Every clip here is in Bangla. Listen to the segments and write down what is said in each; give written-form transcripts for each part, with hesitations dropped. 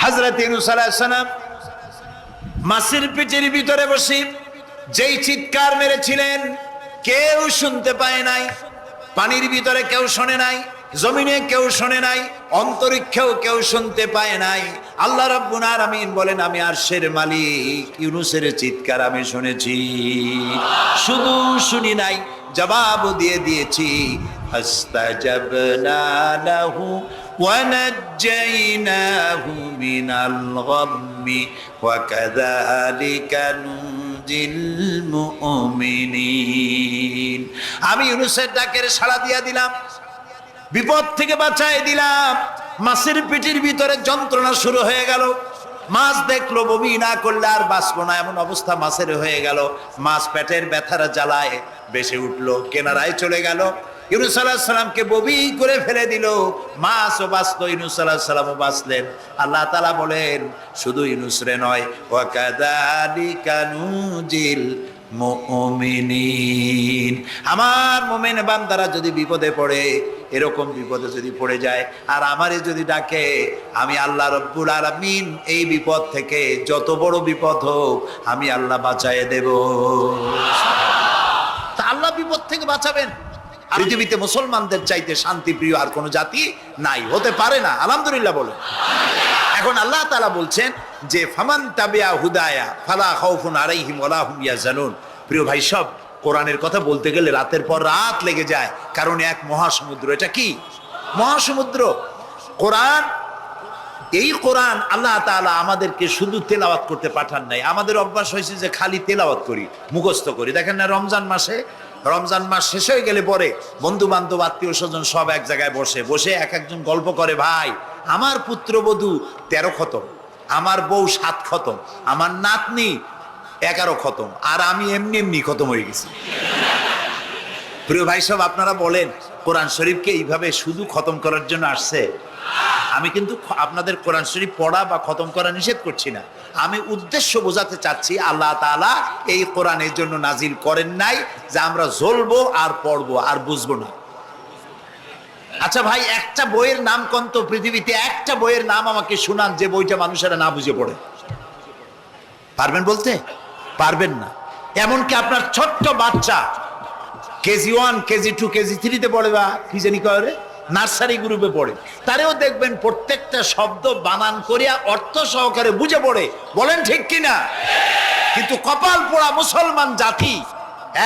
হযরত ইউনূস আলাইহিস সালাম মাছের পেটের ভিতরে বসে যেই চিৎকার মেরেছিলেন কেউ শুনতে পায় নাই। পানির ভিতরে কেউ শোনে নাই, জমিনে কেউ শোনে নাই, অন্তরিক্ষেও কেউ শুনতে পায় নাই। আল্লাহ রাব্বুল আলামিন বলেন, আমি আরশের মালিক ইউনূসের চিৎকার আমি শুনেছি, শুধু শুনি নাই, জবাব দিয়ে দিয়েছি। ফাস্তাজাবনা লাহু ওয়া নাজ্জাইনাহু মিনাল গাম্মি ওয়া কাযালিকা নুনজিল মুমিনিন। আমি ইউনূসের ডাকের সাড়া দিয়া দিলাম, বিপদ থেকে বাঁচাই দিলাম। মাছের পেটের ভিতরে যন্ত্রণা শুরু হয়ে গেল। মাছ দেখলো বমি না করলে আর বাঁচবো না, এমন অবস্থা মাছের হয়ে গেল। মাছ পেটের ব্যথার জ্বালায় বেশি উঠলো, কেনারায় চলে গেল। ইউনূস আলাইহিস সালামকে বমি করে ফেলে দিল। মাছও বাঁচলো, ইউনূস আলাইহিস সালামও বাঁচলেন। আল্লাহ তাআলা বলেন, শুধু ইউনূস রে নয়, ওয়া কাযালিকা নুনজিল মুমিনিন। আমার মুমিন বান্দারা যদি বিপদে পড়ে, এরকম বিপদে যদি পড়ে যায় আর আমারে যদি ডাকে, আমি আল্লাহ রব্বুল আলামিন এই বিপদ থেকে, যত বড় বিপদ হোক, আমি আল্লাহ বাঁচায়ে দেব। তা আল্লাহ বিপদ থেকে বাঁচাবেন। পৃথিবীতে মুসলমানদের চাইতে শান্তিপ্রিয় আর কোনো জাতি নাই, হতে পারে না। আলহামদুলিল্লাহ বলেন। এখন আল্লাহ তাআলা বলছেন যে ফামান তাবিয়া হুদায়া ফালা খাউফুন আলাইহিম ওয়ালা হুম ইয়াহজানুন। প্রিয় ভাই, সব কোরআনের কথা বলতে গেলে রাতের পর রাত লেগে যায়, কারণ এক মহাসমুদ্র। এটা কি মহাসমুদ্র? কোরআন। এই কোরআন আল্লাহ তাআলা আমাদেরকে শুধু তেলাওয়াত করতে পাঠান নাই। আমাদের অভ্যাস হয়েছে যে খালি তেলাওয়াত করি, মুখস্থ করি। দেখেন না, রমজান মাস শেষ হয়ে গেলে পরে বন্ধু বান্ধব আত্মীয় স্বজন সব এক জায়গায় বসে এক একজন গল্প করে, ভাই আমার পুত্রবধূ 13 খতম, আমার বউ 7 খতম, আমার নাতনি 11 খতম, আর আমি এমনি এমনি খতম হয়ে গেছি। প্রিয় ভাই সব, আপনারা বলেন, কোরআন শরীফকে এইভাবে শুধু খতম করার জন্য আসছে? আমি কিন্তু আপনাদের কোরআন শরীফ পড়া বা খতম করা নিষেধ করছি না। আমি উদ্দেশ্য বোঝাতে চাচ্ছি, আল্লাহ তাআলা এই কোরআনের জন্য নাজিল করেন নাই যে আমরা জ্বলবো আর পড়বো আর বুঝবো না। আচ্ছা ভাই, একটা বইয়ের নাম কোন তো পৃথিবীতে, একটা বইয়ের নাম আমাকে শুনান যে বইটা মানুষেরা না বুঝে পড়ে। পারবেন বলতে? পারবেন না। এমনকি আপনার ছোট্ট বাচ্চা কেজি 1, কেজি 2, কেজি 3-তে পড়ে, বা কি জানি করে নার্সারি গ্রুপে পড়ে, তারেও দেখবেন প্রত্যেকটা শব্দ বানান করিয়া অর্থ সহকারে বুঝে পড়ে। বলেন ঠিক কিনা? কিন্তু কপাল পোড়া মুসলমান জাতি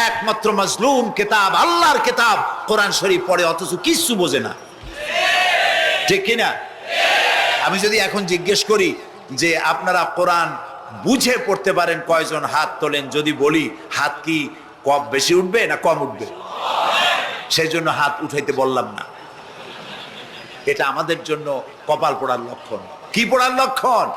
একমাত্র মাজলুম কিতাব, আল্লাহর কিতাব কোরআন শরীফ পড়ে, অথচ কিছু বোঝে না। ঠিক কিনা? আমি যদি এখন জিজ্ঞেস করি যে আপনারা কোরআন বুঝে পড়তে পারেন কয়জন, হাত তোলেন। যদি বলি হাত কি কম বেশি উঠবে না কম উঠবে? সেই জন্য হাত উঠাইতে বললাম না। এটা আমাদের জন্য কপাল পোড়ার লক্ষণ। কি পোড়ার লক্ষণ?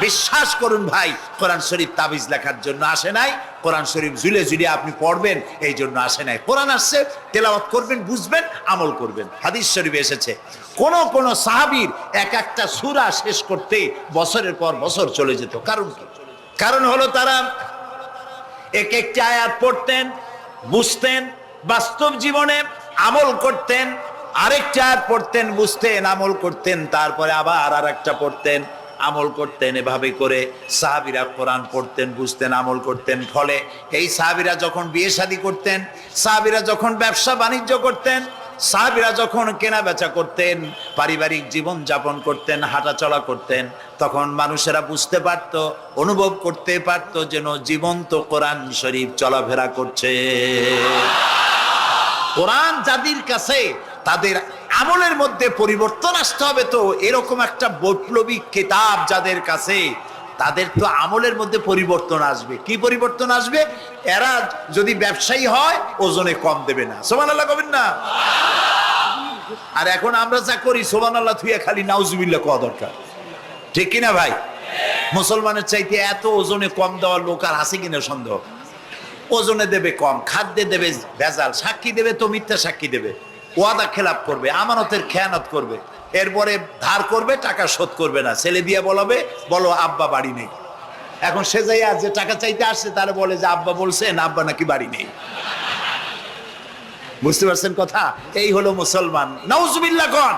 বিশ্বাস করুন ভাই, কোরআন শরীফ তাবিজ লেখার জন্য আসে নাই, কোরআন শরীফ ঝুলে ঝুলে আপনি পড়বেন এই জন্য আসে নাই। কোরআন আসছে তেলাওয়াত করবেন, বুঝবেন, আমল করবেন। হাদিস শরীফে এসেছে কোন সাহাবীর এক একটা সূরা শেষ করতে বছরের পর বছর চলে যেত। কারণ কি? কারণ হলো তারা এক একটি আয়াত পড়তেন, বুঝতেন, বাস্তব জীবনে আমল করতেন, আরেকটা আয়াত পড়তেন, বুঝতেন, আমল করতেন, তারপরে আবার আরেকটা পড়তেন, আমল করতেন। এভাবে করে সাহাবীরা কোরআন পড়তেন, বুঝতেন, আমল করতেন। ফলে এই সাহাবীরা যখন বিয়ে শাদী করতেন, সাহাবীরা যখন ব্যবসা বাণিজ্য করতেন, সাহাবীরা যখন কেনা বেচা করতেন, পারিবারিক জীবন যাপন করতেন, হাঁটাচলা করতেন, তখন মানুষেরা বুঝতে পারত, অনুভব করতে পারত যেন জীবন্ত কোরআন শরীফ চলাফেরা করছে। কোরআন যাদের কাছে, তাদের আমলের মধ্যে পরিবর্তন আসতে হবে। তো এরকম একটা বৈপ্লবিক কিতাব যাদের কাছে, তাদের তো আমলের মধ্যে পরিবর্তন আসবে। কি পরিবর্তন আসবে? এরা যদি ব্যবসায়ী হয় ওজনে কম দেবে না। সুবহানাল্লাহ কবেন না? আর এখন আমরা যা করি, সুবহানাল্লাহ থুইয়া খালি নাউজুবিল্লাহ কোয়া দরকার। ঠিক কিনা ভাই? মুসলমানের চাইতে এত ওজনে কম দেওয়ার লোক আর আছে কিনা সন্দেহ। ওজনে দেবে কম, খাদ্যে দেবে ভেজাল, সাক্ষী দেবে তো মিথ্যা সাক্ষী দেবে, ওয়াদা খেলাপ করবে, আমানতের খেয়ানত করবে, এরপরে ধার করবে, টাকা শোধ করবে না। ছেলে দিয়ে বলো আব্বা বাড়ি নেই। এখন সে যাইয়া যে টাকা চাইতে আসছে তারা বলে যে আব্বা বলছেন আব্বা নাকি বাড়ি নেই। বুঝতে পারছেন কথা? এই হলো মুসলমান। নাউজুবিল্লাহ কোন।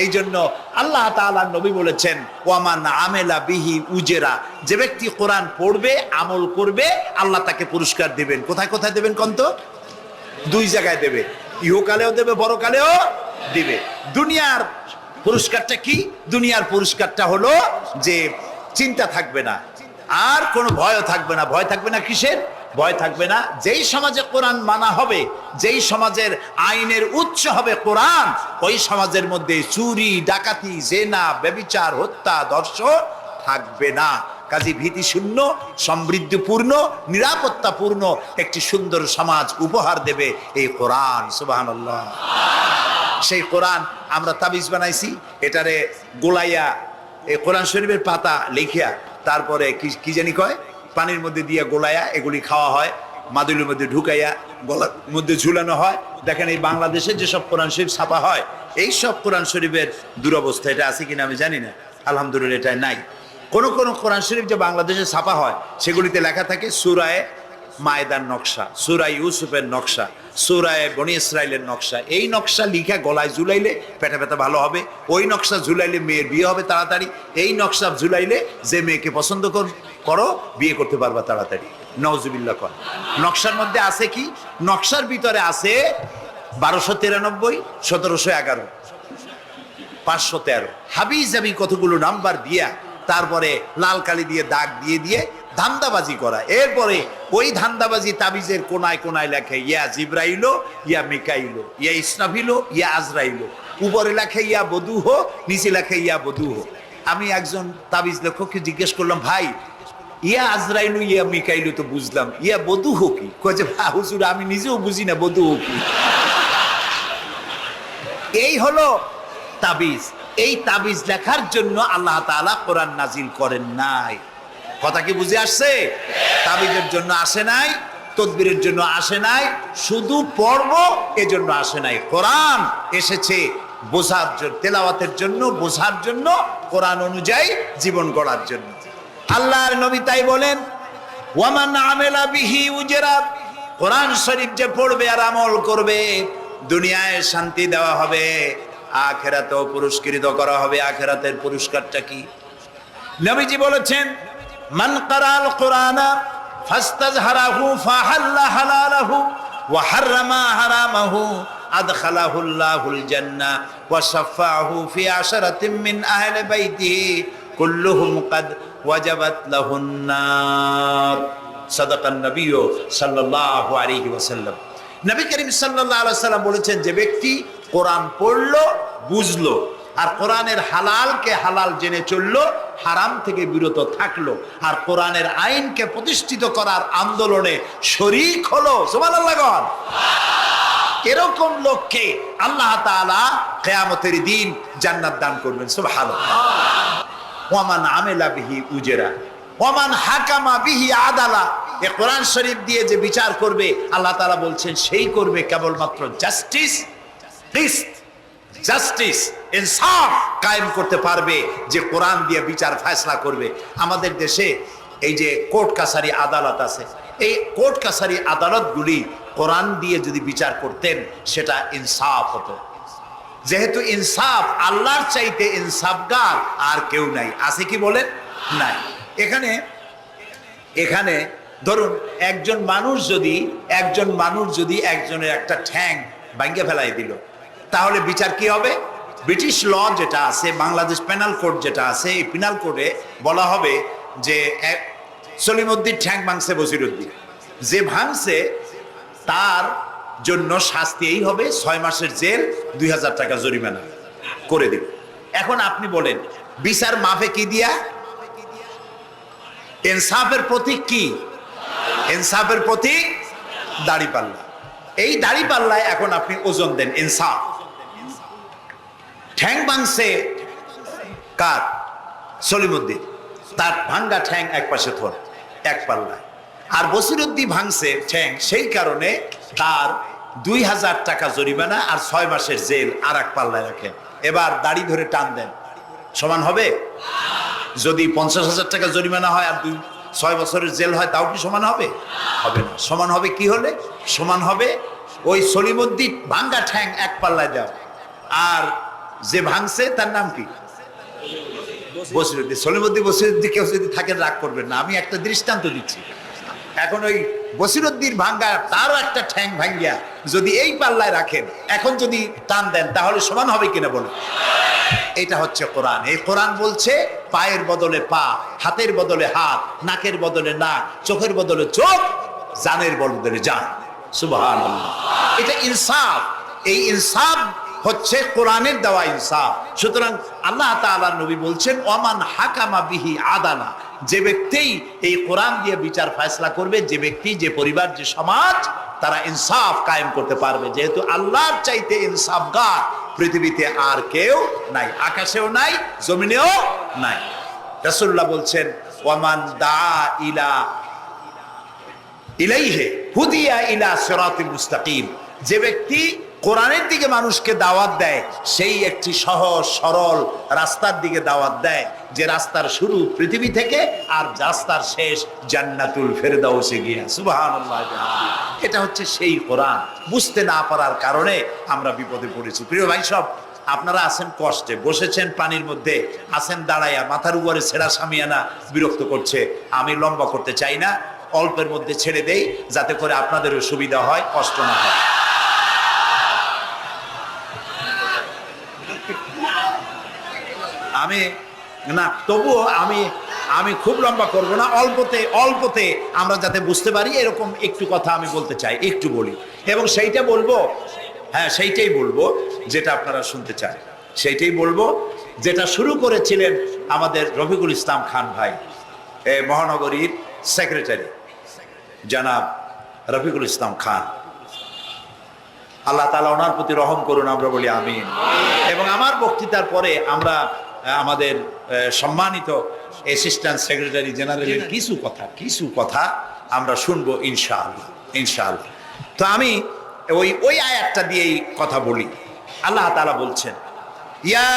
এই জন্য আল্লাহ তাআলা নবী বলেছেন ওয়ামান আমেলা বিহি উজেরা, যে ব্যক্তি কোরআন পড়বে আমল করবে আল্লাহ তাকে পুরস্কার দেবেন। কোথায় কোথায় দেবেন কন্ত? দুই জায়গায় দেবে, ইহকালেও দেবে পরকালেও দিবে। দুনিয়ার পুরস্কারটা কি? দুনিয়ার পুরস্কারটা হলো যে চিন্তা থাকবে না, আর কোনো ভয়ও থাকবে না। ভয় থাকবে না কিসের? ভয় থাকবে না যেই সমাজে কোরআন মানা হবে, যেই সমাজের আইনের উৎস হবে কোরআন, ওই সমাজের মধ্যে চুরি ডাকাতি জেনা ব্যভিচার হত্যা ধর্ষণ থাকবে না। কাজী ভীতিশূন্য সমৃদ্ধিপূর্ণ নিরাপত্তাপূর্ণ একটি সুন্দর সমাজ উপহার দেবে এই কোরআন। সুবহানাল্লাহ। সেই কোরআন আমরা তাবিজ বানাইছি, এটারে গোলাইয়া এই কোরআন শরীফের পাতা লিখিয়া তারপরে কি জানি কয় পানির মধ্যে দিয়ে গোলাইয়া এগুলি খাওয়া হয়, মাদুলির মধ্যে ঢুকাইয়া গলার মধ্যে ঝুলানো হয়। দেখেন এই বাংলাদেশে যেসব কোরআন শরীফ ছাপা হয় এই সব কোরআন শরীফের দুরবস্থা। এটা আছে কিনা আমি জানি না, আলহামদুলিল্লাহ এটা নাই। কোন কোন কোরআন শরীফ যে বাংলাদেশে ছাপা হয় সেগুলিতে লেখা থাকে সূরায়ে মায়দার নকশা, সূরা ইউসুফের নকশা, সূরায়ে বনি ইসরাইলের নকশা। এই নকশা লিখা গলায় ঝুলাইলে পেটে পেটে ভালো হবে, ওই নকশা ঝুলাইলে মেয়ের বিয়ে হবে তাড়াতাড়ি, এই নকশা ঝুলাইলে যে মেয়েকে পছন্দ করো বিয়ে করতে পারবা তাড়াতাড়ি। নাউজুবিল্লাহ কর। নকশার মধ্যে আছে কি? নকশার ভিতরে আছে 1293, 1711, 513 হাবি জাবি কতগুলো নাম্বার দিয়া তারপরে লাল কালি দিয়ে দাগ দিয়ে দিয়ে ধান্দাবাজি করা। এরপরে ওই ধান্দাবাজি তাবিজের কোনায় কোনায় লেখে ইয়া জিব্রাইলো, ইয়া মিকাইলো, ইয়া ইসরাফিলো, ইয়া আজরাইলো। উপরে লেখে ইয়া বদুহ, নিচে লেখে ইয়া বদুহ। আমি একজন তাবিজ লেখককে জিজ্ঞেস করলাম, ভাই ইয়া আজরাইলু ইয়া মিকাইলু তো বুঝলাম, ইয়া বদুহ কি? কয় যে হুজুর আমি নিজেও বুঝি না বদুহ কি। এই হলো তাবিজ। এই তাবিজ লেখার জন্য আল্লাহ তাআলা কোরআন নাজিল করেন নাই। কথা কি বুঝে আসছে? তাবিজের জন্য আসে নাই, তদবিরের জন্য আসে নাই, শুধু পড়ব এজন্য আসে নাই। কোরআন এসেছে বোঝার জন্য, তেলাওয়াতের জন্য, বোঝার জন্য, কোরআন অনুযায়ী জীবন গড়ার জন্য। আল্লাহর নবী তাই বলেন ওয়ামান আমেলা বিহি উজরা, কোরআন শরীফ যে পড়বে আর আমল করবে দুনিয়ায় শান্তি দেওয়া হবে, আখিরাতেও পুরস্কৃত করা হবে। আখিরাতের পুরস্কারটা কি? নবীজি বলেছেন মান ক্বারাআল কুরআনা ফাস্তাজহারাহু ফাহাল্লা হালালাহু ওয়া হাররামা হারামাহু আদখালাহুল্লাহুল জান্নাহ ওয়া শাফাআহু ফি আশরাতিন মিন আহলি বাইতিহি কুল্লুহুম কাদ ওয়াজাবাত লাহুন নার। সাদাকান নবী সাল্লাল্লাহু আলাইহি ওয়াসাল্লাম। নবী করিম সাল্লাল্লাহু আলাইহি ওয়াসাল্লাম বলেছেন যে ব্যক্তি কোরআন পড়লো, বুঝলো, আর কোরআনের হালালকে হালাল জেনে চললো, হারাম থেকে বিরত থাকলো, আর কোরআনের আইনকে প্রতিষ্ঠিত করার আন্দোলনে শরীক হলো, সুবহানাল্লাহ গণ, এরকম লোককে আল্লাহ তাআলা কিয়ামতের দিন জান্নাত দান করবেন। সুবহানাল্লাহ। ওয়ামান আমেলা বিহি উজরা ওয়ামান হাকামা বিহি আদালা, এই কোরআন শরীফ দিয়ে যে বিচার করবে আল্লাহ তাআলা বলছেন সেই করবে কেবলমাত্র জাস্টিস ইনসাফ কায়েম করতে পারবে, যে কোরআন দিয়ে বিচার ফয়সালা করবে। আমাদের দেশে এই যে কোর্ট কাছারি আদালত আছে, এই কোর্ট কাছারি আদালতগুলি কোরআন দিয়ে যদি বিচার করতেন সেটা ইনসাফ হতো। যেহেতু ইনসাফ, আল্লাহর চাইতে ইনসাফগার আর কেউ নাই। আছে কি বলেন? নাই। এখানে ধরুন একজন মানুষ যদি একজনের একটা ঠ্যাং ভাঙে ফেলাই দিল, তাহলে বিচার কি হবে? ব্রিটিশ ল যেটা আছে, বাংলাদেশ পেনাল কোড যেটা আছে, এই পেনাল কোডে বলা হবে যে সলিমউদ্দিন ঠ্যাং ভাঙছে বসিরউদ্দিন, যে ভাঙছে তার জন্য শাস্তি এই হবে 6 মাসের জেল, 2000 টাকা জরিমানা করে দিবে। এখন আপনি বলেন বিচার মাফে কি দিয়া? ইনসাফের প্রতীক কি? ইনসাফের প্রতীক দাড়িপাল্লা। এই দাড়িপাল্লায় এখন আপনি ওজন দেন ইনসাফ। ঠ্যাং ভাঙছে কার? সলিমউদ্দিন, তার ভাঙ্গা ঠ্যাং এক পাশে থর এক পাল্লায়, আর বসিরউদ্দিন ভাঙছে ঠ্যাং, সেই কারণে তার 2000 টাকা জরিমানা আর 6 মাসের জেল আর এক পাল্লায় রাখেন। এবার দাড়ি ধরে টান দেন, সমান হবে? যদি 50,000 টাকা জরিমানা হয় আর 6 বছরের জেল হয়, তাও কি সমান হবে? হবে না। সমান হবে কি হলে? সমান হবে ওই সলিমউদ্দিন ভাঙ্গা ঠ্যাং এক পাল্লায় দেওয়া, আর যে ভাঙছে তার নাম কি? বসিরউদ্দিন। সলিমুদ্দিন বসিরউদ্দিন কেউ যদি থাকেন রাগ করবেন না, আমি একটা দৃষ্টান্ত দিচ্ছি। এখন ওই বসিরউদ্দিন ভাঙ্গা তারও একটা ঠ্যাং ভাঙ্গিয়া যদি এই পাল্লায় রাখেন, এখন যদি টান দেন তাহলে সমান হবে কিনা বলে? এটা হচ্ছে কোরআন। এই কোরআন বলছে পায়ের বদলে পা, হাতের বদলে হাত, নাকের বদলে নাক, চোখের বদলে চোখ, জানের বদলে জান। সুবহানাল্লাহ। এটা ইনসাফ। এই ইনসাফ হচ্ছে কোরআনের দেওয়া ইনসাফ। সুতরাং আল্লাহ তাআলা নবী বলছেন ওমান হাকামা বিহি আদালা, যে ব্যক্তি এই কোরআন দিয়ে বিচার ফয়সালা করবে, যে ব্যক্তি, যে পরিবার, যে সমাজ, তারা ইনসাফ কায়েম করতে পারবে। যেহেতু আল্লাহর চাইতে ইনসাফগার পৃথিবীতে আর কেউ নাই, আকাশেও নাই, জমিনেও নাই। রাসূলুল্লাহ বলছেন ওয়ামান দা ইলাইহি হুদিয়া ইলা সিরাতিল মুস্তাকিম, যে ব্যক্তি কোরআনের দিকে মানুষকে দাওয়াত দেয়, সেই একটি সহজ সরল রাস্তার দিকে দাওয়াত দেয়, যে রাস্তার শুরু পৃথিবী থেকে আর রাস্তার শেষ জান্নাতুল ফেরদাউসে গিয়ে। সুবহানাল্লাহ। এটা হচ্ছে সেই কোরআন। বুঝতে না পারার কারণে আমরা বিপদে পড়েছি। প্রিয় ভাই সব, আপনারা আছেন কষ্টে, বসেছেন পানির মধ্যে, আছেন দাঁড়াইয়া, মাথার উপরে ছেঁড়া সামিয়ানা বিরক্ত করছে। আমি লম্বা করতে চাই না, অল্পের মধ্যে ছেড়ে দেই যাতে করে আপনাদেরও সুবিধা হয়, কষ্ট না হয়। আমি না, তবুও আমি খুব লম্বা করব না, অল্পতে আমরা যাতে বুঝতে পারি এরকম একটু কথা আমি বলতে চাই, একটু বলি। এবং সেইটা বলবো, হ্যাঁ সেইটাই বলবো যেটা আপনারা শুনতে চান, সেইটাই বলবো যেটা শুরু করেছিলেন আমাদের রফিকুল ইসলাম খান ভাই, মহানগরীর সেক্রেটারি জনাব রফিকুল ইসলাম খান। আল্লাহ তাআলা ওনার প্রতি রহম করুন, আমরা বলি আমিন। এবং আমার বক্তৃতার পরে আমরা আমাদের সম্মানিত অ্যাসিস্ট্যান্ট সেক্রেটারি জেনারেলের কিছু কথা আমরা শুনবো ইনশাআল্লাহ, ইনশাআল্লাহ। তো আমি ওই আয়াতটা দিয়েই কথা বলি। আল্লাহ তাআলা বলছেন ইয়া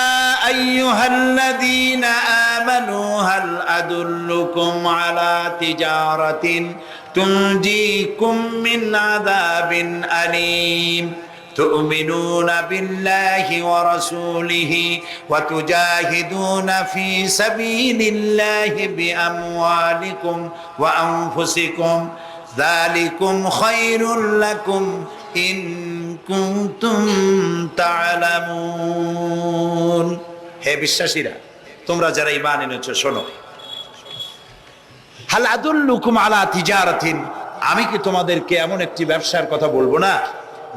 আইয়ুহাল্লাযীনা আমানু হাল আদুল্লুকুম আলা তিজারাতিন তুনজিকুম মিন আযাবিন আলীম تؤمنون بالله ورسوله وتجاهدون في سبيل الله بأموالكم وأنفسكم ذلكم خير لكم إن كنتم تعلمون। হে বিশ্বাসীরা, তোমরা যারা ঈমান এনেছো শোনো। হাল আদুল্লুকুম আলা তিজারাতিন, আমি কি তোমাদেরকে এমন একটি ব্যবসার কথা বলবো না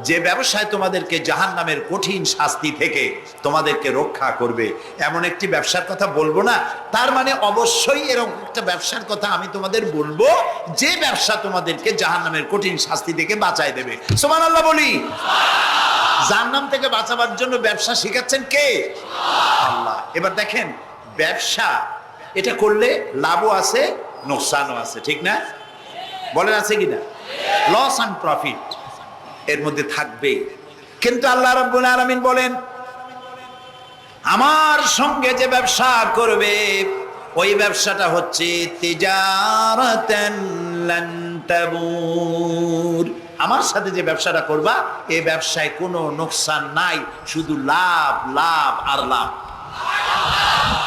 যে ব্যবসায় তোমাদেরকে জাহান্নামের কঠিন শাস্তি থেকে তোমাদেরকে রক্ষা করবে? এমন একটি ব্যবসার কথা বলবো না? তার মানে অবশ্যই এরকম একটা ব্যবসার কথা আমি তোমাদের বলবো যে ব্যবসা তোমাদেরকে জাহান্নামের কঠিন শাস্তি থেকে বাঁচায় দেবে। সুবহানাল্লাহ বলি। জাহান্নাম থেকে বাঁচাবার জন্য ব্যবসা শিখাচ্ছেন কে? আল্লাহ। এবার দেখেন, ব্যবসা এটা করলে লাভও আছে, নোকসানও আছে, ঠিক না? বলেন আছে কিনা? লস এন্ড প্রফিট এর মধ্যে থাকবে। কিন্তু আল্লাহ রাব্বুল আলামিন বলেন আমার সঙ্গে যে ব্যবসা করবে ওই ব্যবসাটা হচ্ছে তিজারাতান লান তাবুর। আমার সাথে যে ব্যবসাটা করবা এই ব্যবসায় কোনো নোকসান নাই, শুধু লাভ, লাভ আর লাভ।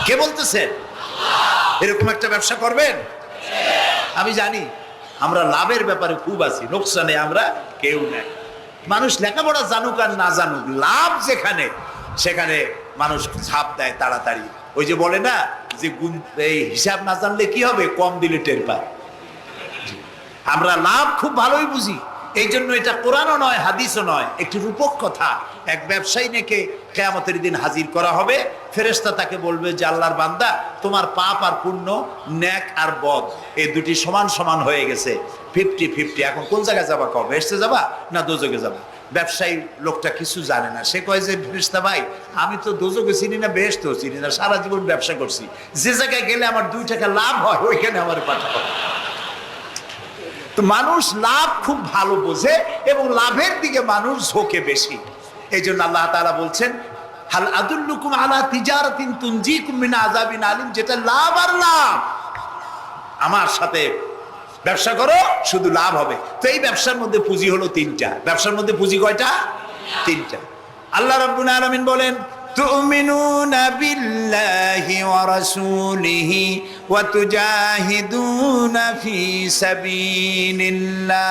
কে বলতেছেন? এরকম একটা ব্যবসা করবেন? আমি জানি আমরা লাভের ব্যাপারে খুব আছি, নোকসানে আমরা কেউ নাই। মানুষ লেখাপড়া জানুক আর না জানুক, লাভ যেখানে সেখানে মানুষ ছাপ দেয় তাড়াতাড়ি। ওই যে বলে না যে এই হিসাব না জানলে কি হবে, কম দিলে টের পায়। আমরা লাভ খুব ভালোই বুঝি, এই জন্য এটা কোরআনও নয়, হাদিসও নয়, একটি রূপক কথা। এক ব্যবসায়ী নেকে কিয়ামতের দিন হাজির করা হবে, ফেরেশতা তাকে বলবে যে আল্লাহর বান্দা, তোমার পাপ আর পুণ্য, নেক আর বদ এই দুটি সমান সমান হয়ে গেছে, 50-50। এখন কোন জায়গায় যাবা? কও বেহেশতে যাবা না দোজখে যাবা? ব্যবসায়ী লোকটা কিছু জানে না, সে কয় যে ফেরেশতা ভাই, আমি তো দোজখে চিনি না, বেহেশতেও চিনি না, সারা জীবন ব্যবসা করছি, যে জায়গায় গেলে আমার 2 টাকা লাভ হয় ওইখানে আমার পাঠাও। তো মানুষ লাভ খুব ভালো বোঝে এবং লাভের দিকে মানুষ ঝোঁকে বেশি। এই জন্য আল্লাহ তাআলা বলছেন হাল আদুল্লুকুম আলা তিজারাতিন তুনজিকুম মিন আযাবিন আলিম, যেটা লাভ আর লাভ। আমার সাথে ব্যবসা করো, শুধু লাভ হবে। তো এই ব্যবসার মধ্যে পুঁজি হলো 3টা। ব্যবসার মধ্যে পুঁজি কয়টা? 3টা। আল্লাহ রাব্বুল আলামিন বলেন তুমিনুনা বিল্লাহি ওয়া রাসূলিহি ওয়া তুজাহিদুনা ফি সাবিলিল্লাহ।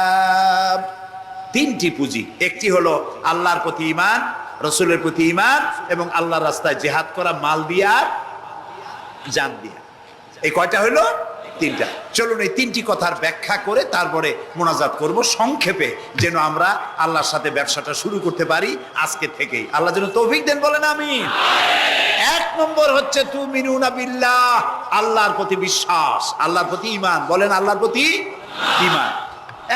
তিনটি পুঁজি, একটি হলো আল্লাহর প্রতি ঈমান, রাসূলের প্রতি ঈমান এবং আল্লাহর রাস্তায় জিহাদ করা মাল দিয়া জান দিয়া। এই কয়টা হলো? তিনটা। চলুন এই তিনটি কথার ব্যাখ্যা করে তারপরে মোনাজাত করব সংক্ষেপে, যেন আমরা আল্লাহর সাথে ব্যবসাটা শুরু করতে পারি আজকে থেকেই। আল্লাহ যেন তৌফিক দেন, বলেন আমিন। এক নম্বর হচ্ছে তুমিনুনা বিল্লাহ, আল্লাহর প্রতি বিশ্বাস, আল্লাহর প্রতি ঈমান, বলেন আল্লাহর প্রতি ঈমান।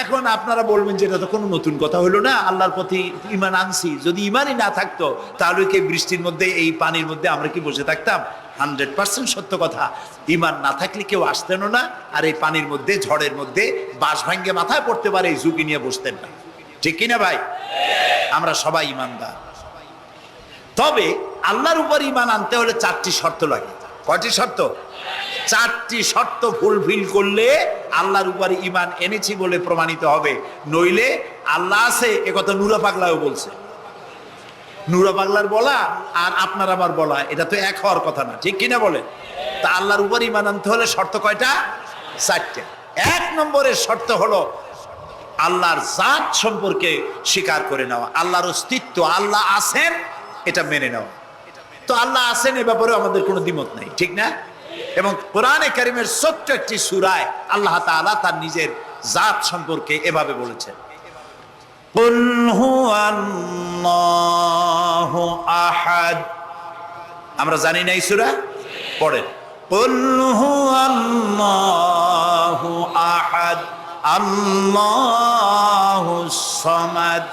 এখন আপনারা বলবেন যে এটা তো কোনো নতুন কথা হলো না, আল্লাহর প্রতি ঈমান আনছি, যদি ঈমানই না থাকতো তাহলে কি বৃষ্টির মধ্যে এই পানির মধ্যে আমরা কি বসে থাকতাম? 100% সত্য কথা। ঈমান না থাকলে কেউ আসতেন না, আর এই পানির মধ্যে ঝড়ের মধ্যে বাঁশ ভাঙ্গে মাথায় পড়তে পারে এই ঝুঁকি নিয়ে বসতেন না, ঠিক কিনা ভাই? আমরা সবাই ঈমানদার। তবে আল্লাহর উপর ঈমান আনতে হলে 4টি শর্ত লাগে। কয়টি শর্ত? 4টি শর্ত ফুলফিল করলে আল্লাহর উপর ঈমান এনেছি বলে প্রমাণিত হবে, নইলে আল্লাহ আছে এ কথা নুরা পাগলাও বলছে। নুরা পাগলার বলা আর আপনার আমার বলা এটা তো এক হওয়ার কথা না, ঠিক কিনা বলে? তা আল্লাহর উপর ঈমান আনতে হলে শর্ত কয়টা? 4টে। 1 নম্বরের শর্ত হলো আল্লাহর জাত সম্পর্কে স্বীকার করে নেওয়া, আল্লাহর অস্তিত্ব, আল্লাহ আছেন এটা মেনে নেওয়া। তো আল্লাহ আছেন এ ব্যাপারে আমাদের কোনো দ্বিমত নেই, ঠিক না? এবং কোরআনে কারীমের ছোট্ট একটি সূরায় আল্লাহ তাআলা তার নিজের জাত সম্পর্কে এভাবে বলেছেন, কুল হুয়াল্লাহু আহাদ। আমরা জানি না এই সূরা? পড়েন, কুল হুয়াল্লাহু আহাদ আল্লাহুস সামাদ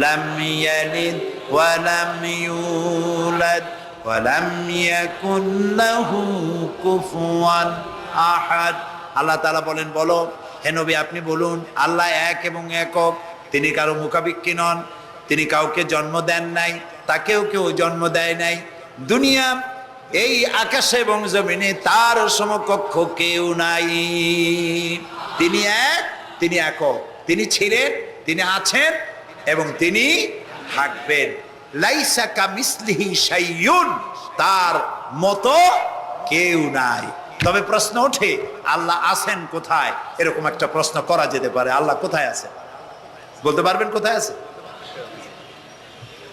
লাম ইয়ালিদ ওয়া লাম ইউলাদ ওয়া লাম ইয়াকুন লাহু কুফুয়ান আহাদ। আল্লাহ তাআলা বলেন, বলো হে নবী আপনি বলুন, আল্লাহ এক এবং একক, তিনি কারো মুখাপেক্ষী নন, তিনি কাউকে জন্ম দেন নাই, তাকেও কেউ জন্ম দেয় নাই। দুনিয়া এই আকাশে এবং জমিনে তার সমকক্ষ কেউ নাই। তিনি এক, তিনি একক, তিনি ছিলেন, তিনি আছেন এবং তিনি থাকবেন। লাইসা কামিসলিহি শাইউন, তার মতো কেউ নাই। তবে প্রশ্ন ওঠে আল্লাহ আছেন কোথায়? এরকম একটা প্রশ্ন করা যেতে পারে, আল্লাহ কোথায় আছে? বলতে পারবেন কোথায় আছে?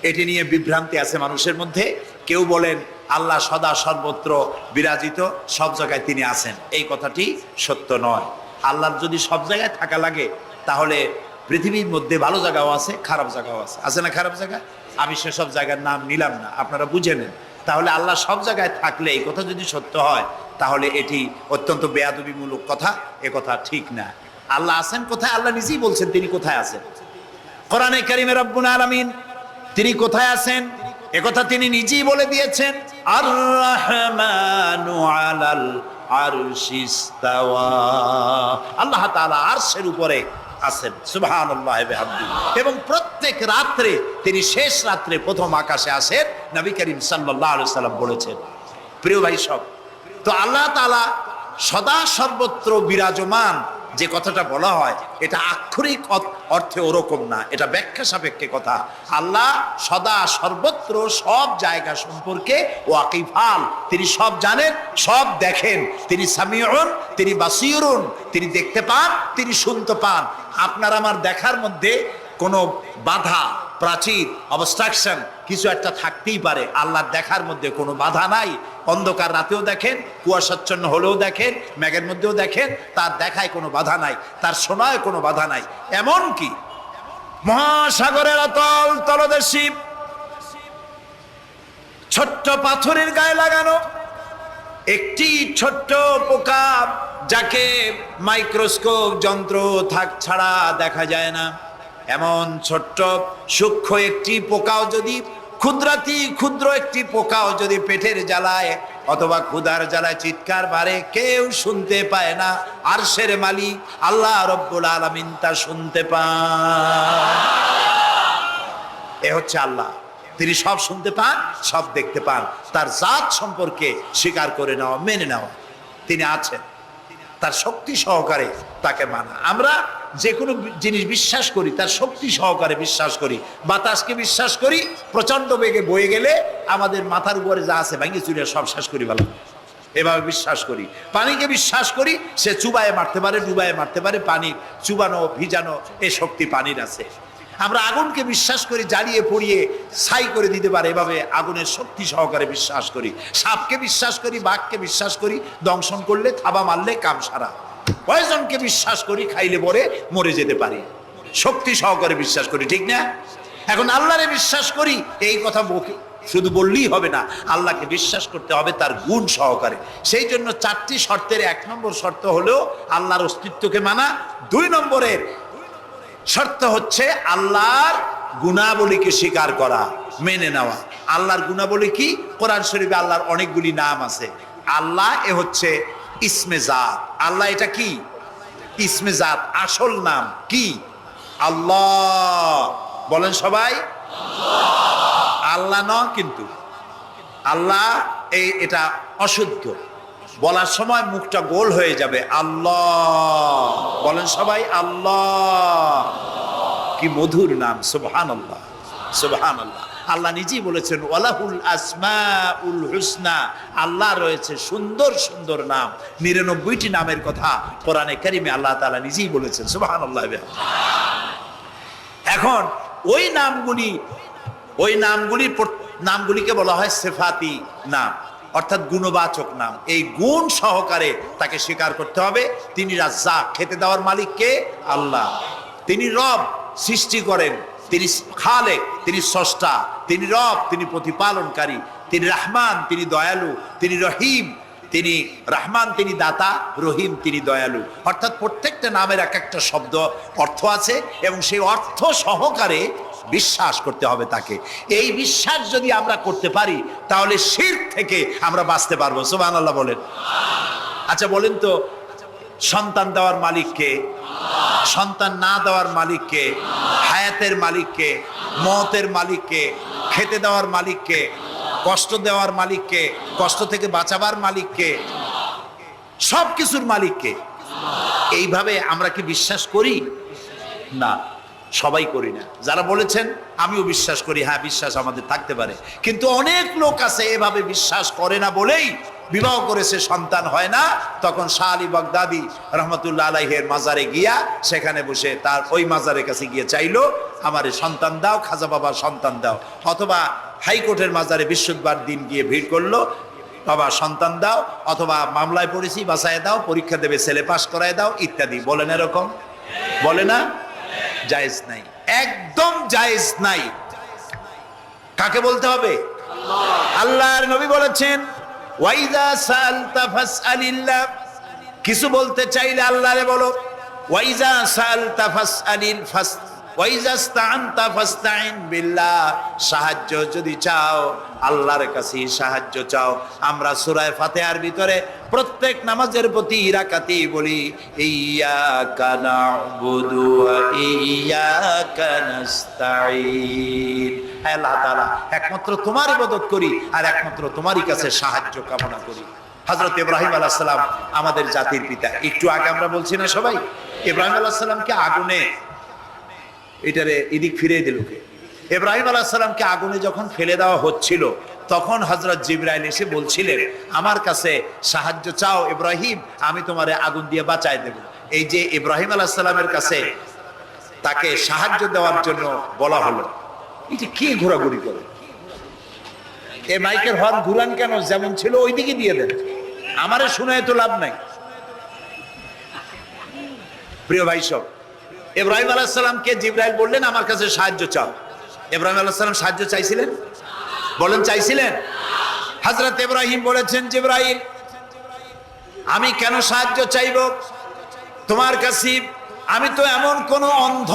এটি নিয়ে বিভ্রান্তি আছে মানুষের মধ্যে। কেউ বলেন আল্লাহ সদা সর্বত্র বিরাজিত, সব জায়গায় তিনি আছেন। এই কথাটি সত্য নয়। আল্লাহর যদি সব জায়গায় থাকা লাগে তাহলে পৃথিবীর মধ্যে ভালো জায়গাও আছে, খারাপ জায়গাও আছে। আছে না খারাপ জায়গা? আমি সেসব জায়গার নাম নিলাম না, আপনারা বুঝে নেন। তাহলে আল্লাহ সব জায়গায় থাকলে এই কথা যদি সত্য হয় তাহলে এটি অত্যন্ত বেয়াদবিমূলক কথা, এ কথা ঠিক না। আল্লাহ আছেন কোথায়? আল্লাহ নিজেই বলছেন তিনি কোথায় আছেন। কোরআনে কারীমে রব্বুল আলামিন তিনি কোথায় আছেন এ কথা তিনি নিজেই বলে দিয়েছেন, আর রহমানু আলাল আরশিস তাওয়া। আল্লাহ তাআলা আরশের উপরে আছেন, সুবহানাল্লাহ ওয়া বিহামদিহি। এবং প্রত্যেক রাত্রে তিনি শেষ রাত্রে প্রথম আকাশে আসেন, নবী করিম সাল্লাল্লাহু আলাইহি সাল্লাম বলেছেন। প্রিয় ভাই সব, তো আল্লাহ তাআলা সদা সর্বত্র বিরাজমান যে কথাটা বলা হয় এটা আক্ষরিক অর্থে ওরকম না, এটা ব্যাখ্যা সাপেক্ষে কথা। আল্লাহ সদা সর্বত্র সব জায়গা সম্পর্কে ওয়াকিফাল, তিনি সব জানেন, সব দেখেন। তিনি সামিউন, তিনি বাসিরুন, তিনি দেখতে পান, তিনি শুনতে পান। আপনার আমার দেখার মধ্যে কোনো বাধা, প্রাচীর, অবস্ট্রাকশন কিছু একটা থাকতেই পারে। আল্লাহর দেখার মধ্যে কোনো বাধা নাই। অন্ধকার রাতেও দেখেন, কুয়াশাচ্ছন্ন হলেও দেখেন, মেঘের মধ্যেও দেখেন, তার দেখায় কোনো বাধা নাই, তার শোনায় কোনো বাধা নাই। এমন কি মহাসাগরের অতল তলদেশে ছোট্ট পাথরের গায়ে লাগানো একটি ছোট্ট পোকা, যাকে মাইক্রোস্কোপ যন্ত্র ছাড়া দেখা যায় না, এমন ছোট্ট সূক্ষ্ম একটি পোকাও যদি, ক্ষুদ্র একটি পোকাও যদি পেটের জ্বালায় অথবা ক্ষুধার জ্বালায় চিৎকার মারে, কেউ শুনতে পায় না। আরশের মালিক আল্লাহ রব্বুল আলামিন তা শুনতে পান। এ হচ্ছে আল্লাহ, তিনি সব শুনতে পান, সব দেখতে পান। তার জাত সম্পর্কে স্বীকার করে নেওয়া, মেনে নেওয়া, তিনি আছেন, তার শক্তি সহকারে তাকে মানা। আমরা যে কোনো জিনিস বিশ্বাস করি তার শক্তি সহকারে বিশ্বাস করি। বাতাসকে বিশ্বাস করি, প্রচন্ড বেগে বয়ে গেলে আমাদের মাথার উপরে যা আছে ভেঙে চুরিয়ে সব শেষ করি ভালো, এভাবে বিশ্বাস করি। পানিকে বিশ্বাস করি, সে চুবায়ে মারতে পারে, ডুবায়ে মারতে পারে, পানি চুবানো ভিজানো এই শক্তি পানির আছে। আমরা আগুনকে বিশ্বাস করি, জ্বালিয়ে পুড়িয়ে ছাই করে দিতে পারে, এভাবে আগুনের শক্তি সহকারে বিশ্বাস করি। সাপকে বিশ্বাস করি, বাঘকে বিশ্বাস করি, দংশন করলে থাবা মারলে কাম সারা। পয়জনকে বিশ্বাস করি, খাইলে পরে মরে যেতে পারি, শক্তি সহকারে বিশ্বাস করি, ঠিক না? এখন আল্লাহরে বিশ্বাস করি, এই কথা শুধু বললেই হবে না, আল্লাহকে বিশ্বাস করতে হবে তার গুণ সহকারে। সেই জন্য 4টি শর্তের 1 নম্বর শর্ত হলো আল্লাহর অস্তিত্বকে মানা। 2 নম্বরের শর্ত হচ্ছে আল্লাহর গুণাবলীকে স্বীকার করা, মেনে নেওয়া। আল্লাহর গুণাবলী কি? কোরআন শরীফে আল্লাহর অনেকগুলি নাম আছে। আল্লাহ এ হচ্ছে ইসমে জাত। আল্লাহ এটা কি? ইসমে জাত, আসল নাম কি? আল্লাহ। বলেন সবাই আল্লাহ ন, কিন্তু আল্লাহ এটা অশুদ্ধ, বলার সময় মুখটা গোল হয়ে যাবে। আল্লাহ বলেন সবাই আল্লাহ। কি মধুর নাম, সুবহানাল্লাহ সুবহানাল্লাহ। আল্লাহ নিজেই বলেছেন ওয়ালাহুল আসমাউল হুসনা, আল্লাহ রয়েছে সুন্দর সুন্দর নাম। 99টি নামের কথা কোরআনে কারিমে আল্লাহ তাআলা নিজেই বলেছেন, সুবহানাল্লাহ। এখন ওই নামগুলিকে বলা হয় সিফাতি নাম, অর্থাৎ গুণবাচক নাম। এই গুণ সহকারে তাকে স্বীকার করতে হবে। তিনি রাজ্জাক, খেতে দেওয়ার মালিক কে? আল্লাহ। তিনি রব, সৃষ্টি করেন। তিনি খালেক, তিনি স্রষ্টা। তিনি রব, তিনি প্রতিপালনকারী। তিনি রহমান, তিনি দয়ালু। তিনি রহিম, তিনি রহমান, তিনি দাতা। রহিম, তিনি দয়ালু। অর্থাৎ প্রত্যেকটা নামের এক একটা শব্দ অর্থ আছে, এবং সেই অর্থ সহকারে বিশ্বাস করতে হবে তাকে। এই বিশ্বাস যদি আমরা করতে পারি তাহলে শিরক থেকে আমরা বাঁচতে পারবো, সুবহানাল্লাহ বলেন। আচ্ছা বলেন তো, সন্তান দেওয়ার মালিককে? সন্তান না দেওয়ার মালিককে? হায়াতের মালিককে? মওতের মালিককে? খেতে দেওয়ার মালিককে? কষ্ট দেওয়ার মালিককে? কষ্ট থেকে বাঁচাবার মালিককে? সব কিছুর মালিককে। এইভাবে আমরা কি বিশ্বাস করি? না, সবাই করি না। যারা বলেছেন আমিও বিশ্বাস করি, হ্যাঁ বিশ্বাস আমাদের থাকতে পারে, কিন্তু অনেক লোক আছে এভাবে বিশ্বাস করে না বলেই বিবাহ করেছে, সন্তান হয় না। তখন শাহ আলী বাগদাদি রহমতুল্লাহ আলাইহের মাজারে গিয়া সেখানে বসে তার ওই মাজারের কাছে গিয়ে চাইলো আমারে সন্তান দাও, খাজা বাবা সন্তান দাও। অথবা হাইকোর্টের মাজারে বৃহস্পতিবার দিন গিয়ে ভিড় করলো, বাবা সন্তান দাও, অথবা মামলায় পড়েছি বাঁচায় দাও, পরীক্ষা দেবে ছেলে পাশ করায় দাও, ইত্যাদি। বলেন এরকম? বলে না? জায়েজ নাই, একদম জায়েজ নাই। কাকে বলতে হবে? আল্লাহর নবী বলেছেন ওয়াইদা সালতা ফাসআলিল্লাহ, কিছু বলতে চাইলে আল্লাহরে বলো। ওয়াইজা সালতা ফাসআলিল ফাস ওয়াইজা ইসতাআনতা ফাসতাইন বিল্লাহ, সাহায্য যদি চাও আল্লাহর কাছে সাহায্য চাও। আমরা সূরা ফাতিহার ভিতরে প্রত্যেক নামাজের প্রতি রাকাতি বলি ইয়্যাকা না'বুদু ওয়া ইয়্যাকা নাস্তাঈন। আল্লাহ তাআলা একমাত্র তোমার ইবাদত করি আর একমাত্র তোমারই কাছে সাহায্য কামনা করি। হযরত ইব্রাহিম আলাইহিস সালাম আমাদের জাতির পিতা। একটু আগে আমরা বলছি না সবাই, ইব্রাহিম আলাইহিস সালামকে আগুনে, এটারে এদিক ফিরিয়ে দিল কে? ইব্রাহিম আলাইহিস সালামকে আগুনে যখন ফেলে দেওয়া হচ্ছিল তখন হযরত জিবরাইল এসে বলছিলেন আমার কাছে সাহায্য চাও ইব্রাহিম, আমি তোমারে আগুন দিয়ে বাঁচায় দেব। এই যে ইব্রাহিম আলাইহিস সালামের কাছে তাকে সাহায্য দেওয়ার জন্য বলা হলো, এটা কি ঘোরাঘুরি করে? এই মাইকের হর্ন ঘুরান কেন? যেমন ছিল ওই দিকে দিয়ে দেন, আমারে শুনে তো লাভ নাই। প্রিয় ভাই সব, ইব্রাহিম আলাইহিস সালামকে জিবরাইল বললেন আমার কাছে সাহায্য চাও। ইব্রাহিম আলাইহিস সালাম সাহায্য চাইছিলেন? বলেন চাইছিলেন? হযরত ইব্রাহিম বলেছেন জিবরাইল আমি কেন সাহায্য চাইব তোমার কাছে? আমি তো এমন কোন অন্ধ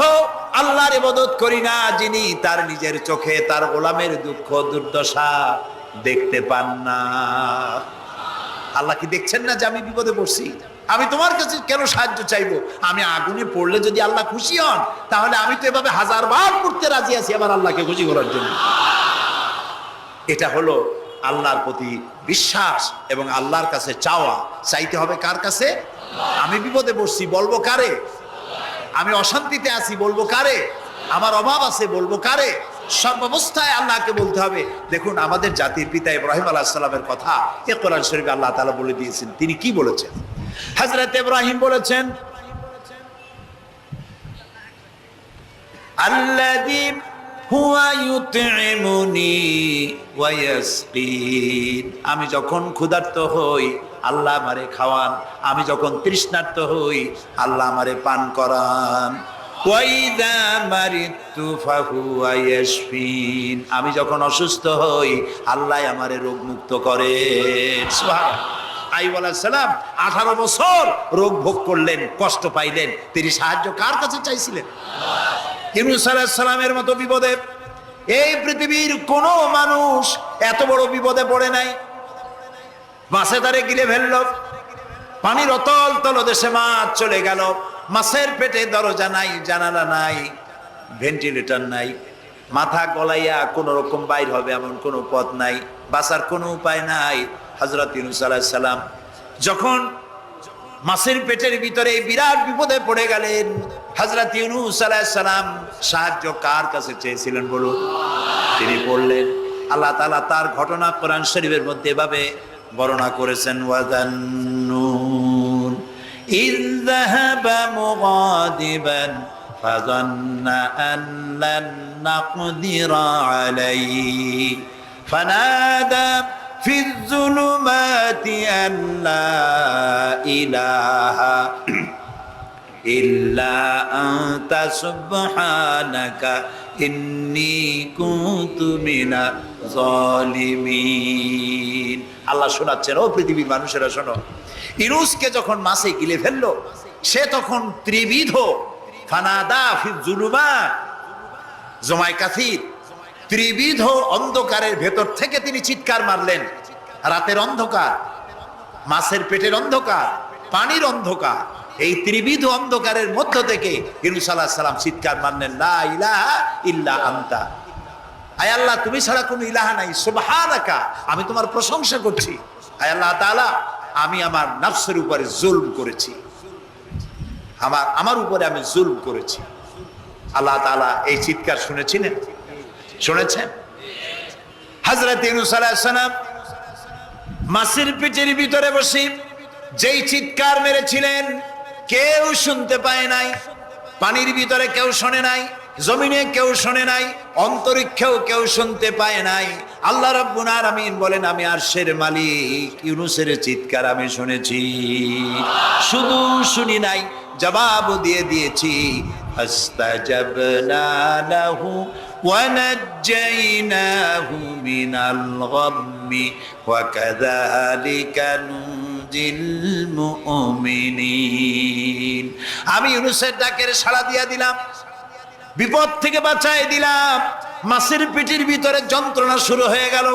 আল্লাহর ইবাদত করি না যিনি তার নিজের চোখে তার গোলামের দুঃখ দুর্দশা দেখতে পান না। আল্লাহ কি দেখছেন না যে আমি বিপদে পড়ছি? আমি তোমার কাছে কেন সাহায্য চাইবো? আমি আগুনে পড়লে যদি আল্লাহ খুশি হন তাহলে আমি তো এভাবে 1000 বার পড়তে রাজি আছি আমার আল্লাহকে খুশি করার জন্য। এটা হলো আল্লাহর প্রতি বিশ্বাস এবং আল্লাহর কাছে চাওয়া। চাইতে হবে কার কাছে? আমি বিপদে পড়ছি, বলবো কারে? আমি অশান্তিতে আছি বলবো কারে, আমার অভাব আছে বলবো কারে, সর্বাবস্থায় আল্লাহকে বলতে হবে। দেখুন আমাদের জাতির পিতা ইব্রাহিম আলাইহিস সালামের কথা এ কোরআন শরীফে আল্লাহ তাআলা বলে দিয়েছেন। তিনি কি বলেছেন? হযরত ইব্রাহিম বলেছেন, আল্লাযী হুয়া ইউতঈমুনি ওয়া ইয়াসকিন। আমি যখন ক্ষুধার্ত হই আল্লাহ আমারে খাওয়ান, আমি যখন তৃষ্ণার্ত হই আল্লাহ আমারে পান করান। ওয়া ইযা মারিতু ফাহুয়া ইয়াশফিন। আমি যখন অসুস্থ হই আল্লাহ আমারে রোগ মুক্ত করেন। সুবহানাল্লাহ। আইয়ুব আলাইহিস সালাম 18 বছর রোগ ভোগ করলেন, কষ্ট পাইলেন, তিনি সাহায্য কার কাছে চাইছিলেন? ইউনূস আলাইহিস সালামের মতো বিপদে এই পৃথিবীর কোন মানুষ এত বড় বিপদে পড়ে নাই। মাছে তারে গিলে ফেলল, পানির অতল তলদেশে মাছ চলে গেল, মাছের পেটে দরজা নাই, জানালা নাই, ভেন্টিলেটর নাই, মাথা গলাইয়া কোন রকম বাইর হবে এমন কোনো পথ নাই, বাঁচার কোনো উপায় নাই। হযরত ইউনূস আলাইহিস সালাম যখন মাছের পেটের ভিতরে বিরাট বিপদে পড়ে গেলেন, হযরত ইউনূস আলাইহিস সালাম সাহায্য কার কাছে চেয়েছিলেন বলুন? তিনি বললেন, আল্লাহ তাআলা তার ঘটনা কোরআন শরীফের মধ্যে এভাবে বর্ণনা করেছেন, ওয়াযান্নুন ইয যাহাবা মুগাদিবান ফাযান্না আন লান নাকদিরা আলাইহি ফানাদা في الظلمات أن لا إله إلا أنت سبحانك إني كنت من الظالمين। আল্লাহ শোনাচ্ছেন, ও পৃথিবীর মানুষেরা শোনো, ইউনূসকে যখন মাছে গিলে ফেললো সে তখন ত্রিবিধ ফানাদা ফি যুলুমাত জমায় কাসির, ত্রিবিধ অন্ধকারের ভেতর থেকে তিনি চিৎকার মারলেন। রাতের অন্ধকার, মাছের পেটের অন্ধকার, পানির অন্ধকার, এই ত্রিবিধ অন্ধকারের মধ্য থেকে ইউনূস আলাইহিস সালাম চিৎকার মারলেন, লা ইলাহা ইল্লা আনতা। আয় আল্লাহ, তুমি ছাড়া কোনো ইলাহা নাই, সুবহানাকা, আমি তোমার প্রশংসা করছি। আয় আল্লাহ তাআলা, আমি আমার নফসের উপরে জুলম করেছি, আমার উপরে আমি জুলম করেছি। আল্লাহ তাআলা এই চিৎকার শুনেছিলেন, শুনেছেন? হযরত ইউনূস আলাইহিস সালাম মাছের পেটের ভিতরে বসে যেই চিৎকার মেরেছিলেন কেউ শুনতে পায় নাই, পানির ভিতরে কেউ শোনে নাই, জমিনে কেউ শোনে নাই, অন্তরিক্ষেও কেউ শুনতে পায় নাই। আল্লাহ রাব্বুল আলামিন বলেন, আমি আরশের মালিক, ইউনূসের চিৎকার আমি শুনেছি, শুধু শুনি নাই, জবাবও দিয়ে দিয়েছি। ফাস্তাজাবনা লাহু ওয়া নাজ্জাইনাহু মিনাল গাম্মি ওয়া কাযালিকা নুনজিল মুমিনিন। আমি ইউনূসের ডাকের সাড়া দিয়া দিলাম, বিপদ থেকে বাঁচাই দিলাম। মাছের পেটের ভিতরে যন্ত্রণা শুরু হয়ে গেল,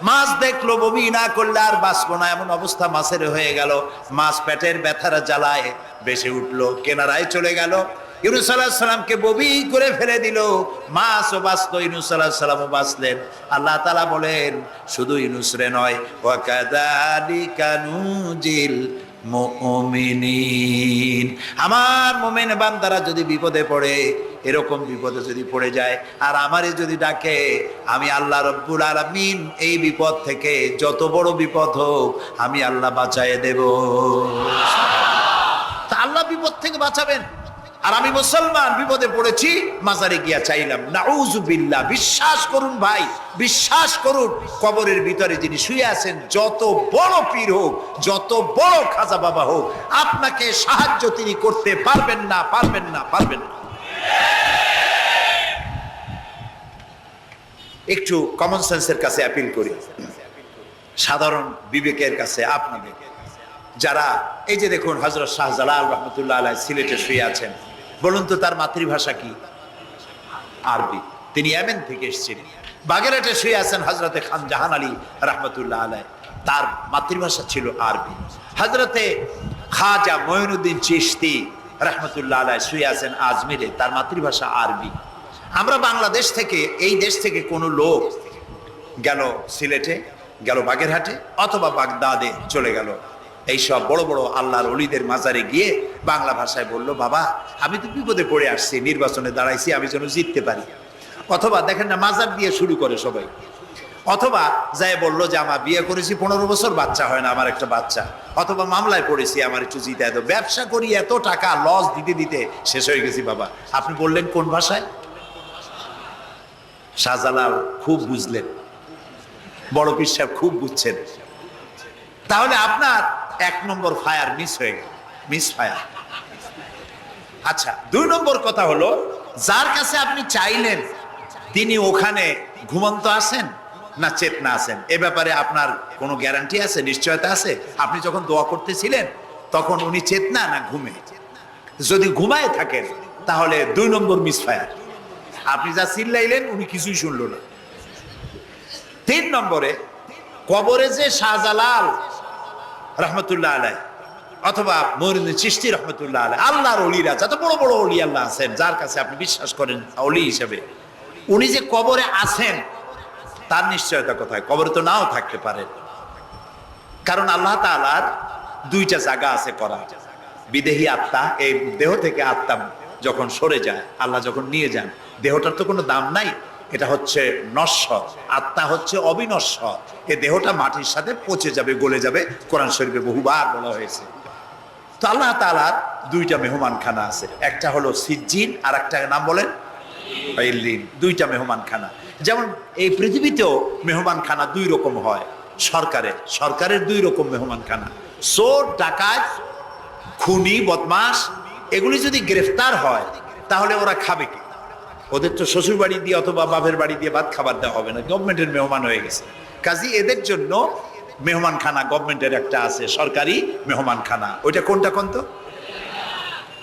মাছ দেখলো বমি না করলে আর বাঁচবো না এমন অবস্থা মাছের হয়ে গেল। মাছ পেটের ব্যথার জ্বালায় বেশি উঠলো, কেনারায় চলে গেল। ইউনূস আলাইহিস সালামকে বমি করে ফেলে দিল, মাছও বাঁচলো, ইউনূস আলাইহিস সালামও বাঁচলেন। আল্লাহ তাআলা বলেন, শুধু ইউনূস রে নয়, ওয়া কাযালিকা নুনজিল মুমিনিন। আমার মুমিন বান্দারা যদি বিপদে পড়ে, এরকম বিপদে যদি পড়ে যায় আর আমারে যদি ডাকে, আমি আল্লাহ রব্বুল আলামিন এই বিপদ থেকে যত বড় বিপদ হোক আমি আল্লাহ বাঁচায়ে দেব। তা আল্লাহ বিপদ থেকে বাঁচাবেন, আর আমি মুসলমান বিপদে পড়েছি, মাজারে গিয়া চাইলাম, নাউযুবিল্লাহ। বিশ্বাস করুন ভাই, বিশ্বাস করুন, কবরের ভিতরে যিনি শুয়ে আছেন, যত বড় পীর হোক, যত বড় খাজা বাবা হোক, আপনাকে সাহায্য তিনি করতে পারবেন না, পারবেন না, পারবেন না। একটু কমন সেন্সের কাছে অ্যাপিল করি, সাধারণ বিবেকের কাছে আপনাদের, যারা এই যে দেখুন হযরত শাহজালাল রহমতুল্লাহ আলাইহি সিলেটে শুয়ে আছেন, বলুন তো তার মাতৃভাষা কি? আরবি। তিনি ইয়েমেন থেকে এসেছিলেন। বাগেরহাটে শুয়ে আছেন হযরতে খান জাহান আলী রহমতুল্লাহ আলাইহি, তার মাতৃভাষা ছিল আরবি। হযরতে খাজা মঈনুদ্দিন চিশতি রহমতুল্লাহ আলাইহি শুয়ে আছেন আজমিরে, তার মাতৃভাষা আরবি। আমরা বাংলাদেশ থেকে, এই দেশ থেকে কোনো লোক গেল সিলেটে, গেল বাগেরহাটে অথবা বাগদাদে চলে গেল, এইসব বড় বড় আল্লাহর ওলিদের মাজারে গিয়ে বাংলা ভাষায় বলল, বাবা আমি তো বিপদে পড়ে আসছি, নির্বাচনে দাঁড়াইছি, আমি যেন জিততে পারি। অথবা দেখেন না, মাজার দিয়ে শুরু করে সবাই। অথবা যায় বললো যে আমার বিয়ে করেছি 15 বছর, বাচ্চা হয় না, আমার একটা বাচ্চা। অথবা মামলায় পড়েছি, আমার একটু জিতায় দাও। ব্যবসা করি, এত টাকা লস দিতে দিতে শেষ হয়ে গেছি বাবা। আপনি বললেন কোন ভাষায়? শাহজালাল খুব বুঝলেন, বড় পীর সাহেব খুব বুঝছেন। তাহলে আপনার 1 নম্বর ফায়ার মিস হয়ে গেল, মিস ফায়ার। আচ্ছা, 2 নম্বর কথা হলো, যার কাছে আপনি চাইলেন তিনি ওখানে ঘুমন্ত আছেন না চেতনা আছেন, এ ব্যাপারে আপনার কোনো গ্যারান্টি আছে, নিশ্চয়তা আছে? আপনি যখন দোয়া করতেছিলেন তখন উনি চেতনা না ঘুমে? যদি ঘুমায় থাকেন তাহলে 2 নম্বর মিস ফায়ার। আপনি যা চিল্লাইলেন উনি কিছুই শুনল না। 3 নম্বরে, কবরে যে শাহজালাল রহমতুল্লাহ আলাইহি অথবা মঈনুদ্দিন চিশতি রহমতুল্লাহ আলাইহি, আল্লাহর ওলিরা, যত বড় বড় ওলি আল্লাহ আছেন, যার কাছে আপনি বিশ্বাস করেন ওলি হিসেবে, উনি যে কবরে আছেন তার নিশ্চয়তা কোথায়? কবরে তো নাও থাকতে পারেন, কারণ আল্লাহ তাআলার 2টা জায়গা আছে করা। বিদেহী আত্মা, এই দেহ থেকে আত্মা যখন সরে যায়, আল্লাহ যখন নিয়ে যান, দেহটার তো কোনো দাম নাই, এটা হচ্ছে নশ্বর, আত্মা হচ্ছে অবিনশ্বর। এই দেহটা মাটির সাথে পচে যাবে, গলে যাবে, কোরআন শরীফে বহুবার বলা হয়েছে। তো আল্লাহ তাআলার 2টা মেহমানখানা আছে, একটা হলো সিজ্জিন আর একটা নাম বলেন ইল্লিন। 2টা মেহমানখানা। যেমন এই পৃথিবীতেও মেহমানখানা 2 রকম হয়। সরকারের 2 রকম মেহমানখানা। চোর, ডাকাত, খুনি, বদমাস এগুলি যদি গ্রেফতার হয় তাহলে ওরা খাবে কি? ওদের তো শ্বশুর বাড়ি দিয়ে অথবা বাপের বাড়ি দিয়ে ভাত খাবার দেওয়া হবে না, গভর্নমেন্টের মেহমান হয়ে গেছে। কাজী এদের জন্য মেহমানখানা গভর্নমেন্টের একটা আছে, সরকারি মেহমানখানা। ওইটা কোনটা কোন তো?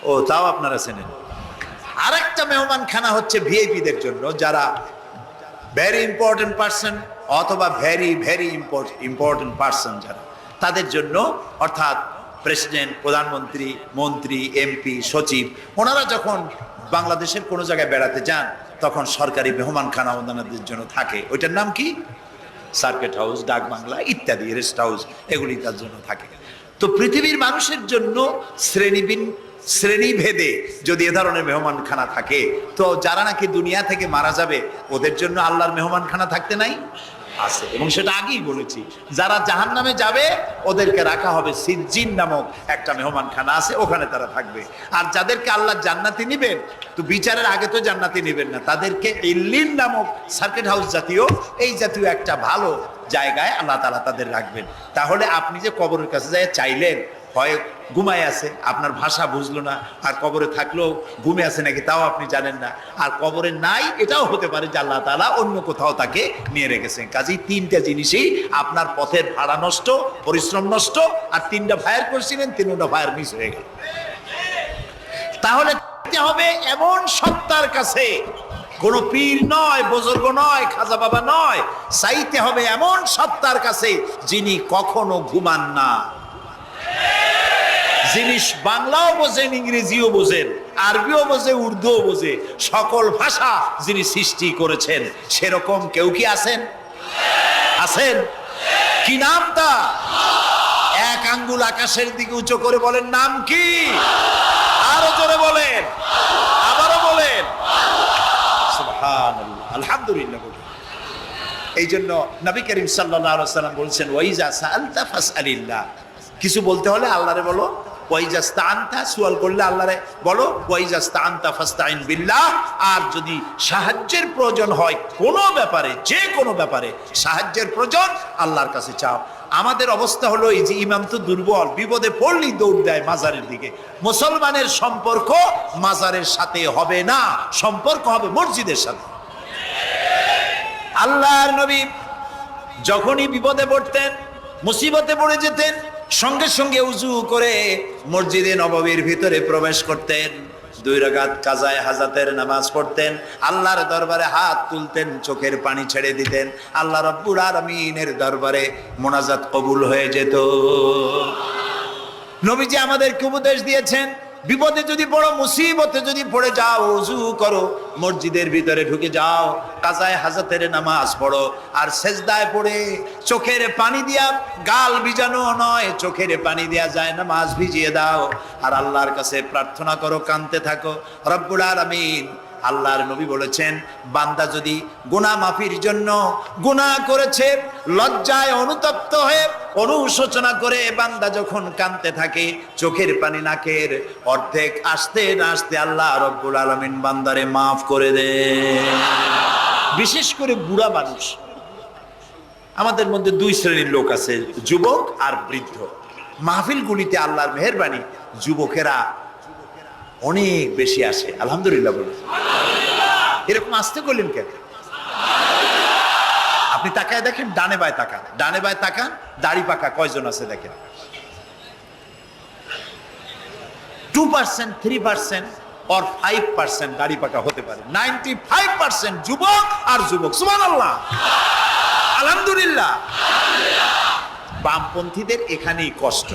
ও, তাও আপনারা চেনেন। আরেকটা মেহমানখানা হচ্ছে ভিআইপিদের জন্য, যারা ভেরি ইম্পর্টেন্ট পার্সন অথবা ভেরি ভেরি ইম্পর্টেন্ট পার্সন যারা, তাদের জন্য, অর্থাৎ প্রেসিডেন্ট, প্রধানমন্ত্রী, মন্ত্রী, এমপি, সচিব, ওনারা যখন বাংলাদেশের কোনো জায়গায় বেড়াতে যান তখন সরকারি মেহমানখানা ওনাদের জন্য থাকে। ওইটার নাম কি? সার্কিট হাউস, ডাক বাংলা ইত্যাদি, রেস্ট হাউস, এগুলি তার জন্য থাকে। তো পৃথিবীর মানুষের জন্য শ্রেণীভেদে যদি এ ধরনের মেহমানখানা থাকে, তো যারা নাকি দুনিয়া থেকে মারা যাবে ওদের জন্য আল্লাহর মেহমানখানা থাকতে নাই? আছে। এবং সেটা আগেই বলেছি, যারা জাহান্নামে যাবে ওদেরকে রাখা হবে সিজ্জিন নামক একটা মেহমানখানা আছে, ওখানে তারা থাকবে। আর যাদেরকে আল্লাহ জান্নাতে নিবেন, তো বিচারের আগে তো জান্নাতে নিবেন না, তাদেরকে ইল্লিন নামক সার্কিট হাউস জাতীয়, এই জাতীয় একটা ভালো জায়গায় আল্লাহ তাআলা তাদের রাখবেন। তাহলে আপনি যে কবরের কাছে যায় চাইলেন, হয় ঘুমায় আছে, আপনার ভাষা বুঝলো না, আর কবরে থাকলেও ঘুমে আছে নাকি তাও আপনি জানেন না, আর কবরে নাই এটাও হতে পারে যে আল্লাহ তাআলা অন্য কোথাও তাকে নিয়ে রেখেছেন। কাজেই 3টা জিনিসই আপনার পথের ভাড়া নষ্ট, পরিশ্রম নষ্ট, আর 3টা ফায়ার করছিলেন, 3টা ফায়ার মিস হয়ে গেল। তাহলে হবে এমন সত্তার কাছে, কোন পীর নয়, বুজুর্গ নয়, খাজা বাবা নয়, চাইতে হবে এমন সত্তার কাছে যিনি কখনো ঘুমান না, যিনি বাংলাও বোঝেন, ইংরেজিও বোঝেন, আরবিও বোঝে, উর্দুও বোঝে, সকল ভাষা যিনি সৃষ্টি করেছেন। সেরকম কেউ কি আছেন? আছেন? কি নাম তা? এক আঙ্গুল আকাশের দিকে উঁচু করে বলেন, নাম কি? আরো জোরে বলেন, আবারও বলেন, সুবহানাল্লাহ, আলহামদুলিল্লাহ বলেন। এই জন্য নবী করিম সাল্লাল্লাহু আলাইহি ওয়াসাল্লাম বলছেন, ওয়াইজা সাআলতা ফাসআলিল্লাহ, কিছু বলতে হলে আল্লাহরে বলো। ওয়াইজাস্তাআনতা, সুয়াল করলে আল্লাহরে বলো। ওয়াইজাস্তাআনতা ফাস্তাইন বিল্লাহ, আর যদি সাহায্যের প্রয়োজন হয় কোনো ব্যাপারে, যে কোনো ব্যাপারে সাহায্যের প্রয়োজন, আল্লাহর কাছে চাও। আমাদের অবস্থা হলো এই যে ইমাম তো দুর্বল, বিপদে পড়লেই দৌড় দেয় মাজারের দিকে। মুসলমানের সম্পর্ক মাজারের সাথে হবে না, সম্পর্ক হবে মসজিদের সাথে। আল্লাহর নবী যখনই বিপদে পড়তেন, মুসিবতে পড়ে যেতেন, সঙ্গে সঙ্গে উজু করে মসজিদে নববীর ভিতরে প্রবেশ করতেন, 2 রাকাত কাজায়ে হাজাতের নামাজ পড়তেন, আল্লাহর দরবারে হাত তুলতেন, চোখের পানি ছেড়ে দিতেন, আল্লাহ রাব্বুল আলামিনের দরবারে মোনাজাত কবুল হয়ে যেত। নবীজি আমাদেরকে উপদেশ দিয়েছেন, বিপদে যদি পড়ো, মুসিবতে যদি পড়ে যাও, ওযু করো, মসজিদের ভিতরে ঢুকে যাও, কাজায়ে হাজাতের নামাজ পড়ো, আর সেজদায় পড়ে চোখের পানি দিয়া, গাল ভিজানো নয়, চোখের পানি দিয়া যায় নামাজ ভিজিয়ে দাও, আর আল্লাহর কাছে প্রার্থনা করো, কাঁদতে থাকো। রব্বুল আলামিন, আল্লাহর নবী বলেছেন, বান্দা যদি গুনাহ মাফির জন্য গুনাহ করেছে, লজ্জায় অনুতপ্ত হয়ে অনুশোচনা করে বান্দা যখন কাঁদতে থাকে, চোখের পানি নাকের অর্ধেক আসতে না আসতে আল্লাহ রব্বুল আলামিন বান্দারে মাফ করে দেন। বিশেষ করে বুড়া মানুষ। আমাদের মধ্যে দুই শ্রেণীর লোক আছে, যুবক আর বৃদ্ধ। মাহফিলগুলিতে আল্লাহর মেহেরবানি যুবকেরা অনেক বেশি আসে, আলহামদুলিল্লাহ বলুন। এরকম আসতে করলেন কেন? আপনি তাকায় দেখেন, ডানে বায় তাকান, ডানে বায় তাকান, দাড়ি পাকা কয়জন আছে দেখেন। 2%, 3% or 5% দাড়ি পাকা হতে পারে। 95% যুবক আর যুবক। সুবহানাল্লাহ, আলহামদুলিল্লাহ। বামপন্থীদের এখানেই কষ্ট,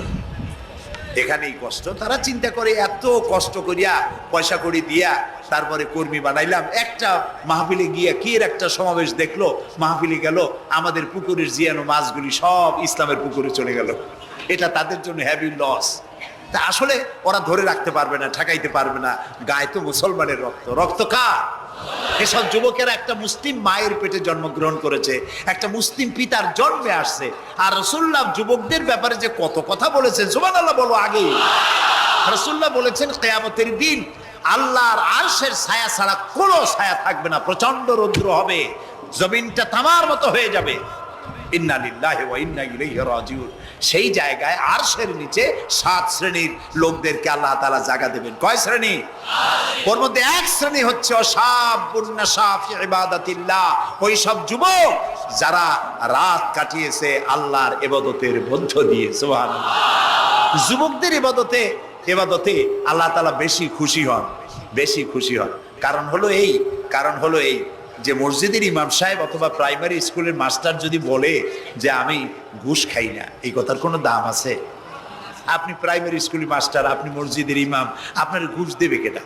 এখানেই কষ্ট। তারা চিন্তা করে এত কষ্ট করিয়া পয়সা করি দিয়া তারপরে কর্মী বানাইলাম, একটা মাহফিলে গিয়া কি এর একটা সমাবেশ দেখলো, মাহফিলে গেল, আমাদের পুকুরের জিয়ানো মাছগুলি সব ইসলামের পুকুরে চলে গেল। এটা তাদের জন্য হেভি লস। তা আসলে ওরা ধরে রাখতে পারবে না, ঠেকাইতে পারবে না। গায়ে তো মুসলমানের রক্ত, রক্ত কার? এসব যুবকেরা একটা মুসলিম মায়ের পেটে জন্মগ্রহণ করেছে, একটা মুসলিম পিতার জন্মে আসছে। আর রাসূলুল্লাহ যুবকদের ব্যাপারে যে কত কথা বলেছেন, সুবহানাল্লাহ বলো আগে। রাসূলুল্লাহ বলেছেন, কিয়ামতের দিন আল্লাহর আরশের ছায়া ছাড়া কোনো ছায়া থাকবে না, প্রচন্ড রৌদ্র হবে, জমিনটা তামার মতো হয়ে যাবে। ইন্না লিল্লাহি ওয়া ইন্না ইলাইহি রাজিউন। সেই জায়গায় আরশের নিচে 7 শ্রেণীর লোকদেরকে আল্লাহ তাআলা জায়গা দেবেন। কয় শ্রেণী? ওর মধ্যে এক শ্রেণী হচ্ছে শাবুন নাশা ফি ইবাদাতিল্লাহ, ওই সব যুবক যারা রাত কাটিয়েছে আল্লাহর ইবাদতের মধ্য দিয়ে। সুবহানাল্লাহ। যুবকদের ইবাদতে আল্লাহ তাআলা বেশি খুশি হন, বেশি খুশি হন। কারণ হলো এই যে মসজিদের ইমাম সাহেব অথবা প্রাইমারি স্কুলের মাস্টার যদি বলে যে আমি ঘুষ খাই না, এই কথার কোনো দাম আছে? আপনি প্রাইমারি স্কুলের মাস্টার, আপনি মসজিদের ইমাম, আপনার ঘুষ দেবে কেটা?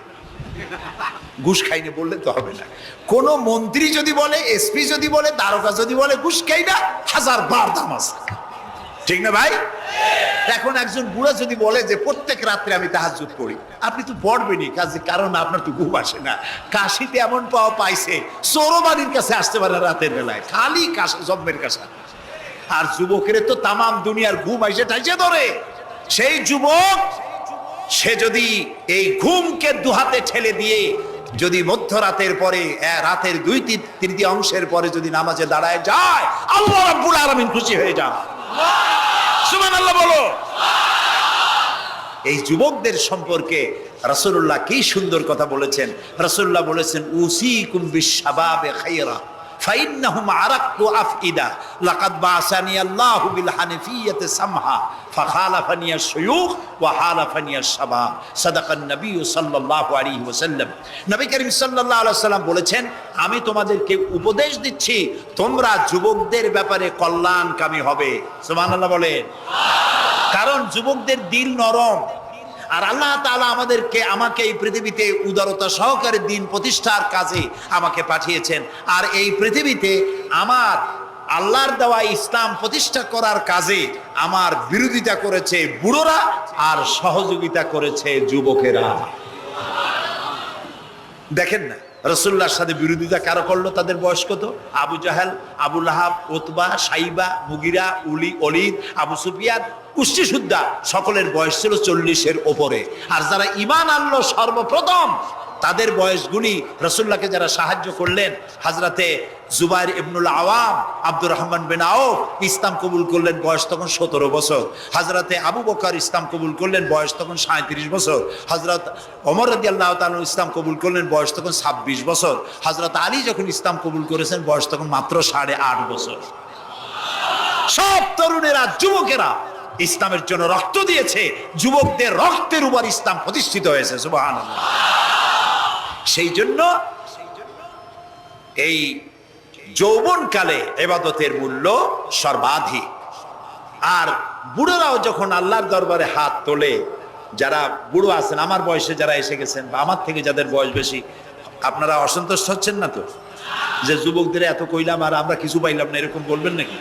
ঘুষ খাই না বললে তো হবে না। কোন মন্ত্রী যদি বলে, এসপি যদি বলে, দারোগা যদি বলে ঘুষ খাই না, 1000 বার দাম আছে, ঠিক না ভাই? এখন একজন বুড়া যদি বলে যে প্রত্যেক রাত্রে আমি তাহাজ্জুদ পড়ি, আপনি তো পড়বেনই, কারণ আপনার তো ঘুম আসে না। কাশিতে এমন পাওয়া পাইছে, চোরবাড়ির কাছে আসতে পারে রাতের বেলায়, খালি কাশা, জব্বের কাশা। আর যুবকের তো তামাম দুনিয়ার ঘুম আইসে ঠাইসে ধরে। সেই যুবক সে যদি এই ঘুমকে দুহাতে ঠেলে দিয়ে যদি মধ্যরাতের পরে, রাতের 2/3 পরে যদি নামাজে দাঁড়ায় যায়, আল্লাহ রাব্বুল আলামিন খুশি হয়ে যান। সুবহানাল্লাহ বলো। এই যুবকদের সম্পর্কে রাসূলুল্লাহ কি সুন্দর কথা বলেছেন। রাসূলুল্লাহ বলেছেন, উসিকুম বিশ-শাবাবে খায়রা ফাইন্নাহুম আরাক্কু আফইদা লাকাদ বাসানি আল্লাহু বিল হানিফিয়্যাতি সামহা ফাখালাফানি আশ-শুয়ুখ ওয়া হালাফানি আশ-শাবাব। সাদাকান নবী সাল্লাল্লাহু আলাইহি ওয়াসাল্লাম। নবী করিম সাল্লাল্লাহু আলাইহি ওয়াসাল্লাম বলেছেন, আমি তোমাদেরকে উপদেশ দিচ্ছি, তোমরা যুবকদের ব্যাপারে কল্যাণকামী হবে। সুবহানাল্লাহ বলেন। কারণ যুবকদের দিল নরম, আর আল্লাহ তাআলা আমাকে এই পৃথিবীতে উদারতা সহকারে দিন প্রতিষ্ঠার কাজে আমাকে পাঠিয়েছেন। আর এই পৃথিবীতে আমার আল্লাহর দেওয়া ইসলাম প্রতিষ্ঠা করার কাজে আমার বিরোধিতা করেছে বুড়োরা, আর সহযোগিতা করেছে যুবকেরা। দেখেন না রাসূলুল্লাহর সাথে বিরোধিতা কারো করলো, তাদের বয়স কত? আবু জাহেল, আবু লাহাব, উতবা, সাইবা, মুগিরা, ওলীদ, আবু সুফিয়ান, কুষ্টি সুদ্ধা সকলের বয়স ছিল 40-এর ওপরে। আর যারা ঈমান আনলো সর্বপ্রথম, তাদের বয়সগুলি রাসূলুল্লাহকে যারা সাহায্য করলেন, হযরতে জুবাইর ইবনুল আওয়াম, আব্দুর রহমান বিন আওফ ইসলাম কবুল করলেন, বয়স তখন 17 বছর। হযরতে আবু বকর ইসলাম কবুল করলেন, বয়স তখন 37 বছর। হযরত ওমর রাদিয়াল্লাহু তাআলা ইসলাম কবুল করলেন, বয়স তখন 26 বছর। হযরত আলী যখন ইসলাম কবুল করেছেন, বয়স তখন মাত্র 8.5 বছর। সব তরুণেরা, যুবকেরা ইসলামের জন্য রক্ত দিয়েছে, যুবকদের রক্তের উপর ইসলাম প্রতিষ্ঠিত হয়েছে। সুবহানাল্লাহ। সেই জন্য এই যৌবনকালে ইবাদতের মূল্য সর্বাধিক। আর বুড়োরাও যখন আল্লাহর দরবারে হাত তোলে, যারা বুড়ো আছেন, আমার বয়সে যারা এসে গেছেন বা আমার থেকে যাদের বয়স বেশি, আপনারা অসন্তুষ্ট হচ্ছেন না তো যে যুবকদের এত কইলাম আর আমরা কিছু পাইলাম না, এরকম বলবেন নাকি?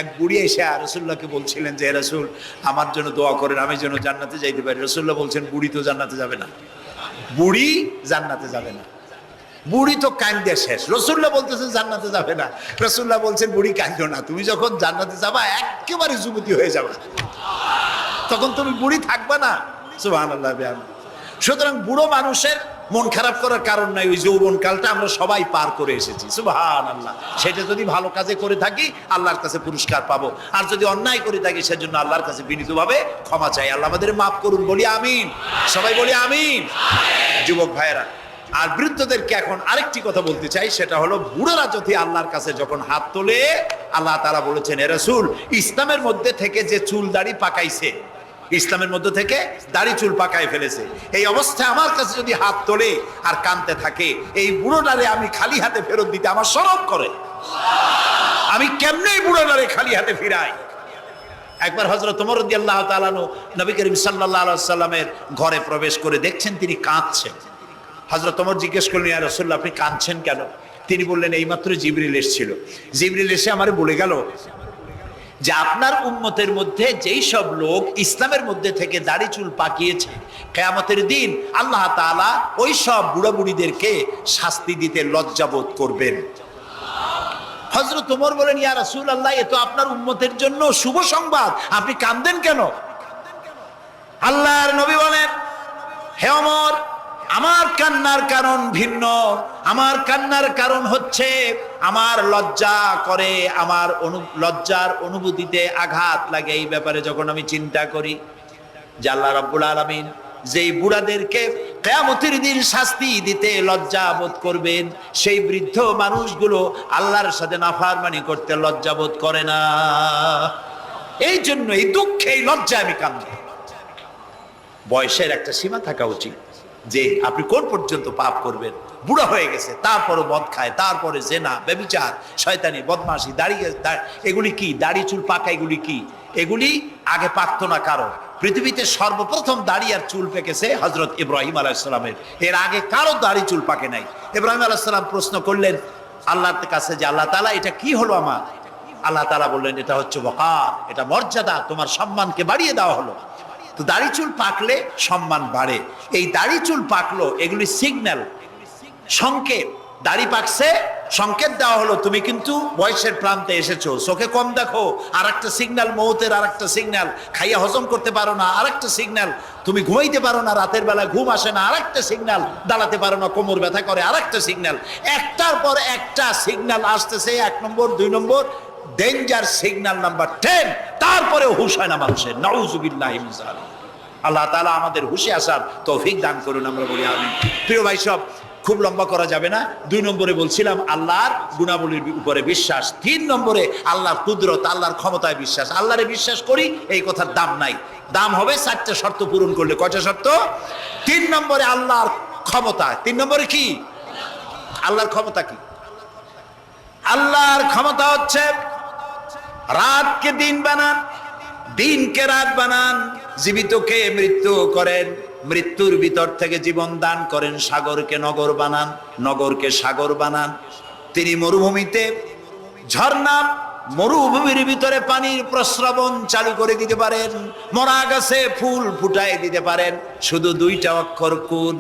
এক বুড়ি এসে রাসূলুল্লাহকে বলছিলেন যে রাসূল আমার জন্য দোয়া করেন, আমি যেন জান্নাতে যাইতে পারি। রাসূলুল্লাহ বলছেন বুড়ি তো জান্নাতে যাবে না, বুড়ি জান্নাতে যাবে না, বুড়ি তো কান্দে শেষ। রাসূলুল্লাহ বলতেছেন জান্নাতে যাবে না, রাসূলুল্লাহ বলছেন বুড়ি কান্দো না, তুমি যখন জান্নাতে যাবা একেবারে যুবতী হয়ে যাবে, তখন তুমি বুড়ি থাকবে না। সুবহানাল্লাহ। সুতরাং বুড়ো মানুষের মন খারাপ করার কারণ নাই, ওই যৌবন কালটা আমরা সবাই পার করে এসেছি। সুবহানাল্লাহ। সেটা যদি ভালো কাজে করে থাকি আল্লাহর কাছে পুরস্কার পাবো, আর যদি অন্যায় করে থাকি সেজন্য আল্লাহর কাছে বিনীতভাবে ক্ষমা চাই। আল্লাহ আমাদের মাফ করুন, বলি আমিন, সবাই বলি আমিন। যুবক ভাইয়েরা আর বৃদ্ধদেরকে এখন আরেকটি কথা বলতে চাই, সেটা হলো বুড়োরা যদি আল্লাহর কাছে যখন হাত তোলে, আল্লাহ তাআলা বলেছেন এ রাসূল ইসলামের মধ্যে থেকে যে চুল দাড়ি পাকাইছে, ইসলামের মধ্যে থেকে দাড়ি চুল পাকায় ফেলেছে, এই অবস্থায় আমার কাছে যদি হাত তোলে আর কাঁদতে থাকে, এই বুড়োটারে আমি খালি হাতে ফেরত দিতে আমার শরম করে, আমি কেমনে বুড়োটারে খালি হাতে ফিরাই। একবার হযরত ওমর রাদিয়াল্লাহু তাআলা নবী করিম সাল্লাল্লাহু আলাইহি ওয়াসাল্লামের ঘরে প্রবেশ করে দেখছেন তিনি কাঁদছেন। হযরত ওমর জিজ্ঞেস করলেন ইয়া রাসূলুল্লাহ আপনি কাঁদছেন কেন? তিনি বললেন এইমাত্র জিবরিল এসেছিল, জিবরিল এসে আমারে বলে গেল যে আপনার উম্মতের মধ্যে যেই সব লোক ইসলামের মধ্যে থেকে দাড়ি চুল পাকিয়েছে, কিয়ামতের দিন আল্লাহ তাআলা ওই সব বুড়া বুড়িদেরকে শাস্তি দিতে লজ্জাবোধ করবেন। হযরত ওমর বলেন ইয়া রাসূলুল্লাহ এ তো আপনার উম্মতের জন্য শুভ সংবাদ, আপনি কাঁদেন কেন? আল্লাহর নবী বলেন হে ওমর আমার কান্নার কারণ ভিন্ন, আমার কান্নার কারণ হচ্ছে আমার লজ্জা করে, আমার লজ্জার অনুভূতিতে আঘাত লাগে এই ব্যাপারে যখন আমি চিন্তা করি যে আল্লাহ রাব্বুল আলামিন যেই বুড়াদেরকে কিয়ামতের দিন শাস্তি দিতে লজ্জা বোধ করবেন, সেই বৃদ্ধ মানুষগুলো আল্লাহর সাথে নাফরমানি করতে লজ্জা বোধ করে না। এই জন্য এই দুঃখে এই লজ্জা আমি কাঁদি। বয়সের একটা সীমা থাকা উচিত যে আপনি কোন পর্যন্ত পাপ করবেন। বুড়া হয়ে গেছে তারপরও মদ খায়, তারপরে জেনা, ব্যভিচার, শয়তানি, বদমাশি, এগুলি কি? দাড়ি চুল পাকা এগুলি কি? এগুলি আগে পাকতো না কারো। পৃথিবীতে সর্বপ্রথম দাড়ি আর চুল পেকেছে হযরত ইব্রাহিম আলাইহিস সালামের, এর আগে কারো দাড়ি চুল পাকে নাই। ইব্রাহিম আলাইহিস সালাম প্রশ্ন করলেন আল্লাহর কাছে যে আল্লাহ তাআলা এটা কি হলো আমার? আল্লাহ তাআলা বললেন এটা হচ্ছে ওয়াকার, এটা মর্যাদা, তোমার সম্মানকে বাড়িয়ে দেওয়া হলো। তো দাড়ি চুল পাকলে সম্মান বাড়ে। এই দাড়ি চুল পাকলো এগুলি সিগন্যাল, সংকেত। দাড়ি পাকছে সংকেত দেওয়া হলো তুমি কিন্তু বয়সের প্রান্তে এসেছো। চোখে কম দেখো আর একটা সিগন্যাল, মৌতের আর একটা সিগন্যাল, খাইয়া হজম করতে পারো না আর একটা সিগন্যাল, তুমি ঘুমাইতে পারো না, রাতের বেলা ঘুম আসে না আর একটা সিগন্যাল, দাঁড়াতে পারো না, কোমর ব্যথা করে আর একটা সিগন্যাল। একটার পর একটা সিগন্যাল আসতেছে, 1 নম্বর 2 নম্বর, ডেঞ্জার সিগন্যাল নাম্বার 10, তারপরে হুশ হয় না মানুষের। নাউযুবিল্লাহি মিন যালিক। আল্লাহ তাআলা আমাদের হুশে আসার তৌফিক দান করুন, আমরা বলি আমিন। প্রিয় ভাই সব, খুব লম্বা করা যাবে না। 2 নম্বরে বলছিলাম আল্লাহর গুণাবলীর উপরে বিশ্বাস, 3 নম্বরে আল্লাহর কুদরত, আল্লাহর ক্ষমতায় বিশ্বাস। আল্লাহরে বিশ্বাস করি এই কথার দাম নাই, দাম হবে 4টে শর্ত পূরণ করলে। কয়টা শর্ত? 3 নম্বরে আল্লাহর ক্ষমতা। 3 নম্বরে কি? আল্লাহর ক্ষমতা কি? আল্লাহর ক্ষমতা হচ্ছে রাতকে দিন বানান, দিনকে রাত বানান, জীবিতকে মৃত্যু করেন, মৃত্যুর ভিতর থেকে জীবন দান করেন, সাগরকে নগর বানান, নগরকে সাগর বানান। তিনি মরুভূমিতে ঝর্ণা, মরুভূমির ভিতরে পানির প্রস্রবণ চালু করে দিতে পারেন, মরা গাছে ফুল ফুটাই দিতে পারেন। শুধু 2টা অক্ষর কুন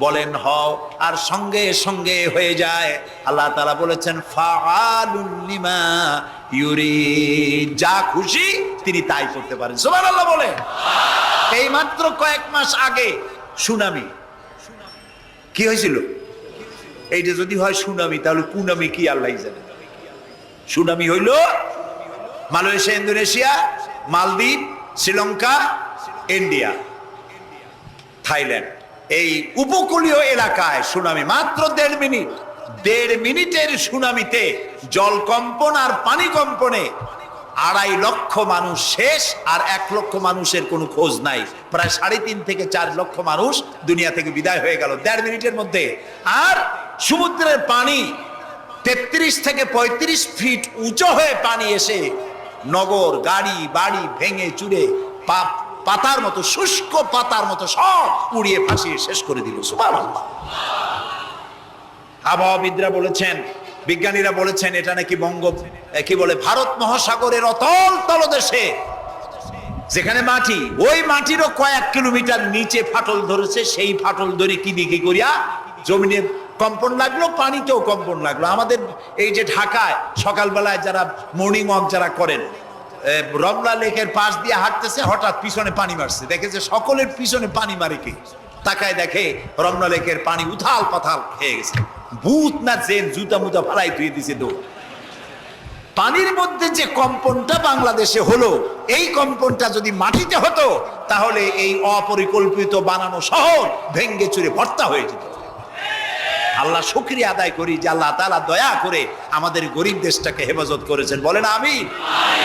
বলেন হও, আর সঙ্গে সঙ্গে হয়ে যায়। আল্লাহ তাআলা বলেছেন ফাআলুন লিমা ইউরিদ, যা খুশি তিনি তাই করতে পারেন। সুবহানাল্লাহ বলে। এই মাত্র কয়েক মাস আগে সুনামি কি হয়েছিল? এইটা যদি হয় সুনামি, তাহলে কুনামি কি আল্লাহ জানে। সুনামি হইল মালয়েশিয়া, ইন্দোনেশিয়া, মালদ্বীপ, শ্রীলঙ্কা, ইন্ডিয়া, থাইল্যান্ড, এই উপকূলীয় এলাকায় সুনামি। মাত্র 1.5 মিনিটের সুনামিতে জলকম্পন আর পানি কম্পনে 2.5 লক্ষ মানুষ শেষ, আর 1 লক্ষ মানুষের কোনো খোঁজ নাই। প্রায় 3.5 থেকে 4 লক্ষ মানুষ দুনিয়া থেকে বিদায় হয়ে গেল 1.5 মিনিটের মধ্যে। আর সমুদ্রের পানি 33 থেকে 35 ফিট উঁচু হয়ে পানি এসে নগর, গাড়ি বাড়ি ভেঙে চুরে পাতার মতো, শুষ্ক পাতার মতো সব উড়িয়ে ভাসিয়ে শেষ করে দিল। সুবহানাল্লাহ। আবহাওয়াবিদরা বলেছেন, বিজ্ঞানীরা বলেছেন এটা নাকি কি বলে ভারত মহাসাগরের অতল তলদেশে যেখানে মাটি, ওই মাটিরও কয়েক কিলোমিটার নিচে ফাটল ধরেছে। সেই ফাটল ধরে কি দিকে করিয়া জমিনে কম্পন লাগলো, পানিতেও কম্পন লাগলো। আমাদের এই যে ঢাকায় সকালবেলায় যারা মর্নিং ওয়াক যারা করেন, রমনা লেকের পাশ দিয়ে হাঁটতেছে, হঠাৎ পিছনে পানি মারছে, দেখে যে সকলের পিছনে পানি মারে কি, তাকায় দেখে রমনা লেকের পানি উথাল পাথাল হয়ে গেছে। ভূত না জেন জুতা মুতা ফালাই ধুয়ে দিছে দৌড়। পানির মধ্যে যে কম্পনটা বাংলাদেশে হলো, এই কম্পনটা যদি মাটিতে হতো তাহলে এই অপরিকল্পিত বানানো শহর ভেঙ্গে চুরে ভর্তা হয়ে যেত। আল্লাহ শুকরিয়া আদায় করি যে আল্লাহ তাআলা দয়া করে আমাদের গরিব দেশটাকে হেফাজত করেছেন। বলেন আমিন।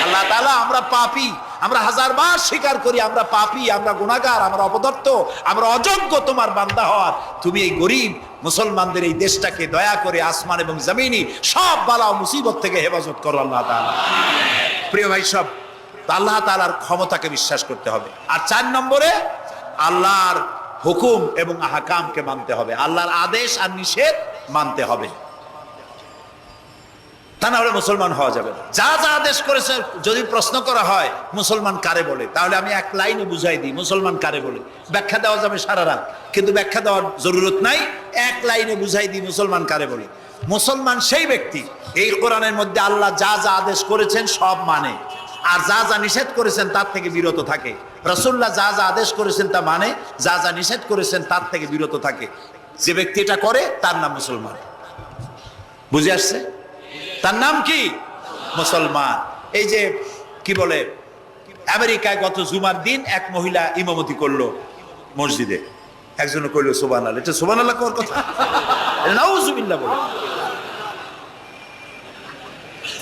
আল্লাহ তাআলা, আমরা পাপী, আমরা হাজারবার স্বীকার করি আমরা পাপী, আমরা গুনাহগার, আমরা অপদার্থ, আমরা অযোগ্য তোমার বান্দা হওয়ার। তুমি এই গরিব মুসলমানদের এই দেশটাকে দয়া করে আসমান এবং জমিনি সব বালা ও মুসিবত থেকে হেফাজত করো আল্লাহ তাআলা। প্রিয় ভাই সব, আল্লাহ তাআলার ক্ষমতাকে বিশ্বাস করতে হবে। আর 4 নম্বরে আল্লাহর হুকুম এবং আহকামকে মানতে হবে, আল্লাহর আদেশ আর নিষেধ মানতে হবে, তা না হলে মুসলমান হওয়া যাবে না। যা যা আদেশ করেছে যদি প্রশ্ন করা হয় মুসলমান কারে বলে, তাহলে আমি এক লাইনে বুঝাই দিই মুসলমান কারে বলে। ব্যাখ্যা দেওয়া যাবে সারা রাত, কিন্তু ব্যাখ্যা দেওয়ার জরুরত নাই, এক লাইনে বুঝাই দিই মুসলমান কারে বলে। মুসলমান সেই ব্যক্তি এই কোরআনের মধ্যে আল্লাহ যা যা আদেশ করেছেন সব মানে, আর যা যা নিষেধ করেছেন তার থেকে বিরত থাকে। রাসূলুল্লাহ যা যা আদেশ করেছেন তা মানে, যা যা নিষেধ করেছেন তার থেকে বিরত থাকে। যে ব্যক্তি এটা করে তার নাম মুসলমান। বুঝে আসছে? তার নাম কি? মুসলমান। এই যে কি বলে, আমেরিকায় গত জুমার দিন এক মহিলা ইমামতি করলো মসজিদে, একজন কইলো সুবহানাল্লাহ। এটা সুবহানাল্লাহ কোন কথা? নাউজুবিল্লাহ বলে।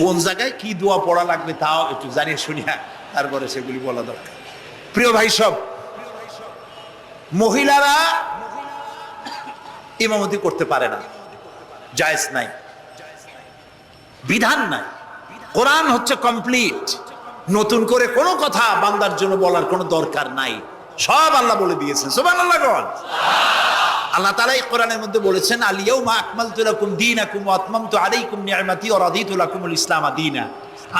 কোন জায়গায় কি দোয়া পড়া লাগবে তাও একটু জানিয়ে শুনিয়া তারপরে সেগুলি বলা দরকার। প্রিয় ভাই সব, মহিলারা ইমামতি করতে পারে না, জায়েজ নাই, বিধান নাই। কোরআন হচ্ছে কমপ্লিট, নতুন করে কোনো কথা বান্দার জন্য বলার কোনো দরকার নাই, সব আল্লাহ বলে দিয়েছেন। সুবহানাল্লাহ। আল্লাহ তাআলা এই কোরআনের মধ্যে বলেছেন, আল ইয়াউমা আকমালতু লাকুম দীনাকুম ওয়া আতমামতু আলাইকুম নি'মাতি ওয়া রাদিতু লাকুমুল ইসলাম দীনা।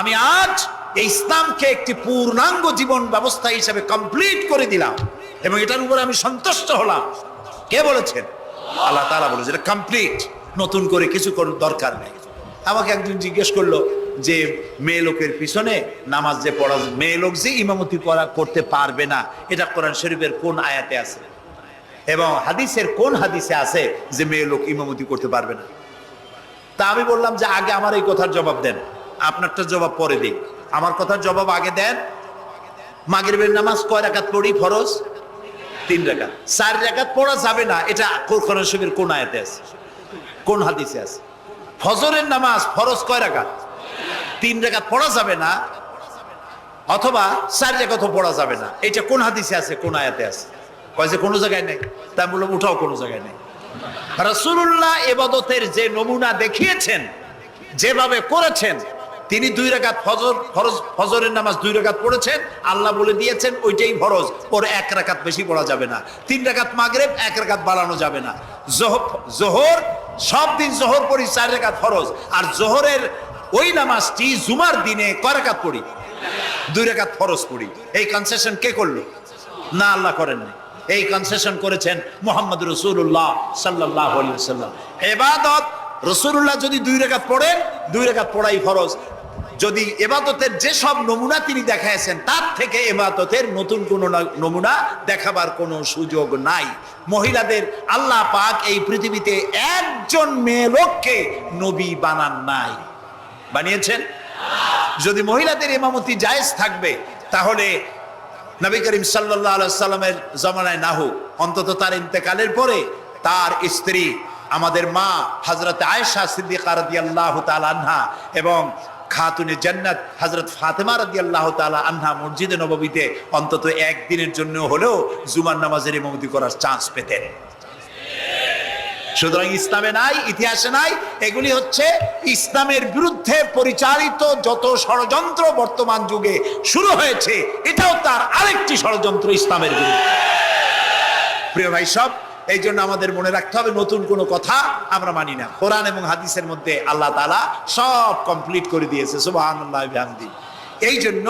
আমি আজ এই ইসলামকে একটি পূর্ণাঙ্গ জীবন ব্যবস্থা হিসেবে কমপ্লিট করে দিলাম এবং এটার উপর আমি সন্তুষ্ট হলাম। কে বলেছেন? আল্লাহ তাআলা বলেছেন এটা কমপ্লিট, নতুন করে কিছু করার দরকার নেই। আমাকে একজন জিজ্ঞেস করলো যে মেয়ে লোকের পিছনে নামাজ যে পড়া, মেয়ে লোক যে ইমামতি করতে পারবে না, এটা কোরআন শরীফের কোন আয়াতে আছে এবং হাদিসের কোন হাদিসে আছে যে মেয়ে লোক ইমামতি করতে পারবে না? তা আমি বললাম যে আগে আমার এই কথার জবাব দেন, আপনারটা জবাব পরে দিন। আমার কথার জবাব আগে দেন। মাগরিবের নামাজ কয় রাকাত পড়ি ফরজ? 3 রাকাত। 4 রাকাত পড়া যাবে না, এটা কোরআন শরীফের কোন আয়াতে আছে, কোন হাদিসে আছে? ফজরের নামাজ ফরজ কয় রাকাত? 3 রাকাত পড়া যাবে না, অথবা 4 রাকাতও পড়া যাবে না, এটা কোন হাদিসে আছে, কোন আয়াতে আছে? কয় যে কোনো জায়গায় নেই। তাই বললাম উঠাও, কোনো জায়গায় নেই। রাসূলুল্লাহ ইবাদতের যে নমুনা দেখিয়েছেন, যেভাবে করেছেন, তিনি 2 রাকাত ফজরের নামাজ 2 রাকাত পড়েছেন, আল্লাহ বলে দিয়েছেন ওইটাই ফরজ, ওর 1 রাকাত বেশি পড়া যাবে না। 3 রাকাত মাগরিব, 1 রাকাত বাড়ানো যাবে না। জোহর সব দিন জোহর পড়ি 4 রাকাত ফরজ, আর জোহরের ওই নামাজটি জুমার দিনে কয় রাকাত পড়ি? 2 রাকাত ফরজ পড়ি। এই কনসেশন কে করলো? না, আল্লাহ করেননি। এই কনসেশন করেছেন মুহাম্মদ রাসূলুল্লাহ সাল্লাল্লাহু আলাইহি ওয়াসাল্লাম। ইবাদত রাসূলুল্লাহ যদি 2 রাকাত পড়েন, 2 রাকাত পড়াই ফরজ। যদি ইবাদতের যে সব নমুনা তিনি দেখাইছেন তার থেকে ইবাদতের নতুন কোন নমুনা দেখাবার কোনো সুযোগ নাই। মহিলাদের আল্লাহ পাক এই পৃথিবীতে একজন মেয়ে লোককে নবী বানান নাই, বানিয়েছেন? যদি মহিলাদের ইমামতি জায়েজ থাকবে তাহলে নবী করিম সাল্লাল্লাহু আলাইহি সাল্লামের জামানায় না হোক, অন্তত তার ইন্তেকালের পরে তার স্ত্রী আমাদের মা হযরত আয়েশা সিদ্দিকা রাদিয়াল্লাহু তাআলা আনহা এবং খাতুনে জান্নাত হযরত ফাতেমা রাদিয়াল্লাহু তাআলা আনহা মসজিদে নববীতে অন্তত একদিনের জন্য হলেও জুমার নামাজের ইমামতি করার চান্স পেতেন। সুতরাং ইসলামে নাই, ইতিহাসে নাই। এগুলি হচ্ছে ইসলামের বিরুদ্ধে পরিচালিত যত ষড়যন্ত্র বর্তমান যুগে শুরু হয়েছে, এটাও তার আরেকটি ষড়যন্ত্র ইসলামের বিরুদ্ধে। প্রিয় ভাই সব, এই জন্য আমাদের মনে রাখতে হবে নতুন কোনো কথা আমরা মানি না। কোরআন এবং হাদিসের মধ্যে আল্লাহ তাআলা সব কমপ্লিট করে দিয়েছে, সুবহানাল্লাহ ওয়া বিহামদিহি। এই জন্য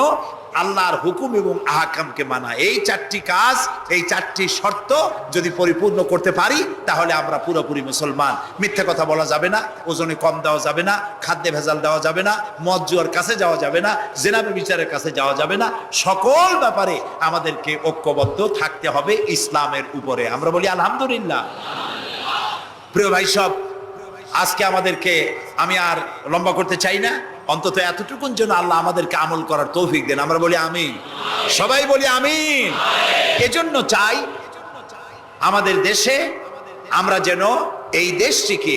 আল্লাহর হুকুম এবং আহকামকে মানা, এই চারটি কাজ, এই চারটি শর্ত যদি পরিপূর্ণ করতে পারি তাহলে আমরা পুরোপুরি মুসলমান। মিথ্যে কথা বলা যাবে না, ওজনে কম দেওয়া যাবে না, খাদ্যে ভেজাল দেওয়া যাবে না, মদ জুয়ার কাছে যাওয়া যাবে না, জেনা ব্যভিচারের কাছে যাওয়া যাবে না। সকল ব্যাপারে আমাদেরকে ঐক্যবদ্ধ থাকতে হবে ইসলামের উপরে। আমরা বলি আলহামদুলিল্লাহ। প্রিয় ভাই সব, আজকে আমাদেরকে, আমি আর লম্বা করতে চাই না, অন্তত এতটুকুন যেন আল্লাহ আমাদেরকে আমল করার তৌফিক দেন। আমরা বলি আমিন, সবাই বলি আমিন। এজন্য চাই আমাদের দেশে আমরা যেন এই দেশটিকে,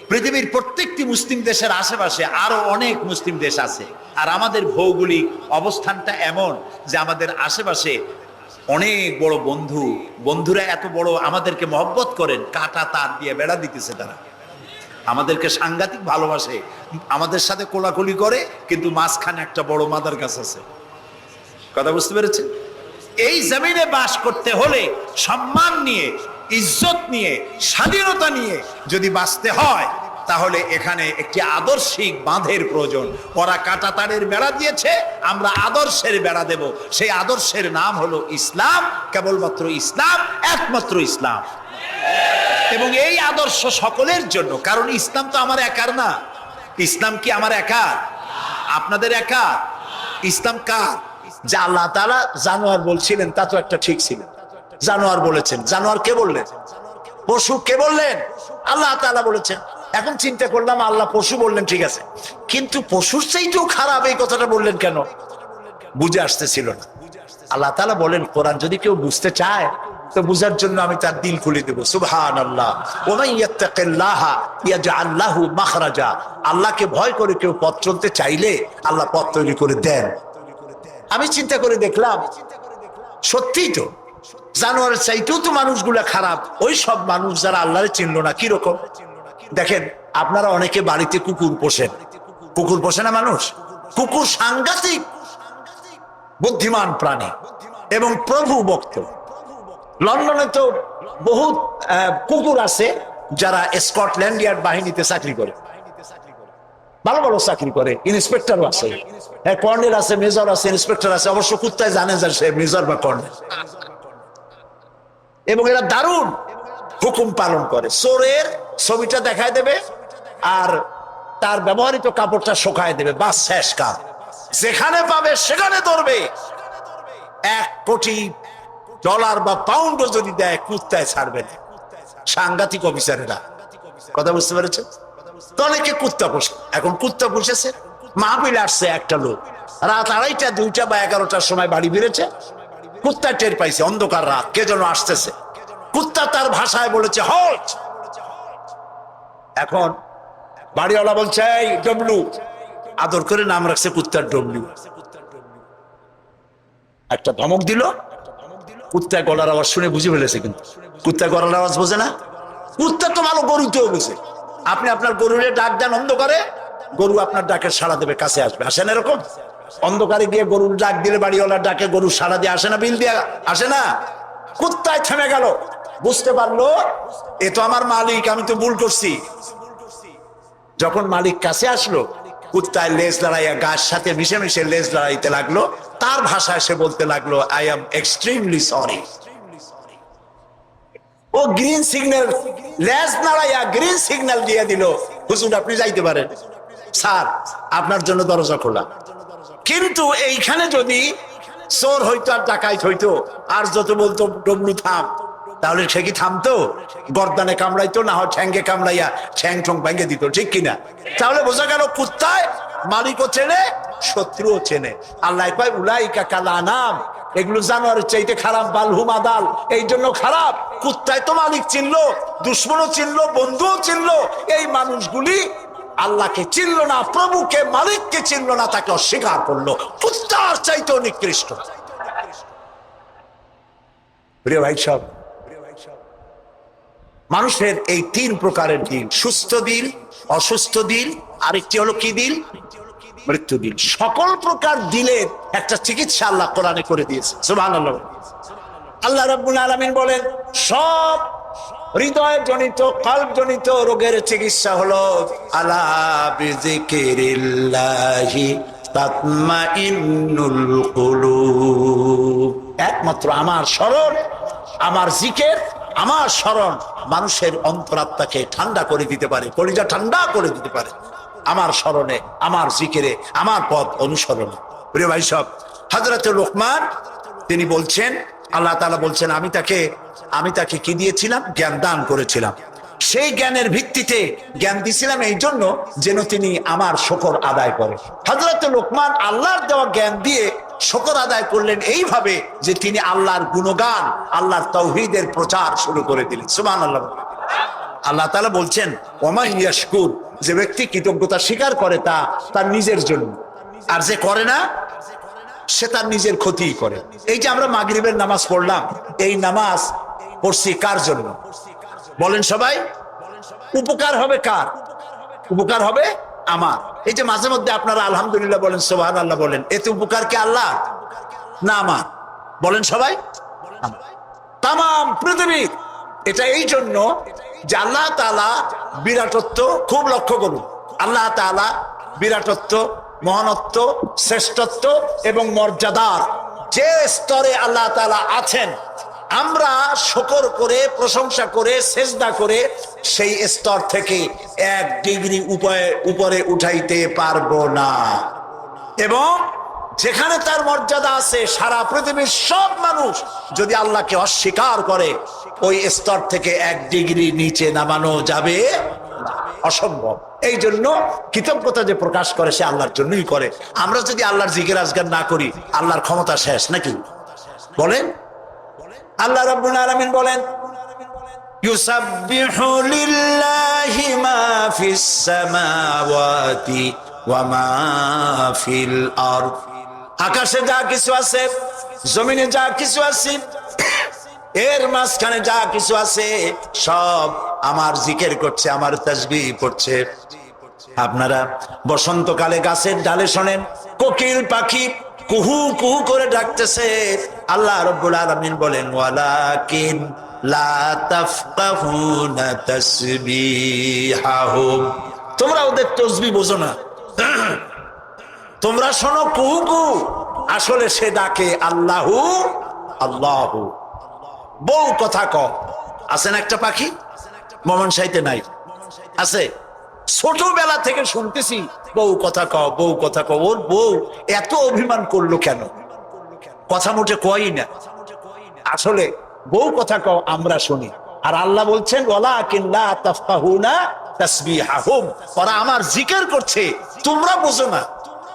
পৃথিবীর প্রত্যেকটি মুসলিম দেশের আশেপাশে আরো অনেক মুসলিম দেশ আছে, আর আমাদের ভৌগোলিক অবস্থানটা এমন যে আমাদের আশেপাশে অনেক বড় বন্ধুরা এত বড় আমাদেরকে মহব্বত করেন, কাটা তার দিয়ে বেড়া দিতেছে তারা, আমাদেরকে সাংঘাতিক ভালোবাসে, আমাদের সাথে কোলাকুলি করে, কিন্তু মাঝখানে একটা বড় মাদার গাছ আছে। কথা বুঝতে পেরেছেন? এই জমিনে বাস করতে হলে সম্মান নিয়ে, ইজ্জত নিয়ে, স্বাধীনতা নিয়ে যদি বাঁচতে হয় তাহলে এখানে একটি আদর্শিক বাঁধের প্রয়োজন। ওরা কাঁটা তারের বেড়া দিয়েছে, আমরা আদর্শের বেড়া দেব। সেই আদর্শের নাম হলো ইসলাম, কেবলমাত্র ইসলাম, একমাত্র ইসলাম। এবং এই আদর্শ সকলের জন্য, কারণ ইসলাম তো আমার একার না। ইসলাম কি আমার একার? আপনাদের একার? ইসলাম কার? যা আল্লাহ তাআলা জানোয়ার বলছিলেন তা তো একটা ঠিক ছিল। জানোয়ার বলেছেন, জানোয়ার কে বললেন? পশু কে বললেন? আল্লাহ তাআলা বলেছেন। এখন চিন্তা করলাম, আল্লাহ পশু বললেন ঠিক আছে, কিন্তু পশুর চাইতেও খারাপ এই কথাটা বললেন কেন? বুঝে আসতেছিল না। আল্লাহ তাআলা বলেন, কোরআন যদি কেউ বুঝতে চায় তো বুঝার জন্য আমি তার দিল খুলে দেব। সুবহানাল্লাহ। ওয়া মান ইয়াত্তাকিল্লাহা ইয়াজআল লাহু মাখরাজা। আল্লাহকে ভয় করে কেউ পথ চলতে চাইলে আল্লাহ পথ তৈরি করে দেন। আমি চিন্তা করে দেখলাম, সত্যিই তো জানোয়ারের চাইতেও তো মানুষগুলা খারাপ। ওই সব মানুষ যারা আল্লাহরে চিনল না। কিরকম দেখেন, আপনারা অনেকে বাড়িতে কুকুর পোষেন। কুকুর পোষে না মানুষ? কুকুর সাংঘাতিক বুদ্ধিমান প্রাণী এবং প্রভু ভক্ত। লন্ডনে তো বহুত কুকুর আছে যারা স্কটল্যান্ড ইয়ার্ড বাহিনীতে চাকরি করে, ভালো ভালো চাকরি করে, ইন্সপেক্টরও আছে, কর্নেল আছে, মেজর আছে, ইন্সপেক্টর আছে। অবশ্য কুত্তায় জানে যে সে মেজর বা কর্নেল। এবং এরা দারুণ হুকুম পালন করে। চোরের ছবিটা দেখায় দেবে আর তার ব্যবহৃত কাপড়টা শুকায় দেবে, বাস শেষ কাজ। যেখানে পাবে সেখানে ধরবে। $1 কোটি বা পাউন্ডও যদি দেয় কুত্তায় ছাড়বে না। সাংঘাতিক অফিসারেরা। কথা বুঝতে পেরেছেন? তো অনেকে কুত্তা পোষে। এখন কুত্তা পুষেছে, মাহফিলে আসছে একটা লোক, রাত 2:30, 2টা বা 11টার সময় বাড়ি ফিরেছে। কুত্তা টের পাইছে, অন্ধকার রাত, কে যেন আসতেছে। কুত্তা তার ভাষায় বলেছে হল্ট। এখন বাড়িওয়ালা বলছে এই ডব্লু, আদর করে নাম রাখছে কুত্তার ডব্লু। একটা ধমক দিল, কুত্তায় গলার আওয়াজ শুনে বুঝে ফেলেছে। কিন্তু কুত্তায় গলার আওয়াজ বোঝে না। কুত্তা তো ভালো গরুতেও বুঝে। আপনি আপনার গরুরে ডাক দেন অন্ধকারে, গরু আপনার ডাকের সাড়া দেবে, কাছে আসবে। আসেন এরকম? অন্ধকারে গিয়ে গরুর ডাক দিলে বাড়িওয়ালার ডাকে গরু সাড়া দিয়ে আসে না? বিল দিয়ে আসে না? কুত্তায় থেমে গেল, বুঝতে পারলো এ তো আমার মালিক, আমি তো ভুল করছি। যখন মালিক কাছে আসলো, কুত্তায় লেজ লড়াইয়া গাছ সাথে মিশে মিশে লেজ লড়াইতে লাগলো। তার ভাষায় সে বলতে লাগলো আই এম এক্সট্রিমলি সরি। ও গ্রিন সিগন্যাল, লেজ নাড়াইয়া গ্রিন সিগন্যাল দিয়ে দিল, হুজুর আপনি যাইতে পারেন, স্যার আপনার জন্য দরজা খোলা। কিন্তু এইখানে যদি চোর হইতো আর ডাকাইত হইতো আর যত বলতো ডবলু থাম, তাহলে সে কি থামতো? গর্দানে কামড়াইতো, না হয় ঠ্যাঙ্গে কামড়াইয়া ঠ্যাং ঠং ভেঙে দিত, ঠিক কিনা? তাহলে বোঝা গেল কুত্তায় মালিকও চেনে, শত্রুও চেনে। আল্লাহ কয় উলাইকা কাল আনাম, এগুলো জানোয়ারের চাইতে খারাপ, বালহুম আদাল। এই জন্য খারাপ। কুত্তায় তো মালিক চিনলো, দুশ্মনও চিনলো, বন্ধুও চিনলো। এই মানুষগুলি আল্লাহকে চিনলো না, প্রভুকে, মালিককে চিনলো না, তাকে অস্বীকার করলো। কুত্তার চাইতেও নিকৃষ্ট। প্রিয় ভাই সব, মানুষের এই তিন প্রকারের দিল, সুস্থ দিল, অসুস্থ দিল, আরেকটি হলো কি দিল? মৃত্যু দিল। সকল প্রকার দিলের একটা চিকিৎসা আল্লাহ কোরআনে করে দিয়েছে। সুবহানাল্লাহ। আল্লাহ রাব্বুল আলামিন বলেন, সব হৃদয় জনিত, কলব জনিত রোগের চিকিৎসা হলো আলা বিযিকিরিল্লাহি তাতমাইন্নুল কুলুব। একমাত্র আমার স্মরণ, আমার জিকির, আমার স্মরণ মানুষের অন্তরাত্মাকে ঠান্ডা করে দিতে পারে, কলিজা ঠান্ডা করে দিতে পারে। আমার স্মরণে, আমার জিকিরে, আমার পথ অনুসরণে। প্রিয় ভাই সব, হযরত লোকমান তিনি বলছেন, আল্লাহ তাআলা বলছেন, আমি তাকে কি দিয়েছিলাম? জ্ঞান দান করেছিলাম। সেই জ্ঞানের ভিত্তিতে জ্ঞান দিয়েছিলাম এই জন্য যেন তিনি আমার শুকর আদায় করে। হযরত লোকমান আল্লাহর দেওয়া জ্ঞান দিয়ে শুকর আদায় করলেন এইভাবে যে তিনি আল্লাহর গুণগান, আল্লাহর তাওহীদের প্রচার শুরু করে দিলেন। সুবহানাল্লাহ। আল্লাহ তাআলা বলছেন, ওমান ইয়াশকুর, যে ব্যক্তি কৃতজ্ঞতা স্বীকার করে তা তার নিজের জন্য, আর যে করে না সে তার নিজের ক্ষতিই করে। এই যে আমরা মাগরিবের নামাজ পড়লাম, এই নামাজ পড়ছি কার জন্য? বলেন সবাই। উপকার হবে কার? উপকার হবে আমার। এই যে মাঝে মধ্যে আপনারা আলহামদুলিল্লাহ বলেন, সুবহানাল্লাহ বলেন, এতে উপকার কি আল্লাহ না আমার? বলেন সবাই। তামাম পৃথিবীর। এটা এই জন্য যে আল্লাহ তাআলা বিরাটত্ব খুব লক্ষ্য করুন। আল্লাহ তাআলা বিরাটত্ব, মহানত্ব, শ্রেষ্ঠত্ব এবং মর্যাদার যে স্তরে আল্লাহ তাআলা আছেন, আমরা শুকর করে, প্রশংসা করে, সেজদা করে সেই স্তর থেকে 1 ডিগ্রি উপরে উঠাইতে পারবো না। এবং যেখানে তার মর্যাদা আছে, সারা পৃথিবীর সব মানুষ যদি আল্লাহকে অস্বীকার করে, ওই স্তর থেকে 1 ডিগ্রি নিচে নামানো যাবে অসম্ভব। এই জন্য কৃতজ্ঞতা যে প্রকাশ করে সে আল্লাহর জন্যই করে। আমরা যদি আল্লাহর জিকির আজগার না করি, আল্লাহর ক্ষমতা শেষ নাকি? বলেন। আল্লাহ রাব্বুল আলামিন বলেন, ইউসাব্বিহু লিল্লাহি মা ফিস সামাওয়াতি ওয়া মা ফিল আরদ। আকাশে যা কিছু আছে, জমিনে যা কিছু আছে, এর মাঝখানে যা কিছু আছে, সব আমার জিকির করছে, আমার তাসবিহ পড়ছে। আপনারা বসন্তকালে গাছের ডালে শোনেন কোকিল পাখি কুহু কুহু করে ডাকতেছে। আল্লাহ রাব্বুল আলামিন বলেন, ওয়ালাকিন লা তাফকাহুনা তাসবিহাহুম। তোমরা ওদের তাসবিহ বোঝো না, তোমরা শোনো কুহু কুহু, আসলে সে ডাকে আল্লাহু আল্লাহু। বউ কথা ক আছেন একটা পাখি, মমনসাইতে নাই, আছে? ছোটবেলা থেকে শুনতেছি বউ কথা ক, বউ কথা ক। ওর বউ এত অভিমান করলো কেন? কথা মোটে কয়ই না। আসলে বউ কথা ক আমরা শুনি, আর আল্লাহ বলছেন, ওয়ালাকিন লা তাফকাহুনা তাসবিহাহুম। ওরা আমার জিকির করছে, তোমরা বোঝো না।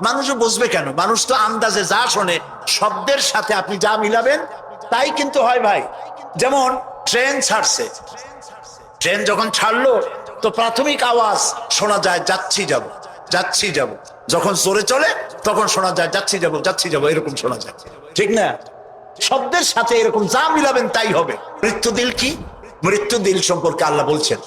মানুষও বুঝবে কেন? মানুষ তো আন্দাজে যা শোনে, শব্দের সাথে আপনি যা মিলাবেন তাই কিন্তু হয় ভাই। যেমন ট্রেন ছাড়ছে, ট্রেন যখন ছাড়লো তো প্রাথমিক আওয়াজ শোনা যায় যাচ্ছি যাব, যাচ্ছি যাব। যখন জোরে চলে তখন শোনা যায় যাচ্ছি যাব, যাচ্ছি যাব, এরকম শোনা যায়, ঠিক না? শব্দের সাথে এরকম যা মিলাবেন তাই হবে। মৃত্যু দিল কি? মৃত্যু দিল সম্পর্কে আল্লাহ বলছেন,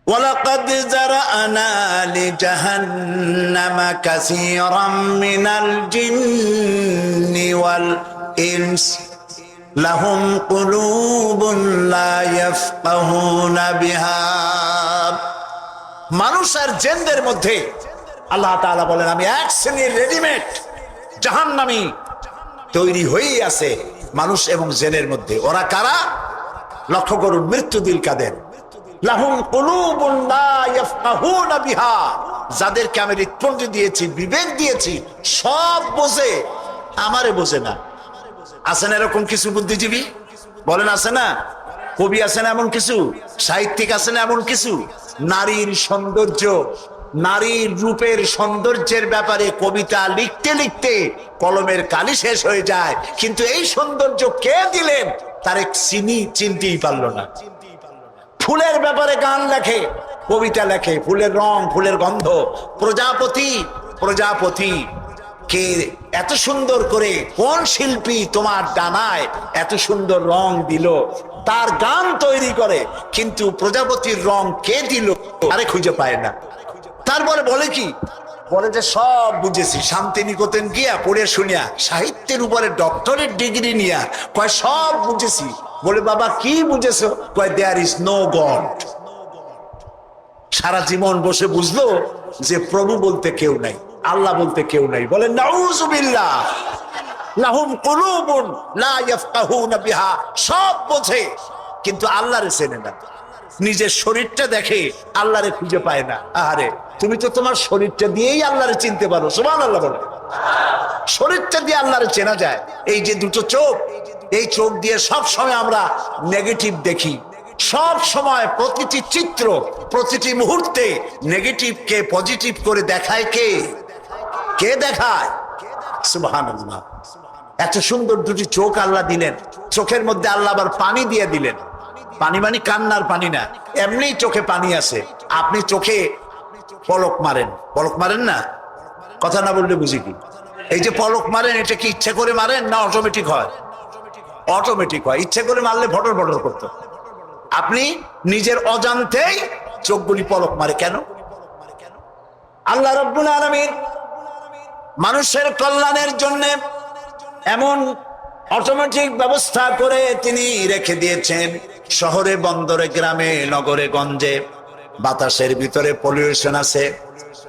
ওয়ালাকাদ যারানা লিজাহান্নামা কাসীরাম মিনাল জিন্নি ওয়াল ইনস লাহুম কুলুবুন লা ইয়াফকাহুনা বিহা। মানুষ আর জিনদের মধ্যে আল্লাহ তাআলা বলেন, আমি এক শ্রেণীর রেডিমেড জাহান্নামী তৈরি হয়েই আছে মানুষ এবং জিনের মধ্যে। ওরা কারা? লক্ষ্য করুন, মৃত্যু দিল কাদের? লাহুম কুলুবুন লা ইয়াফকাহুনা বিহা। যাদেরকে আমি হৃৎপিণ্ড দিয়েছি, বিবেক দিয়েছি, সব বোঝে, আমারে বোঝে না। আছেন এরকম কিছু বুদ্ধিজীবী? বলেন আছে না? কবি আছেন এমন কিছু, সাহিত্যিক আছেন এমন কিছু। নারীর সৌন্দর্য, নারীর রূপের সৌন্দর্যের ব্যাপারে কবিতা লিখতে লিখতে কলমের কালি শেষ হয়ে যায়, কিন্তু এই সৌন্দর্য কে দিলেন তার চিনতেই পারলো না। ফুলের ব্যাপারে গান লেখে, কবিতা লেখে, ফুলের রং, ফুলের গন্ধ। প্রজাপতি, প্রজাপতি কে এত সুন্দর করে, কোন শিল্পী তোমার ডানায় এত সুন্দর রং দিল, তার গান তৈরি করে, কিন্তু প্রজাপতির রং কে দিল আরে খুঁজে পায় না। তারপরে বলে কি, বলে যে সব বুঝেছি, শান্তিনিকেতন গিয়া পড়ে শুনিয়া, সাহিত্যের উপরে ডক্টরেট ডিগ্রি নিয়া কয় সব বুঝেছি। বলে বাবা কি বুঝেছো? কয় দেয়ার ইজ নো গড। সারা জীবন বসে বুঝলো যে প্রভু বলতে কেউ নাই, আল্লাহ বলতে কেউ নাই। বলে নাউযুবিল্লাহ, লাহুম কুলুবুন লা ইয়াফকাহুনা বিহা, সব বোঝে কিন্তু আল্লাহরে চেনে না। নিজের শরীরটা দেখে, আল্লাহরে খুঁজে পায় না। আরে তুমি তো তোমার শরীরটা দিয়েই আল্লাহরে চিনতে পারো, সুবহানাল্লাহ বলে। শরীরটা দিয়ে আল্লাহরে চেনা যায়। এই যে দুটো চোখ, এই চোখ দিয়ে সব সময় আমরা নেগেটিভ দেখি, সব সময় প্রতিটি চিত্র, প্রতিটি মুহূর্তে নেগেটিভকে পজিটিভ করে দেখায় কে? কে দেখায়? সুবহানাল্লাহ। এত সুন্দর দুটি চোখ আল্লাহ দিলেন, চোখের মধ্যে আল্লাহ আবার পানি দিয়ে দিলেন। পানি মানে কান্নার পানি না, এমনি চোখে পানি আছে। আপনি চোখে পলক মারেন, পলক মারেন না? কথা না বললে বুঝি কি? এই যে পলক মারেন, এটা কি ইচ্ছে করে মারেন না অটোমেটিক হয়? অটোমেটিক হয়। ইচ্ছে করে মারলে ফটর ফটর করতো। আপনি নিজের অজান্তেই চোখগুলি পলক মারে কেন? আল্লাহ রাব্বুল আলামিন মানুষের কল্যাণের জন্য এমন অটোমেটিক ব্যবস্থা করে তিনি রেখে দিয়েছেন। শহরে, বন্দরে, গ্রামে, নগরে, গঞ্জে বাতাসের ভিতরে পলিউশন আছে,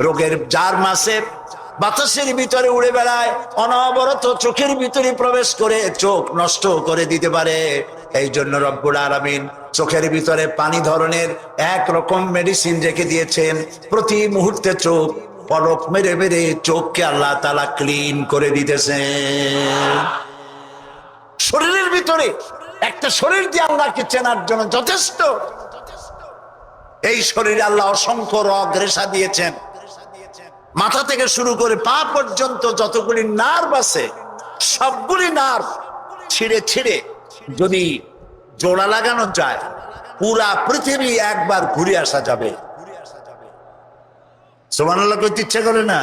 রোগের জার্ম আছে, বাতাসের ভিতরে উড়ে বেড়ায়, অনবরত চোখের ভিতরে প্রবেশ করে চোখ নষ্ট করে দিতে পারে। এই জন্য রব্বুল আলামিন চোখের ভিতরে পানি ধরনের একরকম মেডিসিন রেখে দিয়েছেন। প্রতি মুহূর্তে চোখ পলক মেরে মেরে চোখকে আল্লাহ তাআলা ক্লিন করে দিতেছেন। শরীরের ভিতরে একটা শরীর দিয়ে আল্লাহকে চেনার জন্য যথেষ্ট। এই শরীরে আল্লাহ অসংখ্য রগ রেশা দিয়েছেন। মাথা থেকে শুরু করে পা পর্যন্ত যতগুলি নার্ভ আছে, সবগুলি নার্ভ ছিঁড়ে ছিঁড়ে যদি জোড়া লাগানো যায়, পুরা পৃথিবী একবার ঘুরে আসা যাবে। সুবহানাল্লাহ কইতে ইচ্ছে করে না?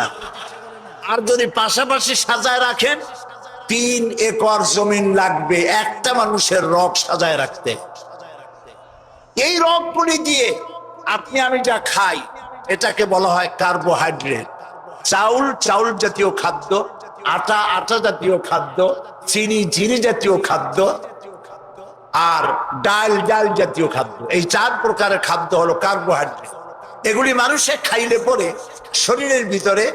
আর যদি পাশাপাশি সাজায় রাখেন, 3 একর জমিন লাগবে একটা মানুষের রগ সাজায় রাখতে। এই রগগুলি দিয়ে আপনি আমি যা খাই, এটাকে বলা হয় কার্বোহাইড্রেট। চাউল, চাউল জাতীয় খাদ্য, আটা, আটা জাতীয় খাদ্য, চিনি, চিনি জাতীয় খাদ্য, আর ডাল, ডাল জাতীয় খাদ্য। এই 4 প্রকারের খাদ্য হলো কার্বোহাইড্রেট। এগুলি মানুষে খাইলে পরে শরীরের ভিতরে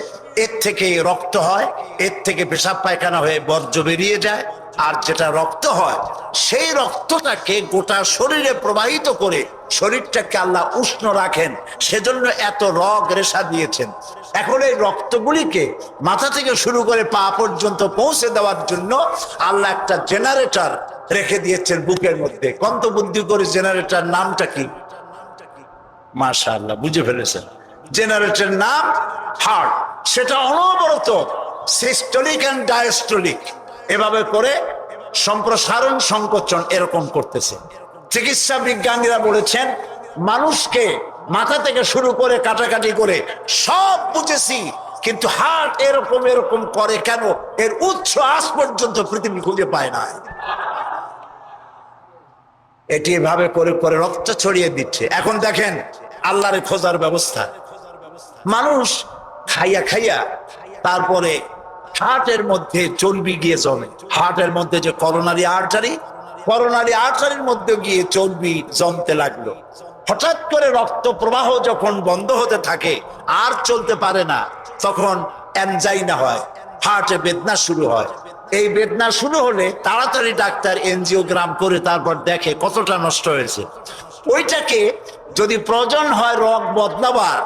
এর থেকে রক্ত হয়, এর থেকে পেশাব পায়খানা হয়ে বর্জ্য বেরিয়ে যায়। আর যেটা রক্ত হয়, সেই রক্তটাকে গোটা শরীরে প্রবাহিত করে শরীরটাকে আল্লাহ উষ্ণ রাখেন। সেজন্য এত রগ রেশা দিয়েছেন। এখন এই রক্তগুলিকে মাথা থেকে শুরু করে পা পর্যন্ত পৌঁছে দেওয়ার জন্য আল্লাহ একটা জেনারেটর রেখে দিয়েছেন বুকের মধ্যে। কন্ত বুদ্ধি করে জেনারেটর নামটা কি? মাশাআল্লাহ, বুঝে ফেলেছেন। জেনারেটরের নাম হার্ট। সেটা অনবরত সিস্টোলিক এন্ড ডায়াস্টোলিক এভাবে করে সম্প্রসারণ, সংকোচন এরকম করতেছে। চিকিৎসা বিজ্ঞানীরা বলেছেন, মানুষকে মাথা থেকে শুরু করে কাটাকাটি করে সব বুঝেছি, কিন্তু হার্ট এরকম এরকম করে কেন, এর উৎস আজ পর্যন্ত পৃথিবী খুঁজে পায় না। এটি এভাবে করে করে রক্ত ছড়িয়ে দিচ্ছে। এখন দেখেন আল্লাহর খোঁজার ব্যবস্থা। মানুষ খাইয়া খাইয়া তারপরে হার্টের মধ্যে চর্বি গিয়ে জমে। হার্টের মধ্যে যে করোনারি আর্টারি, করোনারি আর্টারির মধ্যে গিয়ে চর্বি জমতে লাগলো। হঠাৎ করে রক্ত প্রবাহ যখন বন্ধ হতে থাকে, আর চলতে পারে না, তখন অ্যানজাইনা হয়, হার্টে বেদনা শুরু হয়। এই বেদনা শুরু হলে তাড়াতাড়ি ডাক্তার এনজিওগ্রাম করে তারপর দেখে কতটা নষ্ট হয়েছে। ওইটাকে যদি প্রয়োজন হয় রগ বদলাবার,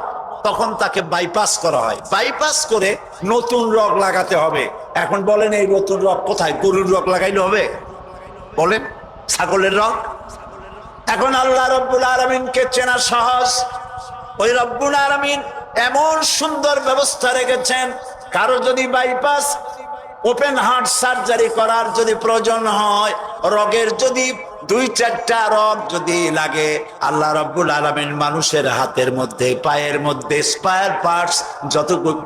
তখন তাকে বাইপাস করা হয়। বাইপাস করে নতুন রগ লাগাতে হবে। এখন বলেন এই নতুন রগ কোথায়? গরুর রগ লাগাইলে হবে? বলেন, ছাগলের রগ? এখন আল্লাহ রব্বুল আলামিনকে চেনা সহজ। ওই রব্বুল আলামিন এমন সুন্দর ব্যবস্থা রেখেছেন, কারো যদি বাইপাস ওপেন হার্ট সার্জারি করার যদি প্রয়োজন হয়, রগের যদি 2-4টা রগ যদি লাগে, আল্লাহ রাব্বুল আলামিন মানুষের হাতের মধ্যে, পায়ের মধ্যে স্পায়ার পার্টস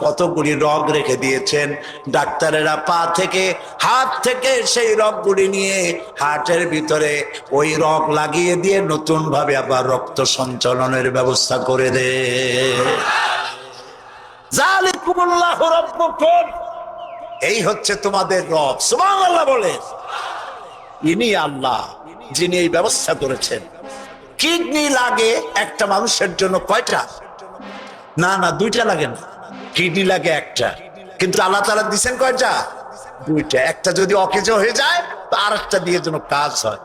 কতগুলি রগ রেখে দিয়েছেন। ডাক্তারেরা পা থেকে, হাত থেকে সেই রগগুলি নিয়ে হার্টের ভিতরে ওই রগ লাগিয়ে দিয়ে নতুন ভাবে আবার রক্ত সঞ্চালনের ব্যবস্থা করে দেয়। যালিকুমুল্লাহু রাব্বুকুম, এই হচ্ছে তোমাদের রব। সুবহানাল্লাহ বলেন। ইনি আল্লাহ যিনি এই ব্যবস্থা করেছেন। কিডনি লাগে একটা মানুষের জন্য কয়টা? না, 2টা লাগে না, কিডনি লাগে একটা, কিন্তু আল্লাহ তাআলা দিবেন কয়টা? 2টা। একটা যদি অকেজো হয়ে যায় তো আরেকটা দিয়ে যেন কাজ হয়।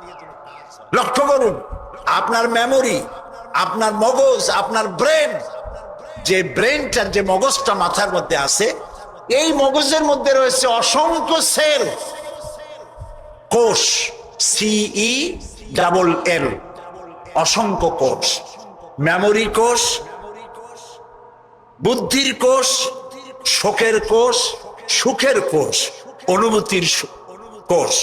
লক্ষ্য করুন, আপনার মেমোরি, আপনার মগজ, আপনার ব্রেন, যে ব্রেনটা, যে মগজটা মাথার মধ্যে আছে, এই মগজের মধ্যে রয়েছে অসংখ্য সেল, কোষ, CELL, অসংখ্য কোষ। মেমোরি কোষ, বুদ্ধির কোষ, শোকের কোষ, সুখের কোষ, অনুভূতির কোষ।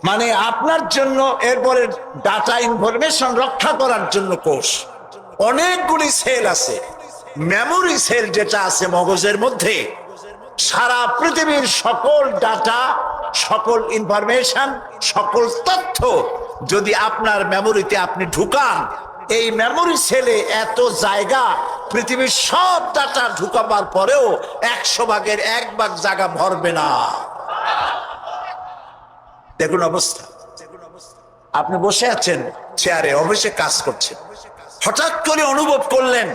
মানে আপনার জন্য, এরপরে ডাটা ইনফরমেশন রক্ষা করার জন্য কোষ। অনেকগুলি সেল আছে। মেমোরি সেল যেটা আছে মগজের মধ্যে, সারা পৃথিবীর সকল ডাটা, সকল ইনফরমেশন, সকল তথ্য যদি আপনার মেমোরিতে আপনি ঢুকান, এই মেমোরি সেলে এত জায়গা, পৃথিবীর সব ডাটা ঢুকাবার পরেও 100 ভাগের 1 ভাগ জায়গা ভরবে না। দেখুন অবস্থা। আপনি বসে আছেন চেয়ারে, অফিসে কাজ করছেন, হঠাৎ করে অনুভব করলেন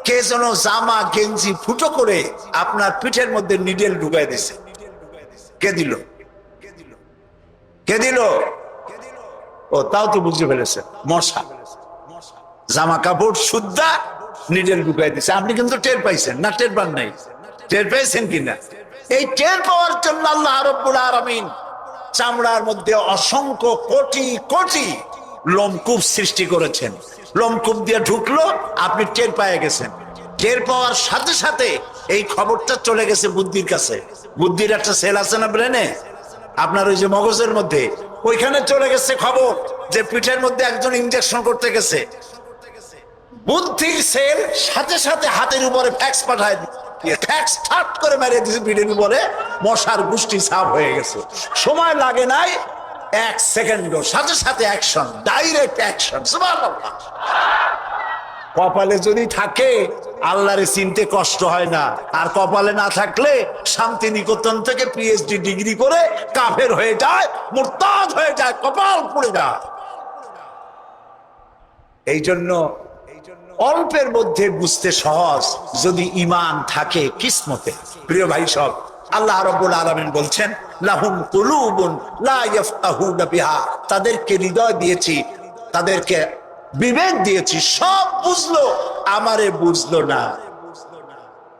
কে যেন জামা গেঞ্জি ফুটো করে আপনার পিঠের মধ্যে নিডেল ঢুকাই দিছে। কে দিল? কে দিল? ও, তাও তো বুঝে ফেলেছে, মশা। জামা কাপড় সুদ্ধা নিডেল ঢুকাই দিছে। আপনি কিন্তু টের পাইছেন না? টের পান নাই? টের পেয়েছেন কিনা? এই টের পাওয়ার জন্য আল্লাহ রাব্বুল আলামিন চামড়ার মধ্যে অসংখ্য কোটি কোটি লোমকূপ সৃষ্টি করেছেন। লোমকূপ দিয়ে ঢুকলো, আপনি টের পেয়ে গেছেন। টের পাওয়ার সাথে সাথে এই খবরটা চলে গেছে বুদ্ধির কাছে। বুদ্ধির একটা সেল আছে না ব্রেনে, আপনার ওই যে মগজের মধ্যে, ওইখানে চলে গেছে খবর যে পিঠের মধ্যে একজন ইনজেকশন করতে গেছে। বুদ্ধির সেল সাথে সাথে হাতের উপরে ফ্যাক্স পাঠায়, ফ্যাক্স ঠাট করে মেরে দিয়েছে পিঠের উপরে, মশার গোষ্ঠী সাফ হয়ে গেছে। সময় লাগে নাই 1 সেকেন্ডও, সাথে সাথে অ্যাকশন, ডাইরেক্ট অ্যাকশন। সুবহানাল্লাহ। কপালে যদি থাকে আল্লাহরে চিনতে কষ্ট হয় না, আর কপালে না থাকলে শান্তিনিকেতন থেকে PhD ডিগ্রি করে কাফের হয়ে যায়, মুরতাদ হয়ে যায়, কপাল পুড়ে যায়। এই জন্য অল্পের মধ্যে বুঝতে সহজ, যদি ঈমান থাকে কিসমতে। প্রিয় ভাই সব, আল্লাহ রাব্বুল আলামিন বলছেন লাহুম কুলুবুন লা ইয়াফকাহুনা বিহা, তাদেরকে হৃদয় দিয়েছি, তাদেরকে বিবেক দিয়েছি, সব বুঝলো, আমারে বুঝলো না।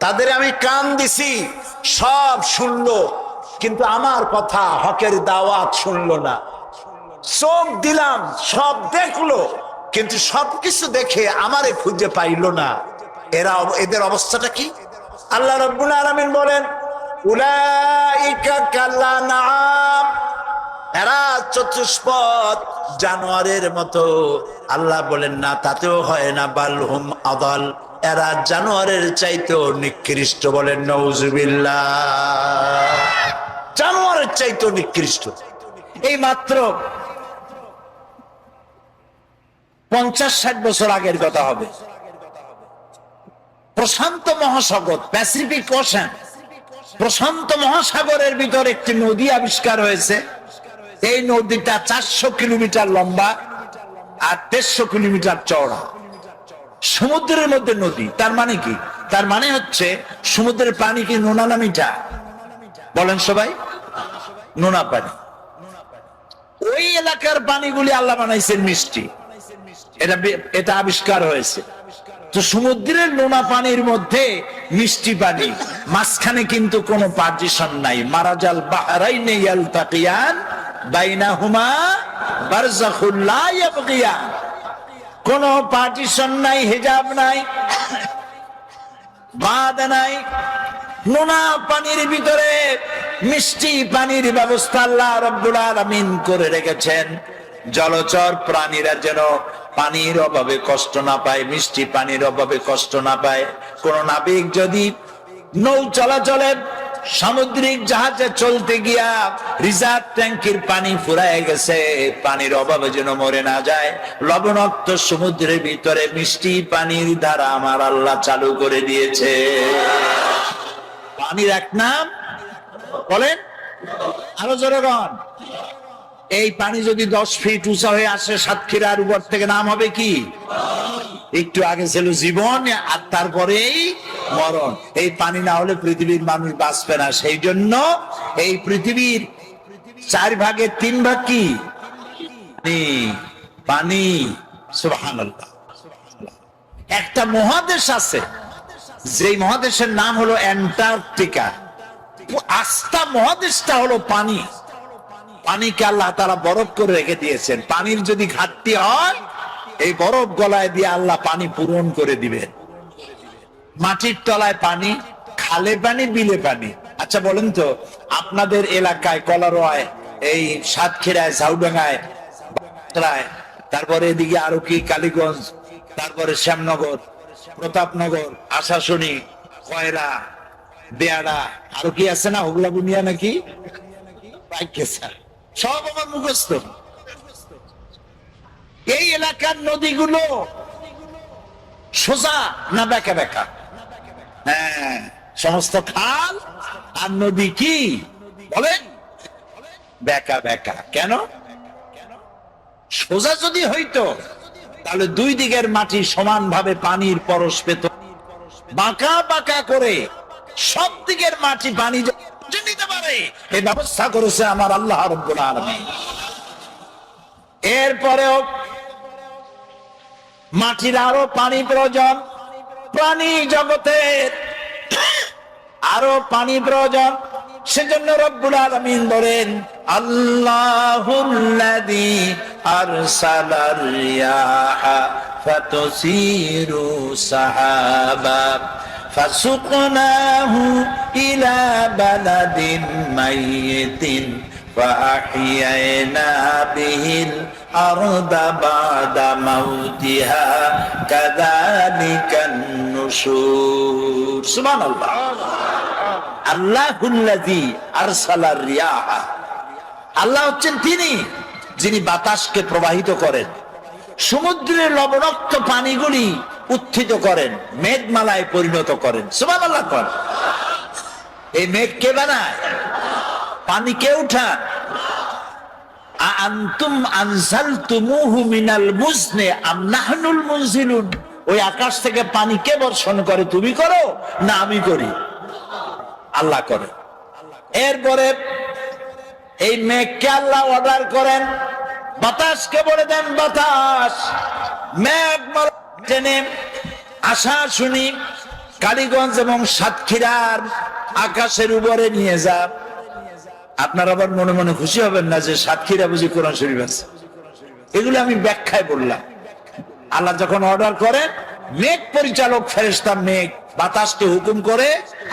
তাদের আমি কান দিছি, সব শুনলো, কিন্তু আমার কথা, হকের দাওয়াত শুনলো না। চোখ দিলাম, সব দেখলো, কিন্তু সবকিছু দেখে আমারে খুঁজে পাইলো না। এদের অবস্থাটা কি? আল্লাহ রাব্বুল আলামিন বলেন উলাইকা কাল্লানাম, এরা চতুষ্পদ জানোয়ারের মতো। আল্লাহ বলেন না, তাতেও হয় না, বালহুম আদাল, এরা জানোয়ারের চাইতেও নিকৃষ্ট। বলেন নাউজুবিল্লাহ। জানোয়ারের চাইতেও নিকৃষ্ট। এই মাত্র 50-60 বছর আগের কথা হবে। প্রশান্ত মহাসাগর, প্যাসিফিক ওশান, প্রশান্ত মহাসাগরের ভিতর একটি নদী আবিষ্কার হয়েছে। এই নদীটা 400 কিলোমিটার লম্বা আর 150 কিলোমিটার চওড়া। সমুদ্রের মধ্যে নদী, তার মানে কি? তার মানে হচ্ছে সমুদ্রের পানি কি নোনা না মিঠা? বলেন সবাই, নোনা পানি। ওই এলাকার পানিগুলি আল্লাহ বানাইছেন মিষ্টি। এটা আবিষ্কার হয়েছে। তো সমুদ্রের নোনা পানির মধ্যে মিষ্টি পানি, মাঝখানে কিন্তু কোনো পার্টিশন নাই। মারাজাল বাহরাইনে ইয়ালতাকিয়ান বাইনাহুমা বারযাখুল লা ইয়াবগিয়ান, কোনো পার্টিশন নাই, হিজাব নাই, বাঁধ নাই। নোনা পানির ভিতরে মিষ্টি পানির ব্যবস্থা আল্লাহ রাব্বুল আলামিন করে রেখেছেন, জলচর প্রাণীরা যেন পানির অভাবে কষ্ট না পায়, মিষ্টি পানির অভাবে কষ্ট না পায়। কোন নাবিক যদি নৌ চলাচলে সামুদ্রিক জাহাজে চলতে গিয়া রিজার্ভ ট্যাঙ্কির পানি ফুরায় গেছে, পানির অভাবে যেন মরে না যায়, লবণাক্ত সমুদ্রের ভিতরে মিষ্টি পানির ধারা আমার আল্লাহ চালু করে দিয়েছে। পানির এক নাম বলেন, আরো জোরে বলেন। এই পানি যদি 10 ফিট উঁচা হয়ে আসে সাতক্ষীরার উপর থেকে, নাম হবে কি? একটু আগে ছিল জীবন, আর তারপরেই মরণ। এই পানি না হলে পৃথিবীর মানুষ বাঁচবে না। সেই জন্য এই পৃথিবীর 4 ভাগের 3 ভাগ কি? পানি। সুবহানাল্লাহ। একটা মহাদেশ আছে, যে মহাদেশের নাম হলো অ্যান্টার্কটিকা। আস্থা মহাদেশটা হলো পানি। পানিকে আল্লাহ তাআলা বরফ করে রেখে দিয়েছেন। পানির যদি ঘাটতি হয়, এই বরফ গলায় দিয়ে আল্লাহ পানি পূরণ করে দিবেন। মাটির তলায় পানি, খালে পানি, বিলে পানি। আচ্ছা বলেন তো, আপনাদের এলাকায় কলারোয়ায়, এই সাতক্ষীরায়, ঝাউডাঙ্গায়, তারপরে এদিকে আরো কি কালীগঞ্জ, তারপরে শ্যামনগর, প্রতাপনগর, আশাশুনি, কয়রা, বেয়াড়া, আরো কি আছে না, হুগলা বুনিয়া নাকি, সব আমার মুখস্থ। এই এলাকার নদীগুলো সোজা না বেঁকা বেঁকা? হ্যাঁ, সমস্ত খাল আর নদী কি বলেন? বেঁকা বেঁকা। কেন? সোজা যদি হইতো তাহলে 2 দিকের মাটি সমানভাবে পানির পরশ পেত। বাঁকা বাঁকা করে সব দিকের মাটি পানি নিতে পারে, এই ব্যবস্থা করেছে আমার আল্লাহ রাব্বুল আলামিন। এরপরেও মাটির আরো পানি প্রয়োজন, প্রাণী জগতের আরো পানি প্রয়োজন। সেজন্য রব্বুল আলামিন বলেন, আল্লাহুল্লাযী আরসালার রিয়াহা ফাতুসিরু সাহাবা ফাসুকনাহু ইলা বালাদিন মাইয়িতিন فأحيينا به الأرض بعد موتها كذلك النشور سبحان الله الله الذي أرسل الرياح আল্লাহ হচ্ছেন তিনি যিনি বাতাসকে প্রবাহিত করেন, সমুদ্রের লবণাক্ত পানিগুলি উত্থিত করেন, মেঘমালায় পরিণত করেন। সুবহানাল্লাহ। এই মেঘ কে বানায়? পানি কে উঠান? আনতুম আনজালতুমুহু মিনাল মুজনি আম নাহনুল মুনজিলুন। ওই আকাশ থেকে পানি কে বর্ষণ করে? তুমি করো না আমি করি? আল্লাহ করে। এরপরে এই মেঘকে আল্লাহ অর্ডার করেন, বাতাসকে বলে দেন, বাতাস মেঘ টেনে আশা শুনি কালীগঞ্জ এবং সাতক্ষীরার আকাশের উপরে নিয়ে যা। আপনারা আবার মনে মনে খুশি হবেন না যে সাতক্ষীরা বুঝি কোরআন শরীফ আছে। এগুলো আমি ব্যাখ্যায় বললাম। আল্লাহ যখন অর্ডার করেন, মেঘ পরিচালক ফেরেশতা মেঘ বাতাসকে হুকুম করে,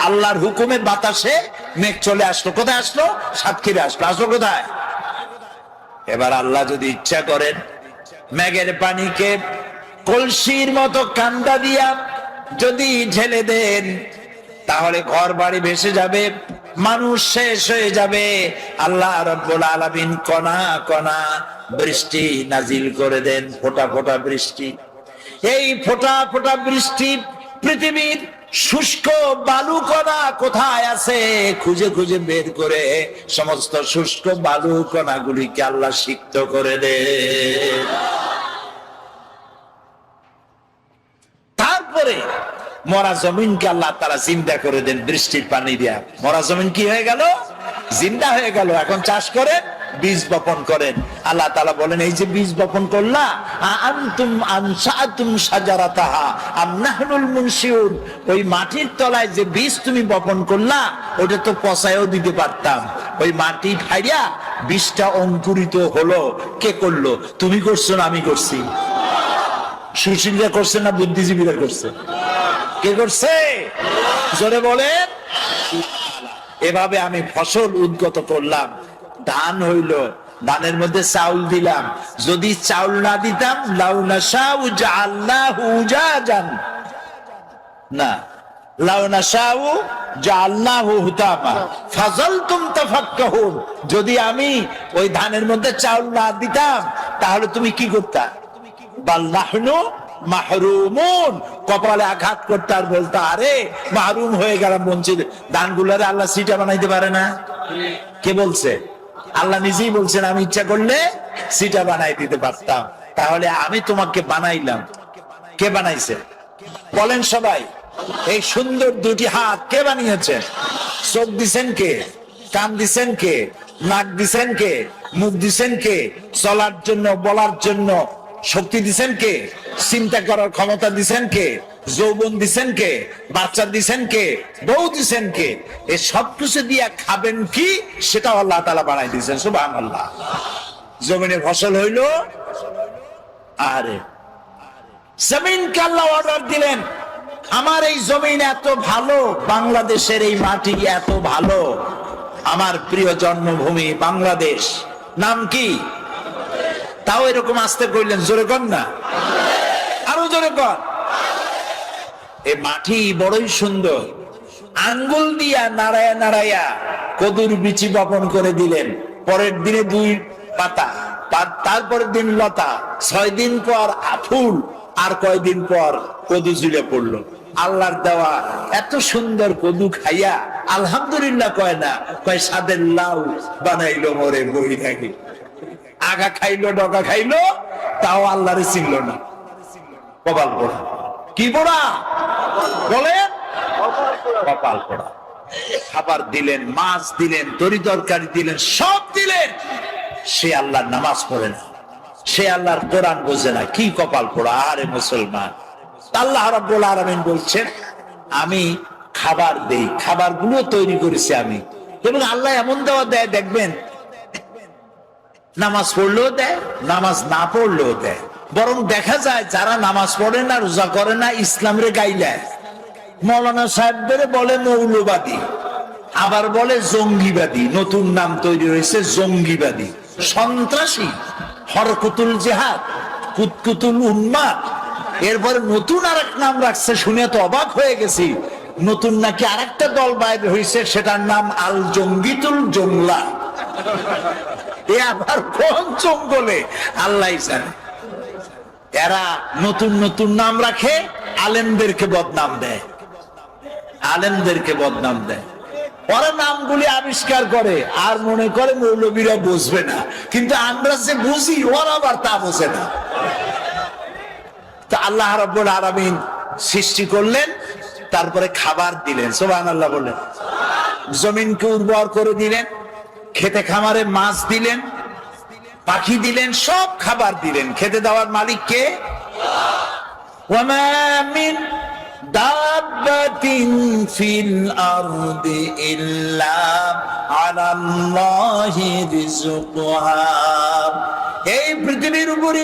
আল্লাহর হুকুমে বাতাসে মেঘ চলে আসলো। কোথায় আসলো? সাতক্ষীরা আসলো। আসলো কোথায়? এবার আল্লাহ যদি ইচ্ছা করেন, মেঘের পানিকে কলসির মতো কান্দা দিয়া যদি ঢেলে দেন, তাহলে ঘর বাড়ি ভেসে যাবে, মানুষ শেষ হয়ে যাবে। আল্লাহ রাব্বুল আলামিন কণা কণা বৃষ্টি নাজিল করে দেন, ফোঁটা ফোঁটা বৃষ্টি। এই ফোঁটা ফোঁটা বৃষ্টি পৃথিবীর শুষ্ক বালু কণা কোথায় আছে খুঁজে খুঁজে বের করে সমস্ত শুষ্ক বালু কণাগুলিকে আল্লাহ সিক্ত করে দেন। তারপরে মরা জমিনকে আল্লাহ তাআলা জিন্দা করে দেন বৃষ্টির পানি দিয়া। মরা জমিন কি হয়ে গেল? জিন্দা হয়ে গেল। এখন চাষ করে বীজ বপন করেন। আল্লাহ তাআলা বলেন, এই যে বীজ বপন করলা, আনতুম আনশাতুম শাজারাতাহা আম নাহনুল মুনশিউন, ওই মাটির তলায় যে বীজ তুমি বপন করলা, ওটা তো পচায়ও দিতে পারতাম। ওই মাটি ফাইড়া বীজটা অঙ্কুরিত হলো। কে করলো? তুমি করছো না আমি করছি? সুশীলরা করছে না বুদ্ধিজীবীরা করছে? কে করছে? জোরে বলেন। এভাবে আমি ফসল উদ্গত করলাম, ধান হইল, ধানের মধ্যে চাউল দিলাম। যদি চাউল না দিতাম লাউ নাশাউ জাআলনাহু উজাজান, না লাউ নাশাউ জাআলনাহু হুতামা ফাযালতুম তাফাক্কাহুন, যদি আমি ওই ধানের মধ্যে চাউল না দিতাম তাহলে তুমি কি করতা? বাল নাহনু মাহরুমুন, কপালে আঘাত করতে আর বলতো আরে মাহরুম হয়ে গেলাম, বঞ্চিত। ধানগুলারে আল্লাহ সিটা বানাইতে পারে না? কে বলছে? আল্লাহ নিজেই বলছেন আমি ইচ্ছা করলে সিটা বানাই দিতে পারতাম। তাহলে আমি তোমাকে বানাইলাম, কে বানাইছে বলেন সবাই? এই সুন্দর দুটি হাত কে বানিয়েছেন? চোখ দিছেন কে? কান দিছেন কে? নাক দিছেন কে? মুখ দিছেন কে? চলার জন্য, বলার জন্য শক্তি দিছেন কে? চিন্তা করার ক্ষমতা দিছেন কে? যৌবন দিছেন কে? বাচ্চা দিছেন কে? বউ দিছেন কে? এই সবকিছু দিয়া খাবেন কি সেটা আল্লাহ তাআলা বানাই দিয়েছেন। সুবহানাল্লাহ। জমিনে ফসল হইল, আরে জমিনকে আল্লাহ অর্ডার দিলেন, আমার এই জমিন এত ভালো, বাংলাদেশের এই মাটি এত ভালো, আমার প্রিয় জন্মভূমি বাংলাদেশ, নাম কি? তাও এরকম আসতে কইলেন, জোরে কর না, আরো জোরে কর। এই মাটি বড়ই সুন্দর, আঙ্গুল দিয়া নাড়ায়া নাড়ায়া কদুর বিচি বপন করে দিলেন। পরের দিনে 2 পাতা, তারপরের দিন লতা, 6 দিন পর ফুল, আর কয়দিন পর কদু ঝুলে পড়লো। আল্লাহর দেওয়া এত সুন্দর কদু খাইয়া আলহামদুলিল্লাহ কয় না, কয় সাদের লাউ বানাইলো মরে বই থাকি। আগা খাইলো, ডগা খাইলো, তাও আল্লাহরে চিনল না। কপাল পোড়া। কি পোড়া বলেন? কপাল পোড়া। খাবার দিলেন, মাছ দিলেন, তরি তরকারি দিলেন, সব দিলেন, সে আল্লাহর নামাজ পড়ে না, সে আল্লাহর কোরআন বোঝে না। কি কপাল পোড়া! আরে মুসলমান, আল্লাহ রাব্বুল আলামিন বলছেন আমি খাবার দেই, খাবারগুলো তৈরি করেছি আমি। এবং আল্লাহ এমন দেওয়া দেয়, দেখবেন নামাজ পড়লেও দেয়, নামাজ না পড়লেও দেয়। বরং দেখা যায় যারা নামাজ পড়ে না, রোজা করে না, ইসলামরে গাইলায়। মৌলানা সাহেবদের বলে মৌলবাদী, আবার বলে জঙ্গিবাদী। নতুন নাম তৈরি হয়েছে জঙ্গিবাদী, সন্ত্রাসী, হরকতুল জিহাদ, কুতকুতুল উন্মাদ। এরপরে নতুন আরেক নাম রাখছে, শুনে তো অবাক হয়ে গেছি। নতুন নাকি আরেকটা দল বাইর হয়েছে, সেটার নাম আল জঙ্গিতুল জংলা। এ আবার কোন জঙ্গলে আল্লাহ জানে। এরা নতুন নতুন নাম রাখে, আলেমদেরকে বদনাম দেয়, আলেমদেরকে বদনাম দেয়। ওরা নামগুলি আবিষ্কার করে আর মনে করে মৌলবীরা বুঝবে না, কিন্তু আমরা যে বুঝি ওরা আবার তা বোঝে না। তা আল্লাহ রাব্বুল আলামিন সৃষ্টি করলেন, তারপরে খাবার দিলেন, সুবহানাল্লাহ বলেন। জমিনকে উর্বর করে দিলেন, খেতে খামারে মাছ দিলেন, পাখি দিলেন, সব খাবার দিলেন। খেতে দেওয়ার মালিক কে? ওয়া মা মিন দাব্বাতিন ফিল আরদি ইল্লা আলাল্লাহি রিজকুহা। এই পৃথিবীর উপরে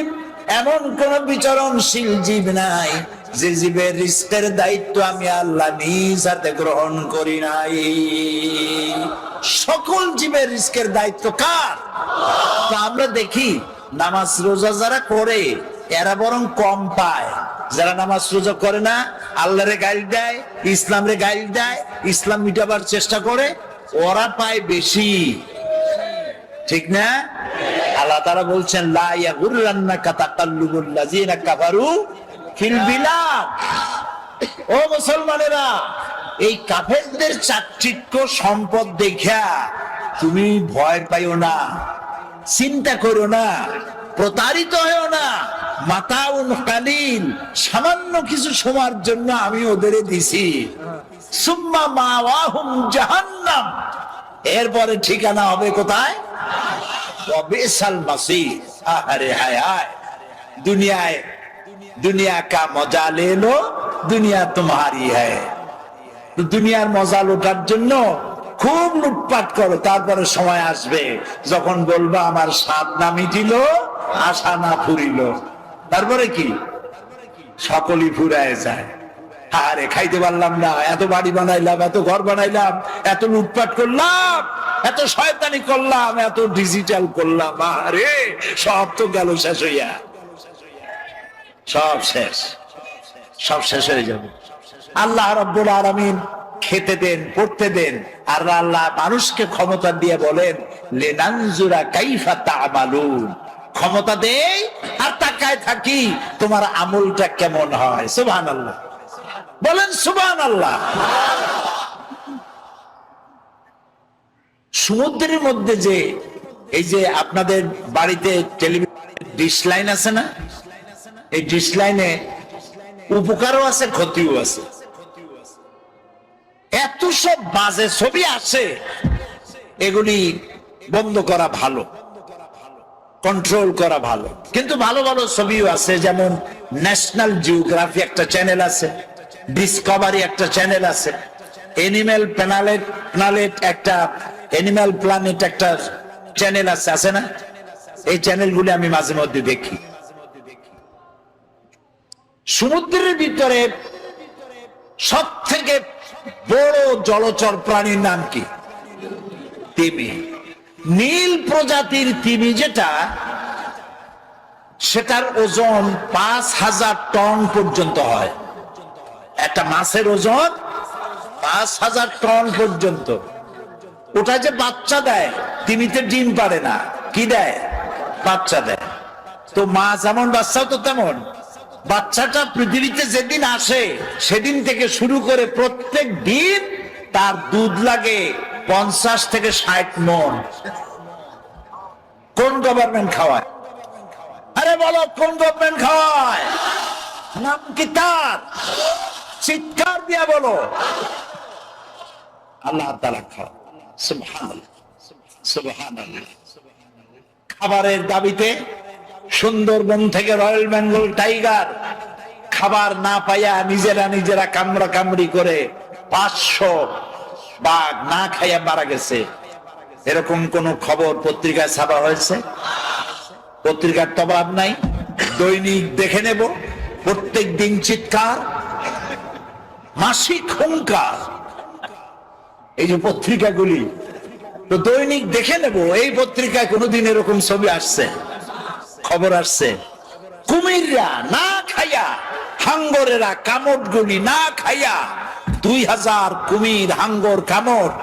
এমন কোন বিচরণশীল জীব নাই যে জীবের রিস্কের দায়িত্ব আমি আল্লাহ নিজ হাতে গ্রহণ করি নাই। সকল জীবের রিস্কের দায়িত্ব কার? তো আমরা দেখি নামাজ রোজা যারা করে এরা বরং কম পায়, যারা নামাজ রোজা করে না, আল্লাহরে গাইল দেয়, ইসলামরে গাইল দেয়, ইসলাম মিটাবার চেষ্টা করে, ওরা পায় বেশি। ঠিক না? আল্লাহ তাআলা বলছেন লা ইয়াগুররান্নাকা তাকাল্লুবুল লাযিনা কাফারু ফিল বিলাদ। ও মুসলমানেরা, এই কাফেরদের চাকচিক্য সম্পদ দেখা তুমি ভয় পাইও না, চিন্তা করো না, প্রতারিত হও না। মাতাউন কালিল, সামান্য কিছু সময়ের জন্য আমি ওদের দিছি। সুম্মা মাওয়াহুম জাহান্নাম, এরপরে ঠিকানা হবে কোথায়? ওয়াবিসাল মাসির। আরে হায় হায়, দুনিয়ায় দুনিয়া কা মজা লে লো, দুনিয়া তোমারি হ্যায়। দুনিয়ার মজা লোটার জন্য খুব লুটপাট করো, তারপরে সময় আসবে যখন বলবা আমার স্বাদ না মিটিল, আশা না ফুরিল। তারপরে কি? সকলই ফুরায় যায়, আরে খাইতে পারলাম না, এত বাড়ি বানাইলাম, এত ঘর বানাইলাম, এত লুটপাট করলাম, এত শয়তানি করলাম, এত ডিজিটাল করলাম, আরে সব তো গেল শেষ হইয়া, সব শেষ, সব শেষ হয়ে যাবে। আল্লাহ রাব্বুল আলামিন খেতে দেন, পড়তে দেন, আর আল্লাহ মানুষকে ক্ষমতা দিয়ে বলেন লিনানজুরা কাইফা তা'মালুন, ক্ষমতা দেই আর তাকায় থাকি তোমার আমলটা কেমন হয়। সুবহানাল্লাহ বলেন, সুবহানাল্লাহ। সমুদ্রের মধ্যে যে এই যে আপনাদের বাড়িতে টেলিভিশন ডিশ লাইন আছে না, এই ডিশ লাইনে উপকারও আছে, ক্ষতিও আছে। এত সব বাজে ছবি আসে, এগুলি বন্ধ করা ভালো, কন্ট্রোল করা ভালো। কিন্তু ভালো ভালো ছবিও আছে, যেমন ন্যাশনাল জিওগ্রাফি একটা চ্যানেল আছে, ডিসকভারি একটা চ্যানেল আছে, এনিম্যাল প্ল্যানেট একটা, এনিম্যাল প্ল্যানেট একটা চ্যানেল আছে, আছে না? এই চ্যানেলগুলি আমি মাঝে মধ্যে দেখি। সমুদ্রের ভিতরে সব থেকে বড় জলচর প্রাণীর নাম কি? তিমি। নীল প্রজাতির তিমি যেটা, সেটার ওজন 5000 টন পর্যন্ত হয়। একটা মাছের ওজন 5000 টন পর্যন্ত। ওটা যে বাচ্চা দেয়, তিমিতে ডিম পারে না, কি দেয়? বাচ্চা দেয়। তো মাছ যেমন, বাচ্চাও তো তেমন। বাচ্চাটা পৃথিবীতে যেদিন আসে সেদিন থেকে শুরু করে প্রত্যেক দিন তার দুধ লাগে 50 থেকে 60 মণ। কোন গভর্নমেন্ট খাওয়ায়? আরে বলো, কোন গভর্নমেন্ট খাওয়ায়? নাম কি তার? চিৎকার দিয়া বলো। আল্লাহ তাআলা খাওয়ায়। সুবহানাল্লাহ, সুবহানাল্লাহ। খাবারের দাবিতে সুন্দরবন থেকে রয়্যাল বেঙ্গল টাইগার খাবার না পাইয়া নিজেরা কামড়া কামড়ি করে 500 বাঘ না খাইয়া মারা গেছে। এরকম কোন খবর পত্রিকায় ছাপা হয়েছে? পত্রিকার তবাব নাই। দৈনিক দেখে নেব, প্রত্যেক দিন চিৎকার, মাসিক হুঙ্কার। এই যে পত্রিকাগুলি, তো দৈনিক দেখে নেব, এই পত্রিকায় কোনোদিন এরকম ছবি আসছে, খবর আসছে? কুমিররা না খাইয়া, হাঙ্গরেরা কামড়গুলি না খাইয়া 2000 কুমির, হাঙ্গর, কামড়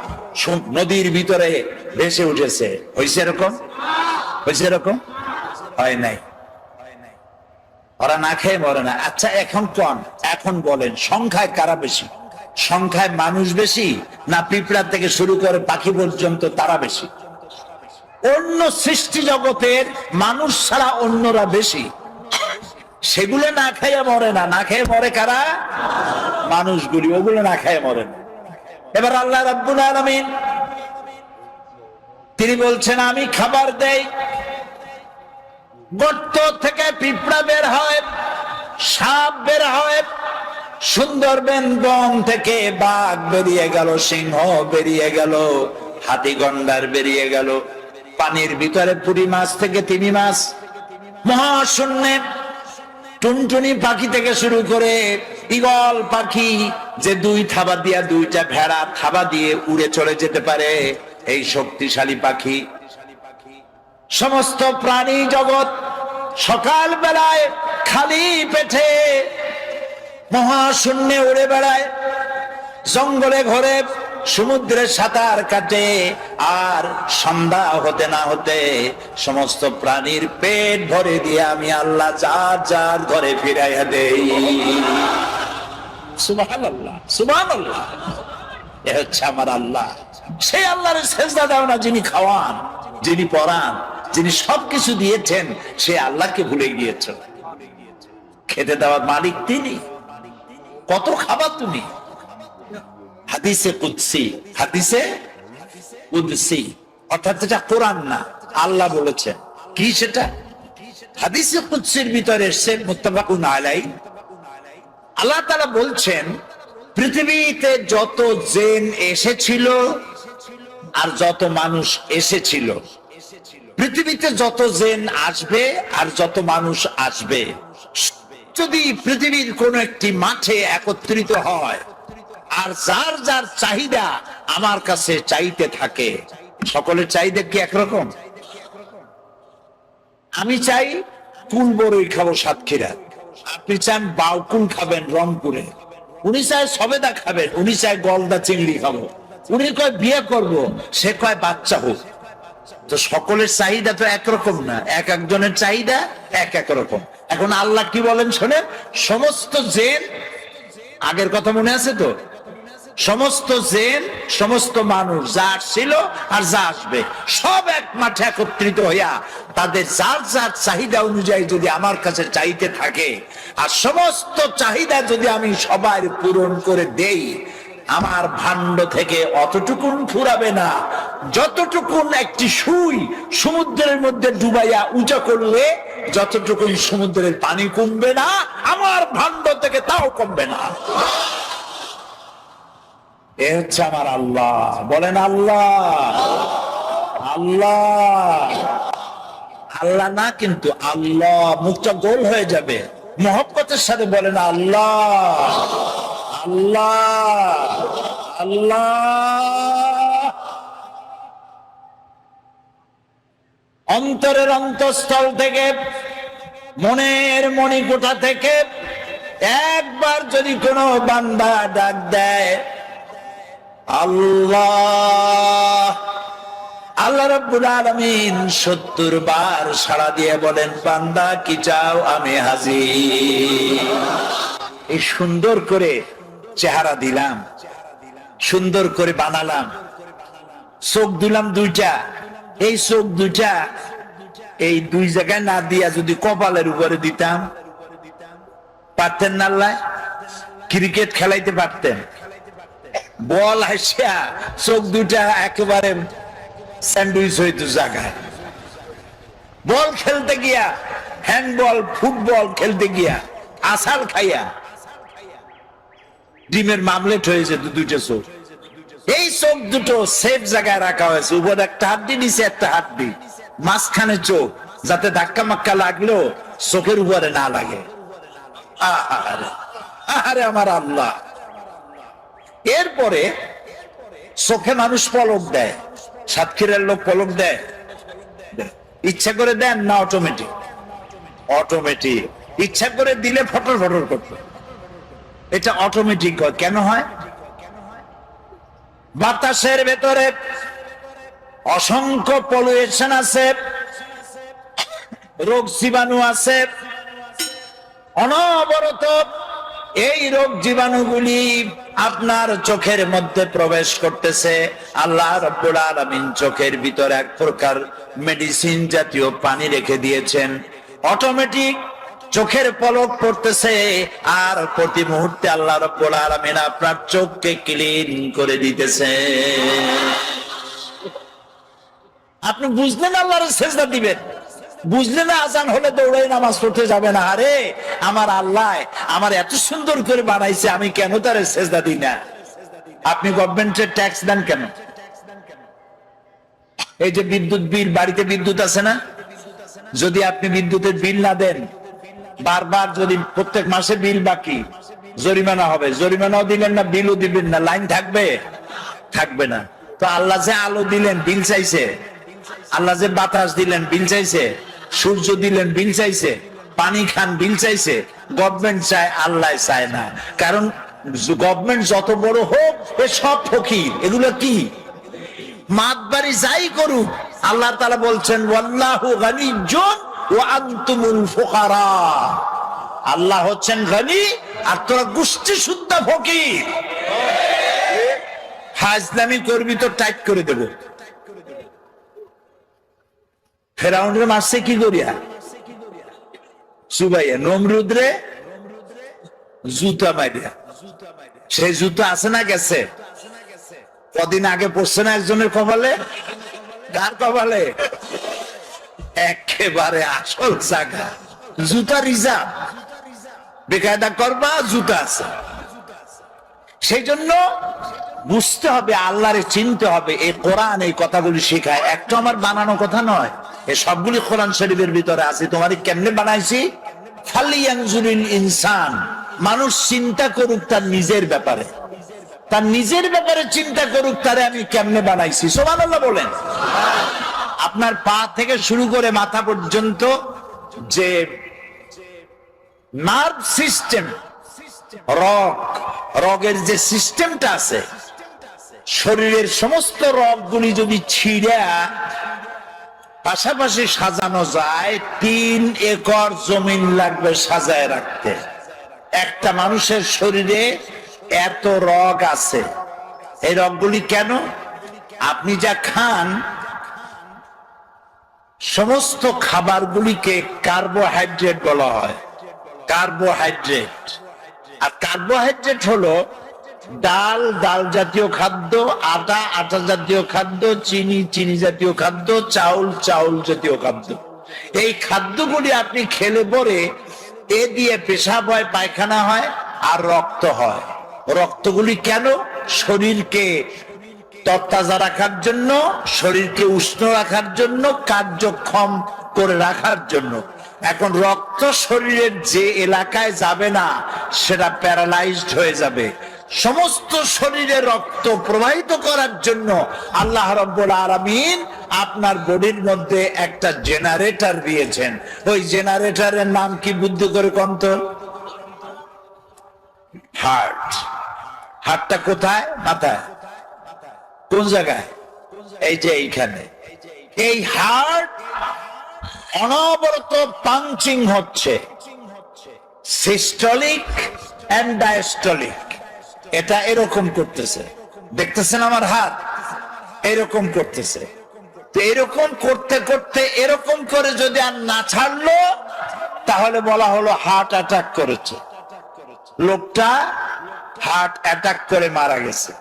নদীর ভিতরে ভেসে উঠেছে। হয়েছে এরকম? হয়েছে এরকম? হয় নাই। ওরা না খেয়ে মরে না। আচ্ছা, এখন কোন, এখন বলেন সংখ্যায় কারা বেশি? সংখ্যায় মানুষ বেশি, না পিঁপড়া থেকে শুরু করে পাখি পর্যন্ত তারা বেশি? অন্য সৃষ্টি জগতের মানুষ ছাড়া অন্যরা বেশি। সেগুলো না খাইয়া মরে না। না খেয়ে মরে কারা? মানুষগুলি। ওগুলো না খাইয়া মরে না। এবার আল্লাহ রাব্বুল আলামিন তিনি বলছেন, আমি খাবার দেই, গর্ত থেকে পিঁপড়া বের হয়, সাপ বের হয়, সুন্দরবন বন থেকে বাঘ বেরিয়ে গেল, সিংহ বেরিয়ে গেল, হাতি গন্ডার বেরিয়ে গেল, পানির ভিতরে পুঁটি মাছ থেকে তিমি মাছ, মহাশূন্যে টুনটুনি পাখি থেকে শুরু করে ঈগল পাখি, যে 2 থাবা দিয়া 2টা ভেড়া থাবা দিয়ে উড়ে চলে যেতে পারে, এই শক্তিশালী পাখি। সমস্ত প্রাণী জগৎ সকাল বেলায় খালি পেটে মহাশূন্যে উড়ে বেড়ায়, জঙ্গলে ঘরে, সমুদ্রে সাঁতার কাটে, আর সন্ধ্যা হতে না হতে সমস্ত প্রাণীর পেট ভরে দিয়ে আমি আল্লাহ যার যার ঘরে ফিরাইয়া দেই। সুবহানাল্লাহ, সুবহানাল্লাহ। এ হচ্ছে আমার আল্লাহ। সেই আল্লাহর সেজদা দাও না, যিনি খাওয়ান, যিনি পরান, যিনি সবকিছু দিয়েছেন, সে আল্লাহকে ভুলে গিয়েছ। খেতে দেওয়ার মালিক তিনি। কত খাবা তুমি? হাদিসে কুদসি, হাদিসে কুদসি, অর্থাৎ এটা কোরআন না, আল্লাহ বলেছেন। কি সেটা? হাদিসে কুদসির ভিতরে এসেছে, মুত্তাফাকুন আলাইহি। আল্লাহ তাআলা বলছেন, পৃথিবীতে যত জিন এসেছিল আর যত মানুষ এসেছিল, পৃথিবীতে যত জিন আসবে আর যত মানুষ আসবে, যদি পৃথিবীর কোন একটি মাঠে একত্রিত হয় আর যার যার চাহিদা আমার কাছে চাইতে থাকে, সকলের চাহিদা কি একরকম? আমি চাই কুল বড়ই খাবো সাতক্ষীরা, আপনি চান বাউকুল খাবেন রংপুরে, উনি চায় সবেদা খাবেন, উনি চায় গলদা চিংড়ি খাবো, উনি কয় বিয়ে করব, সে কয় বাচ্চা হোক। তো সকলের চাহিদা তো একরকম না, এক একজনের চাহিদা এক এক রকম। এখন আল্লাহ কি বলেন শোনেন, সমস্ত জেন, আগের কথা মনে আছে তো, সমস্ত জেন সমস্ত মানুষ যা ছিল আর যা আসবে সব এক মাঠে একত্রিত হইয়া তাদের যার যার চাহিদা অনুযায়ী যদি আমার কাছে চাইতে থাকে, আর সমস্ত চাহিদা যদি আমি সবার পূরণ করে দেই, আমার ভাণ্ড থেকে অতটুকুন ফুরাবে না যতটুকুন একটি সুই সমুদ্রের মধ্যে ডুবাইয়া উঁচা করলে যতটুকুন সমুদ্রের পানি কমবে না, আমার ভাণ্ড থেকে তাও কমবে না। এ হচ্ছে আমার আল্লাহ। বলেন আল্লাহ। আল্লাহ আল্লাহ না কিন্তু আল্লাহ, মুখটা গোল হয়ে যাবে, মহব্বতের সাথে বলেন আল্লাহ আল্লাহ আল্লাহ। অন্তরের অন্তঃস্থল থেকে, মনের মণিকোঠা থেকে একবার যদি কোনো বান্দা ডাক দেয় আল্লাহ, আল্লাহ রাব্বুল আলামিন 70 বার সাড়া দিয়ে বলেন বান্দা কি চাও, আমি হাজির। এই সুন্দর করে চেহারা দিলাম, সুন্দর করে বানালাম, চোখ দিলাম দুইটা, এই চোখ দুইটা এই দুই জায়গায় না দিয়া যদি কপালের উপরে দিতাম, পারতেন না? আল্লাহ ক্রিকেট খেলাইতে পারতেন, বল আসিয়া চোখ দুটা একেবারে স্যান্ডউইচ হইতো জায়গায়, বল খেলতে গিয়া, হ্যান্ডবল ফুটবল খেলতে গিয়া আসাল খাইয়া ডিমের মামলেট হয়েছে দুইটা চোখ। এই চোখ দুটো সেফ জায়গায় রাখা হয়েছে, উপরে একটা হাড্ডি, নিচে একটা হাড্ডি, মাঝখানে চোখ, যাতে ধাক্কা মাক্কা লাগলেও চোখের উপরে না লাগে। আহারে আহারে আমার আল্লাহ। এরপরে চোখে মানুষ পলক দেয়, সাতক্ষীরার লোক পলক দেয়, ইচ্ছা করে দেন না অটোমেটিক? অটোমেটিক। ইচ্ছা করে দিলে ফটর ফটর করতো, এটা অটোমেটিক হয়। কেন হয়? বাতাসের ভেতরে অসংখ্য পলিউশন আছে, রোগ জীবাণু আছে, অনবরত এই রোগ জীবাণুগুলি আপনার চোখের মধ্যে প্রবেশ করতেছে। আল্লাহ রাব্বুল আলামিন চোখের ভিতরে এক প্রকার মেডিসিন জাতীয় পানি রেখে দিয়েছেন, অটোমেটিক চোখের পলক পড়তেছে, আর প্রতি মুহূর্তে আল্লাহ রাব্বুল আলামিন আপনার চোখকে ক্লিন করে দিতেছে। আপনি বুঝলেন আল্লাহর সেজদা দিবেন, বুঝলে না আজান হলে দৌড়াই নামাজ পড়তে যাবে না। আরে আমার আল্লাহ আমার এত সুন্দর করে বানাইছে, আমি কেন তার সেজদা দিই না? আপনি গভর্নমেন্টের ট্যাক্স দেন কেন? এই যে বিদ্যুৎ বিল, বাড়িতে বিদ্যুৎ আছে না, যদি আপনি বিদ্যুতের বিল না দেন, বারবার যদি প্রত্যেক মাসে বিল বাকি, জরিমানা হবে। জরিমানাও দিলেন না, বিলও দিবেন না, লাইন থাকবে? থাকবে না। তো আল্লাহ যে আলো দিলেন বিল চাইছে, আল্লাহ যে বাতাস দিলেন বিল চাইছে, সূর্য দিলেন বিল চাইছে, পানি খান বিল চাইছে। গভর্নমেন্ট চায়, আল্লাহ চায় না। কারণ গভর্নমেন্ট যত বড় হোক এ সব ফকির, এগুলো কি মাতবাড়ি যাই করুক, আল্লাহ তাআলা বলছেন ওয়াল্লাহু গানিয়্যুন ওয়া আনতুমুল ফুকারা। আল্লাহ হচ্ছেন গনি আর তোরা গোষ্ঠী শুদ্ধ ফকির। হাজলামি করবি তো টাইট করে দেব। ফেরাউনের মারছে কি করিয়া? সুবাইয়া। নমরুদরে জুতা মারিয়া। সেই জুতা আছে না গেছে? কদিন আগে পড়ছে না একজনের কপালে? কার কপালে? একেবারে আসল জায়গা, জুতা রিজার্ভ, বেকায়দা করবা, জুতা আছে। সেই জন্য বুঝতে হবে, আল্লাহরে চিনতে হবে। এই কোরআন এই কথাগুলি শেখায়, একটা আমার বানানো কথা নয়, এই সবগুলি কোরআন শরীফের ভিতরে আছে। তোমার কেমনে বানাইছি ফালিয়ানজুরিল ইনসান, মানুষ চিন্তা করুক তার নিজের ব্যাপারে, তার নিজের ব্যাপারে চিন্তা করুক, তারে আমি কেমনে বানাইছি। সুবহানাল্লাহ বলেন। আপনার পা থেকে শুরু করে মাথা পর্যন্ত যে নার্ভ সিস্টেম, রগের যে সিস্টেমটা আছে, শরীরের সমস্ত রগগুলি যদি ছিঁড়া পাশাপাশি সাজানো যায়, 3 একর জমিন লাগবে সাজায় রাখতে। একটা মানুষের শরীরে এত রগ আছে। এই রগগুলি কেন? আপনি যা খান সমস্ত খাবারগুলিকে কার্বোহাইড্রেট বলা হয়। কার্বোহাইড্রেট, আর কার্বোহাইড্রেট হলো ডাল, ডাল জাতীয় খাদ্য, আটা, আটা জাতীয় খাদ্য, চিনি, চিনি জাতীয় খাদ্য, চাউল, চাউল জাতীয় খাদ্য। এই খাদ্যগুলি আপনি খেলে পরে এ দিয়ে পেশাব হয়, পায়খানা হয়, আর রক্ত হয়। রক্তগুলি কেন? শরীরকে তরতাজা রাখার জন্য, শরীরকে উষ্ণ রাখার জন্য, কার্যক্ষম করে রাখার জন্য। এখন রক্ত শরীরের যে এলাকায় যাবে না সেটা প্যারালাইজড হয়ে যাবে। সমস্ত শরীরে রক্ত প্রবাহিত করার জন্য আল্লাহ রাব্বুল আলামিন আপনার বডির মধ্যে একটা জেনারেটর দিয়েছেন। ওই জেনারেটরের নাম কি বুদ্ধি করে কোন তো? হার্ট। হার্টটা কোথায়? মাথায়। কোন জায়গায়? এই যে এইখানে। এই হার্ট অনবরত পাঞ্চিং হচ্ছে, সিস্টোলিক এন্ড ডায়াস্টোলিক। এটা এরকম করতেছে, দেখতেছেন আমার হাত এরকম করতেছে। তো এরকম করতে করতে এরকম করে যদি আর না ছাড়লো তাহলে বলা হলো হার্ট অ্যাটাক করেছে, লোকটা হার্ট অ্যাটাক করে মারা গেছে।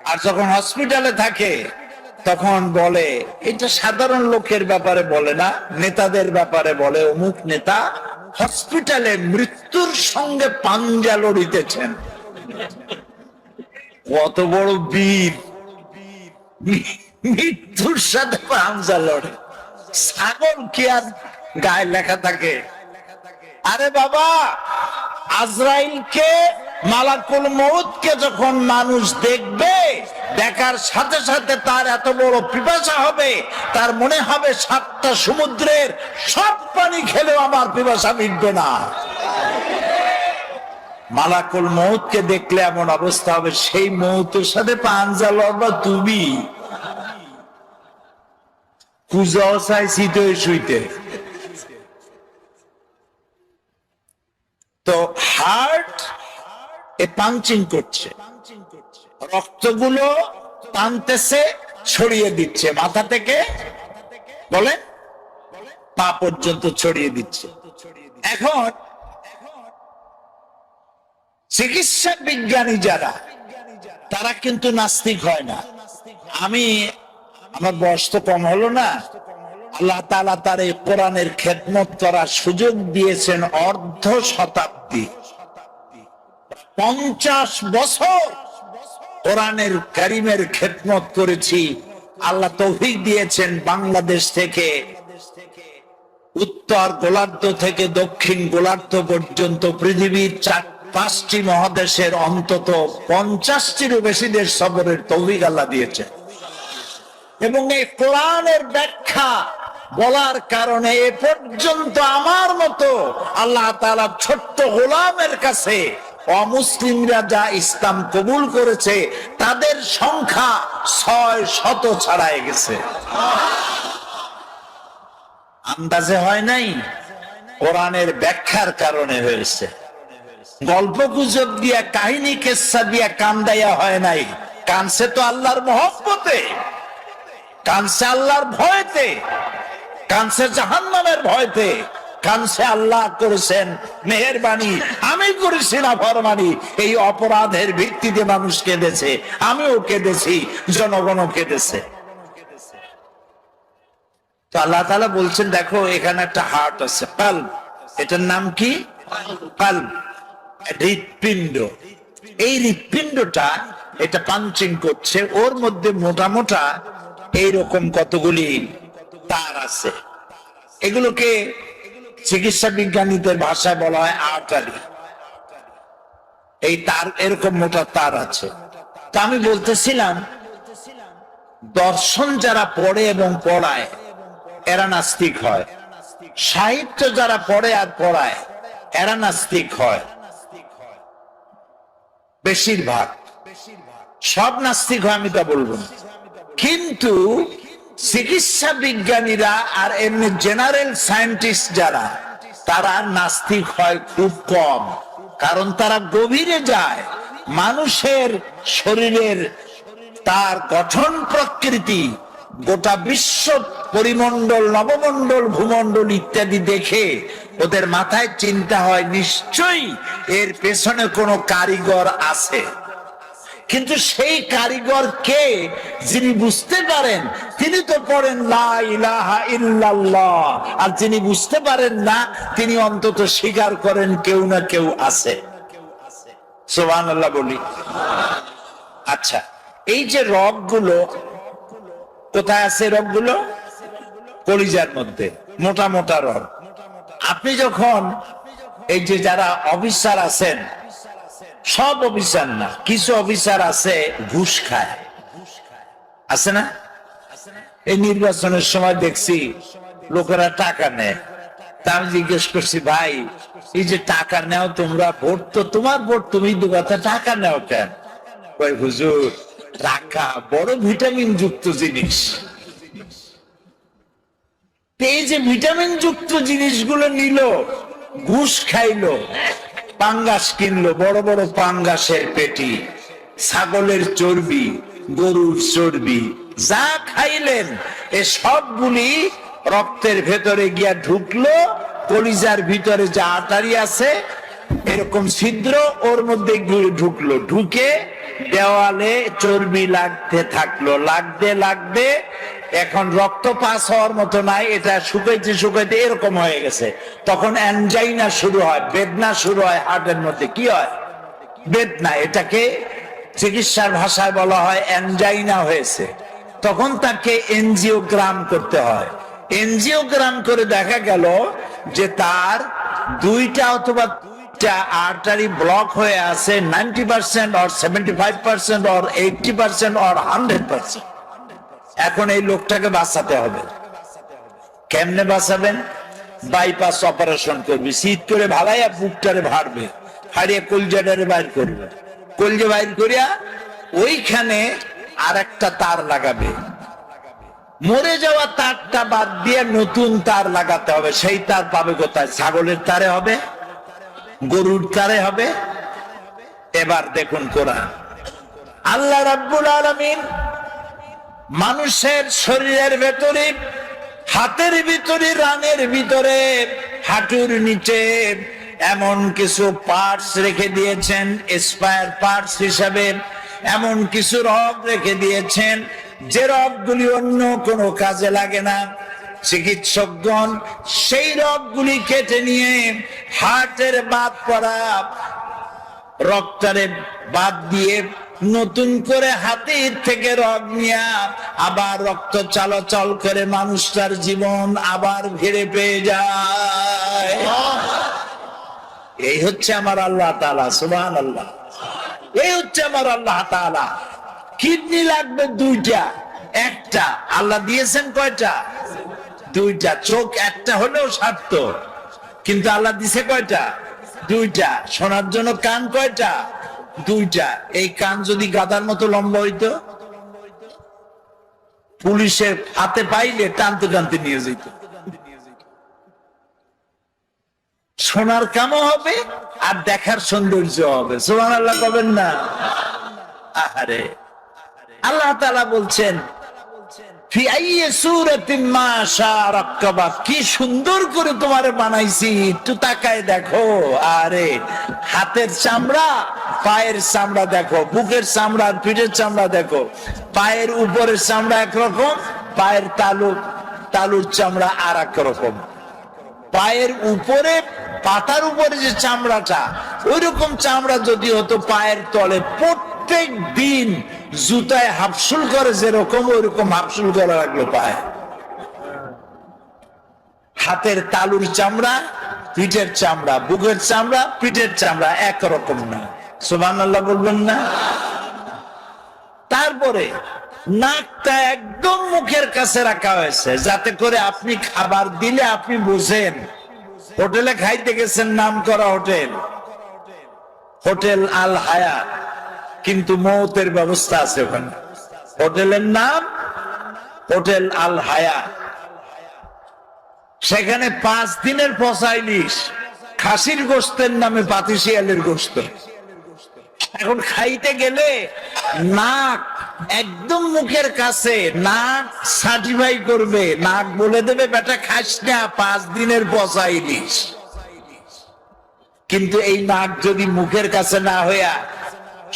আর যখন হসপিটালে থাকে তখন বলে, এটা সাধারণ লোকের ব্যাপারে বলে না, নেতাদের ব্যাপারে বলে, অমুক নেতা হসপিটালে মৃত্যুর সঙ্গে পাঞ্জা লড়িতেছেন। কত বড় বীর, মৃত্যুর সাথে পাঞ্জা লড়ে। ছাগল কি আর গায়ে লেখা থাকে? আরে বাবা, আজরাইলকে, মালাকুল মউতকে যখন মানুষ দেখবে, দেখার সাথে সাথে তার এত বড় পিপাসা হবে, তার মনে হবে 7টা সমুদ্রের সব পানি খেলেও আমার পিপাসা মিটবে না। মালাকুল মউতকে দেখলে এমন অবস্থা হবে, সেই মউতের সাথে পাঞ্জা লড়বা তুমি। কুজাও চাই শীতে শুইতে। তো হার্ট এ পাঞ্চিং করছে, রক্তগুলো টানতেছে, ছড়িয়ে দিচ্ছে, মাথা থেকে বলে পা পর্যন্ত ছড়িয়ে দিচ্ছে। এখন চিকিৎসা বিজ্ঞানী যারা, তারা কিন্তু নাস্তিক হয় না। আমার বয়স তো কম হলো না, আল্লাহ তাআলা তার এই কোরআনের খেদমত করার সুযোগ দিয়েছেন অর্ধ শতাব্দী, 50 বছর কোরআনের কারিমের খেদমত করেছি। আল্লাহ তৌফিক দিয়েছেন বাংলাদেশ থেকে উত্তর গোলার্ধ থেকে দক্ষিণ গোলার্ধ পর্যন্ত পৃথিবীর 4-5টি মহাদেশের অন্তত 50টিরও বেশি দেশ সফরের তৌফিক আল্লাহ দিয়েছেন। এবং এই কোরআনের ব্যাখ্যা বলার কারণে এ পর্যন্ত আমার মতো আল্লাহ তাআলা ছোট্ট গোলামের কাছে অমুসলিমরা যা ইসলাম কবুল করেছে তাদের সংখ্যা 600 ছাড়াই গেছে। আন্দাজে হয় নাই, কোরআনের ব্যাখ্যার কারণে হয়েছে। গল্প গুজব দিয়া, কাহিনী কেচ্ছা দিয়া কান্দাইয়া হয় নাই। কানছে তো আল্লাহর মহব্বতে, কানছে আল্লাহর ভয়তে, কানছে জাহান্নামের ভয়তে, কানছে আল্লাহ করেছেন মেহেরবানি, আমি করেছি না ফরমানি। এই অপরাধের ভিত্তিতে মানুষ কেঁদেছে, আমিও কেঁদেছি, জনগণও কেঁদেছে। তো আল্লাহ তাআলা বলছেন, দেখো এখানে একটা হার্ট আছে, কাল্ব। এটার নাম কি? কাল্ব, হৃৎপিণ্ড। এই হৃৎপিণ্ডটা এটা পাঞ্চিং করছে, ওর মধ্যে মোটা মোটা এইরকম কতগুলি তার আছে। এগুলোকে চিকিৎসা বিজ্ঞানীদের ভাষায় বলা হয় আর্টারি। এই তার এরকম মোটা তার আছে। তা আমি বলতেছিলাম, দর্শন যারা পড়ে এবং পড়ায় এরা নাস্তিক হয়, সাহিত্য যারা পড়ে আর পড়ায় এরা নাস্তিক হয়। বেশিরভাগ, সব নাস্তিক হয় আমি তা বলবো না, কিন্তু চিকিৎসা বিজ্ঞানীরা আর এমনি জেনারেল সায়েন্টিস্ট যারা, তারা নাস্তিক হয় খুব কম। কারণ তারা গভীরে যায়, মানুষের শরীরের তার গঠন প্রকৃতি, গোটা বিশ্ব পরিমণ্ডল, নবমণ্ডল, ভূমণ্ডল ইত্যাদি দেখে ওদের মাথায় চিন্তা হয় নিশ্চয়ই এর পেছনে কোনো কারিগর আছে। কিন্তু সেই কারিগর কে, যিনি বুঝতে পারেন তিনি তো পড়েন লা ইলাহা ইল্লাল্লাহ, আর যিনি বুঝতে পারেন না তিনি অন্তত স্বীকার করেন কেউ না কেউ আছে। সুবহানাল্লাহ বলি। আচ্ছা, এই যে রগগুলো কোথায় আছে? রগগুলো কলিজার মধ্যে, মোটা মোটা রগ। আপনি যখন এই যে যারা অফিসার আছেন, সব অফিসার না, কিছু অফিসার আছে ঘুষ খায়, আছে না? এই নির্বাচনের সময় দেখছি লোকেরা টাকা নেয়। তা আমি জিজ্ঞেস করছি, ভাই এই যে টাকা নেও তোমরা, ভোট তো তোমার ভোট, তুমি দু কথা টাকা নেও কেন? কই হুজুর, টাকা বড় ভিটামিন যুক্ত জিনিস। এই যে ভিটামিন যুক্ত জিনিসগুলো নিল, ঘুষ খাইলো, পাঙ্গাস কিনলো, বড় বড় পাঙ্গাসের পেটি, ছাগলের চর্বি, গরুর চর্বি, যা খাইলেন এ সবগুলি রক্তের ভেতরে গিয়া ঢুকলো। কলিজার ভিতরে যে আর্টারি আছে এরকম ছিদ্র, ওর মধ্যে ঢুকলো, ঢুকে দেওয়ালে চর্বি লাগতে থাকলো, লাগতে লাগতে এখন রক্ত পাস হওয়ার মতো নাই, এটা শুকাইতে শুকাইতে এরকম হয়ে গেছে। তখন অ্যানজাইনা শুরু হয়, বেদনা শুরু হয় হার্টের মধ্যে। কি হয়? বেদনা। এটাকে চিকিৎসার ভাষায় বলা হয় অ্যানজাইনা হয়েছে। তখন তাকে এনজিওগ্রাম করতে হয়। এনজিওগ্রাম করে দেখা গেল যে তার দুইটা অথবা আর্টারি ব্লক হয়ে আছে 90% or 75% or 80% or 100%। এখন এই লোকটাকে বাঁচাতে হবে। কেমনে বাঁচাবেন? বাইপাস অপারেশন করবে, শীত করে ভালাইয়া বুকটারে ভাড়বে, হারিয়ে কলজাটারে বাইর করবে, কলজা বাইর করিয়া ওইখানে আর একটা তার লাগাবে। মরে যাওয়া তারটা বাদ দিয়ে নতুন তার লাগাতে হবে। সেই তার পাবে কোথায়? ছাগলের তারে হবে, গরুর তারে হবে। এবার দেখুন কোরআন, আল্লাহ রাব্বুল আলামিন মানুষের শরীরের ভেতরে, হাতের ভিতরে, রানের ভিতরে, হাঁটুর নিচে এমন কিছু পার্টস রেখে দিয়েছেন, স্পায়ার পার্টস হিসাবে এমন কিছু রগ রেখে দিয়েছেন যে রগগুলি অন্য কোনো কাজে লাগে না। চিকিৎসকগণ সেই রগগুলি কেটে নিয়ে হার্টের বাদ পড়া রক্তরে বাদ দিয়ে নতুন করে হাতের থেকে রগ নিয়ে আবার রক্ত চলাচল করে মানুষটার জীবন আবার ফিরে পেয়ে যায়। এই হচ্ছে আমার আল্লাহ তাআলা। সুবহানাল্লাহ। এই হচ্ছে আমার আল্লাহ তাআলা। কিডনি লাগবে দুইটা, একটা আল্লাহ দিয়েছেন কয়টা? দুইটা। চোখ একটা হলেও সারত, কিন্তু আল্লাহ দিছে কয়টা? দুইটা। শোনার জন্য কান কয়টা? দুইটা। এই কান যদি গাধার মতো লম্বা হইতো, পুলিশের হাতে পাইলে টানতে টানতে নিয়ে যেত। শোনার কামও হবে আর দেখার সৌন্দর্য হবে। সুবহানাল্লাহ কবেন না? আহারে, আল্লাহ তাআলা বলছেন ফি আইয়ি সূরাতিন মা শা রাক্কাবা, কি সুন্দর করে তোমারে বানাইছি, একটু তাকায় দেখো। আরে হাতের চামড়া, পায়ের চামড়া দেখো, বুকের চামড়া, পিঠের চামড়া দেখো। পায়ের উপরের চামড়া একরকম, পায়ের তালুর চামড়া আর এক রকম। পায়ের উপরে, পাতার উপরে যে চামড়াটা, ওই রকম চামড়া যদি হতো পায়ের তলে, প্রত্যেক দিন জুতায় হাফসুল করে যেরকম, ওই রকম হাফসুল করা লাগলো পায়ে। হাতের তালুর চামড়া, পিঠের চামড়া, বুকের চামড়া, পিঠের চামড়া একরকম না। সুবহানাল্লাহ বলবেন না? তারপরে নাকটা একদম মুখের কাছে রাখা হয়েছে, যাতে করে আপনি খাবার দিলে আপনি বুঝেন। হোটেলে খাইতে গেছেন, নাম করা হোটেল, হোটেল আল হায়াত, কিন্তু মৌতের ব্যবস্থা আছে ওখানে। হোটেলের নাম হোটেল আল হায়াত। সেখানে 5 দিনের পচা ইলিশ, খাসির গোশতের নামে পাতিশিয়ালের গোশত। এখন খাইতে গেলে নাক একদম মুখের কাছে, নাক সার্টিফাই করবে, নাক বলে দেবে বেটা খাস না, 5 দিনের পচা ইলিশ। কিন্তু এই নাক যদি মুখের কাছে না হইয়া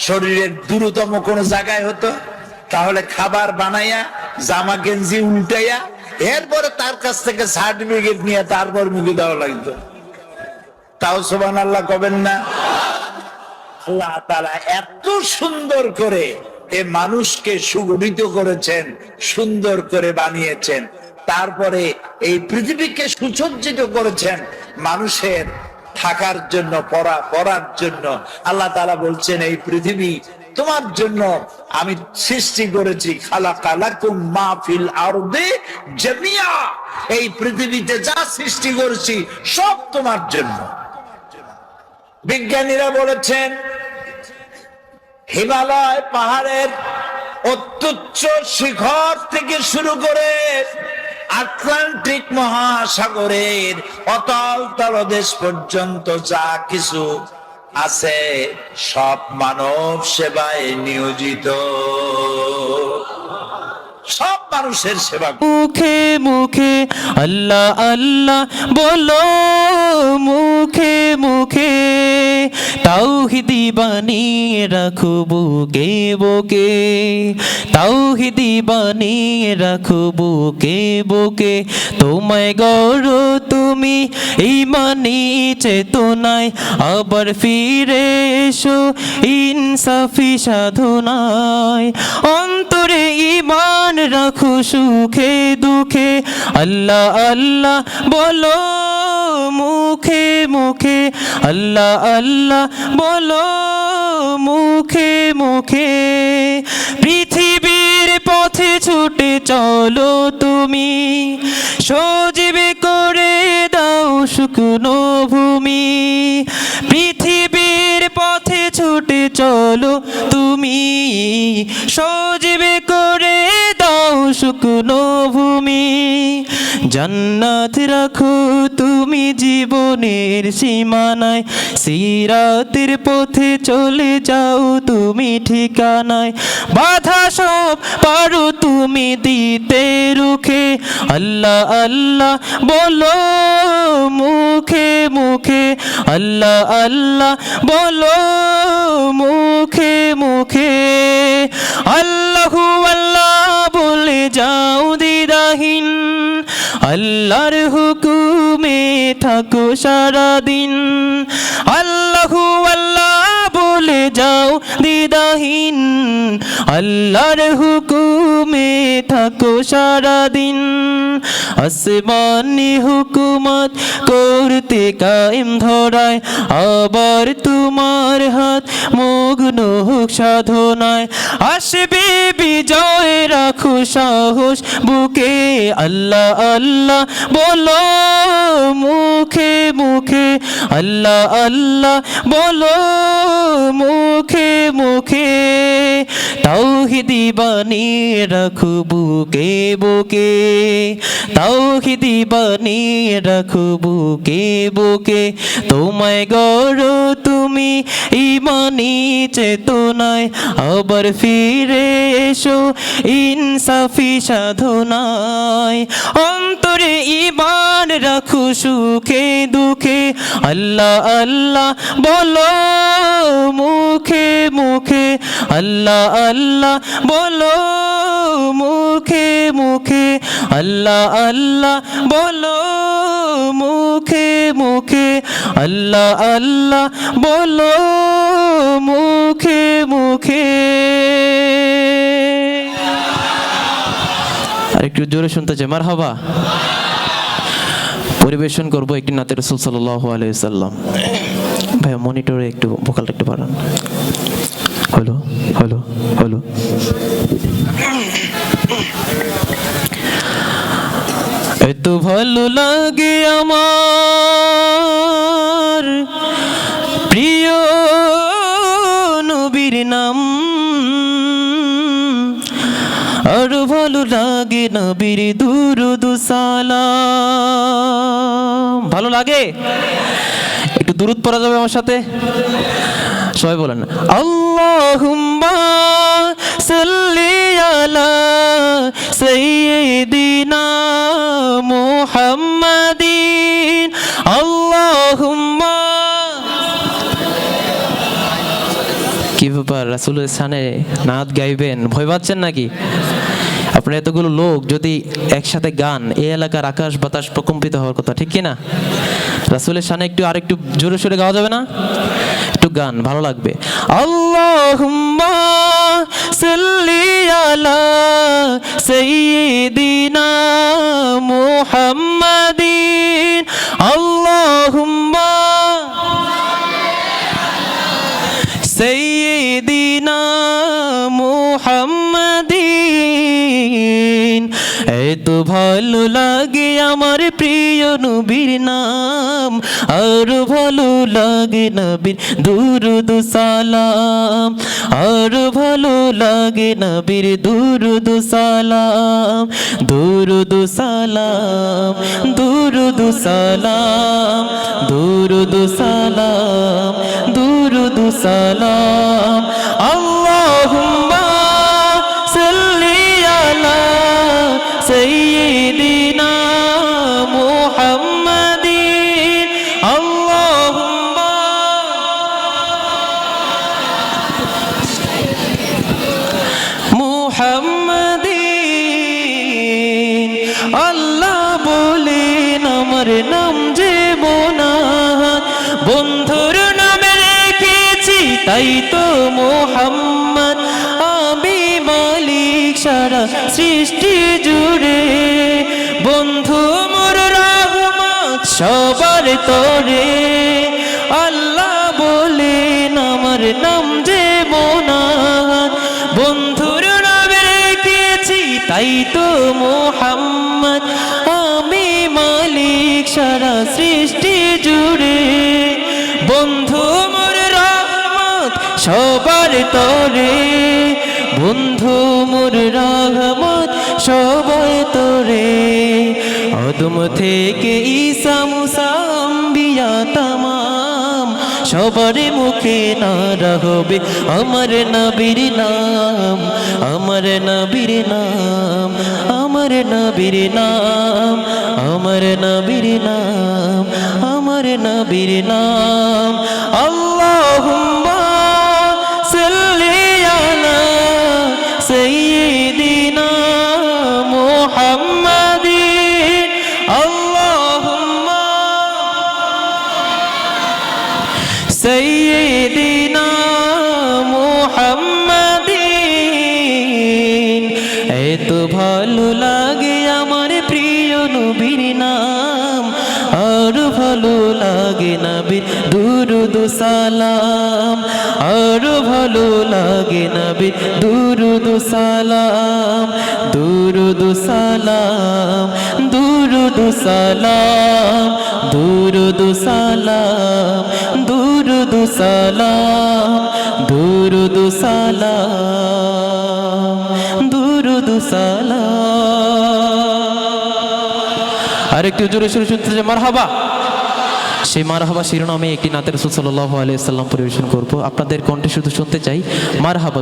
শরীরের দূরতম কোন জায়গায় হতো, তাহলে খাবার বানাইয়া জামা গেঞ্জি উল্টাইয়া এরপরে তার কাছ থেকে সার্টিফিকেট নিয়ে তারপর মুখে দেওয়া লাগতো। তাও সুবহানাল্লাহ কবেন না? আল্লাহ তাআলা এত সুন্দর করে এ মানুষকে সুগঠিত করেছেন, সুন্দর করে বানিয়েছেন, তারপরে এই পৃথিবীকে সুসজ্জিত করেছেন মানুষের থাকার জন্য, পড়ার জন্য। আল্লাহ তাআলা বলছেন এই পৃথিবী তোমার জন্য আমি সৃষ্টি করেছি, খালাকা লাকুম মা ফিল আরদি জামিয়া, এই পৃথিবীতে যা সৃষ্টি করেছি সব তোমার জন্য। বিজ্ঞানীরা বলেছেন হিমালয় পাহাড়ের অত্যুচ্চ শিখর থেকে শুরু করে আটলান্টিক মহাসাগরের অতল তলদেশ পর্যন্ত যা কিছু আছে সব মানব সেবায় নিয়োজিত, সব মানুষের সেবা। মুখে মুখে আল্লাহ আল্লাহ বলো, মুখে মুখে তাওহীদি বানিয়ে রাখো বুকে বুকে, তাওহীদি বানিয়ে রাখো বুকে বুকে। তোমায় গড়ো তুমি ঈমানি চেতনায়, আবার ফিরে এসো ইনসাফি সাধনায়। অন্তরে ঈমান রাখো সুখে দুঃখে, আল্লাহ আল্লাহ বলো, মুখে মুখে আল্লাহ আল্লাহ বলো, মুখে মুখে। পৃথিবীর পথে ছুটে চলো তুমি, সজীবে করে দাও শুকনো ভূমি। পৃথিবীর পথে ছুটে চলো তুমি, সজীবে করে দাও শুকনো ভূমি। জান্নাত রাখো তুমি জীবনের সীমানায়, সিরাতের পথে চলে যাও তুমি ঠিকানায়। বাধা সব পারো তুমি দিতে রুখে, আল্লাহ আল্লাহ বলো, মুখে মুখে আল্লাহ আল্লাহ বলো, মুখে মুখে। আল্লাহু আল্লাহ বলে যাও দ্বিধাহীন, আল্লাহর হুকুমে থাকো সারাদিন। আল্লাহু আল্লাহ বলে যাও দ্বিধাহীন, আল্লাহর হুকুমে থাকো সারাদিন। আসমানি হুকুমত করতে কায়েম ধরায়, আবার তোমার হাত মগ্ন হোক সাধনায়। আসবে বিজয় রাখো সাহস বুকে, আল্লাহ আল্লাহ বলো, মুখে মুখে আল্লাহ আল্লাহ বলো, মুখে মুখে। তাওহীদি বানিয়ে রাখো বুকে বুকে, তাওহীদি বানিয়ে রাখো বুকে বুকে। তোমায় গড়ো তুমি ঈমানি চেতনায়, আবার ফিরে এসো ইনসাফি সাধনায়। অন্তরে ঈমান রাখো সুখে দুঃখে, আল্লাহ আল্লাহ বলো, মুখে মুখে আল্লাহ আল্লাহ বলো, মুখে মুখে আল্লাহ আল্লাহ বলো, মুখে মুখে আল্লাহ আল্লাহ বলো, মুখে মুখে। আর একটু জোরে শুনতে চাই, মারহাবা। পরিবেশন করব একটি নাতে রাসূল সাল্লাল্লাহু আলাইহি সাল্লাম। ভাইয়া মনিটরে একটু ভোকালটা একটু বাড়ান। হলো হলো হলো। এত ভালো লাগে আমার প্রিয় নবীর নাম, আর ভালো লাগে নবীর দুরূদ সালাম। ভালো লাগে? একটু দুরূদ পড়া যাবে আমার সাথে? সবাই বলেন আল্লাহুম্মা সাল্লি আলা সাইয়্যিদিনা মুহাম্মাদিন। আল্লাহুম্মা। কি ব্যাপার, রাসূলের শানে নাত গাইবেন, ভয় পাচ্ছেন নাকি? আপনার এতগুলো লোক যদি একসাথে গান, এই এলাকার আকাশ বাতাস প্রকম্পিত হওয়ার কথা, ঠিক কি না? রাসূলের শানে একটু আরেকটু জোরে সোরে গাওয়া যাবে না? একটু গান, ভালো লাগবে। আল্লাহুম্মা সাল্লি আলা সাইয়্যিদিনা মুহাম্মাদিন। আল্লাহুম্মা সাইয়্যিদিনা মুহাম্মাদিন। এত ভালো লাগে আমার প্রিয় নবীর নাম, আর ভালো লাগে নবীর দুরূদ সালাম, আর ভালো লাগে নবীর দুরূদ সালাম। দুরূদ সালাম, দুরূদ সালাম, দুরূদ সালাম, দুরূদ সালাম। আল্লাহুম্মা সাল্লি আলা সাইয়্যিদিনা মুহাম্মাদিন। আল্লাহুম্মা মুহাম্মাদিন। আল্লাহ বলেন আমার নাম যে মোনাত, বন্ধুর নামে রেখেছি তাই তো মুহাম্মদ। আমি মালিক সারা সৃষ্টি জুড়ে, বন্ধু মোর রহমত সবার তরে। আল্লাহ বলেন আমার নাম যে মোনাত, বন্ধুর নামে রেখেছি তাই তো মুহাম্মদ। আমি মালিক সারা সৃষ্টি জুড়ে, বন্ধু মোর রহমত সবার তরে। বন্ধু মোর রহমত সবার তরে। আদম থেকে ঈসা মুসা আম্বিয়া তামাম, সবার মুখে নারা হবে আমার নবীর নাম, আমার নবীর নাম, আমার নবীর নাম, আমার নবীর নাম, আমার নবীর নাম। আল্লাহুম্মা সাল্লি আলা সাইয়্যিদিনা মুহাম্মাদিন। আল্লাহুম্মা সাইয়্যিদিনা মুহাম্মাদিন। এত ভালো লাগে আমার প্রিয় নবীর নাম, আর ভালো লাগে নবীর দুরূদ সালাম, আর ভালো লাগে নবীর দুরূদ সালাম। দুরূদ সালাম, দুরূদ সালাম, দুরূদ সালাম, দুরূদ সালাম, দুরূদ সালাম, দুরূদ সালাম। আরেকটু জোরে সুরে শুনতে চাই মারহাবা। সেই মারহাবা শিরোনামে একটি নাতে রাসূল সাল্লাল্লাহু আলাইহি সাল্লাম পরিবেশন করব। আপনাদের কণ্ঠে শুধু শুনতে চাই মারহাবা।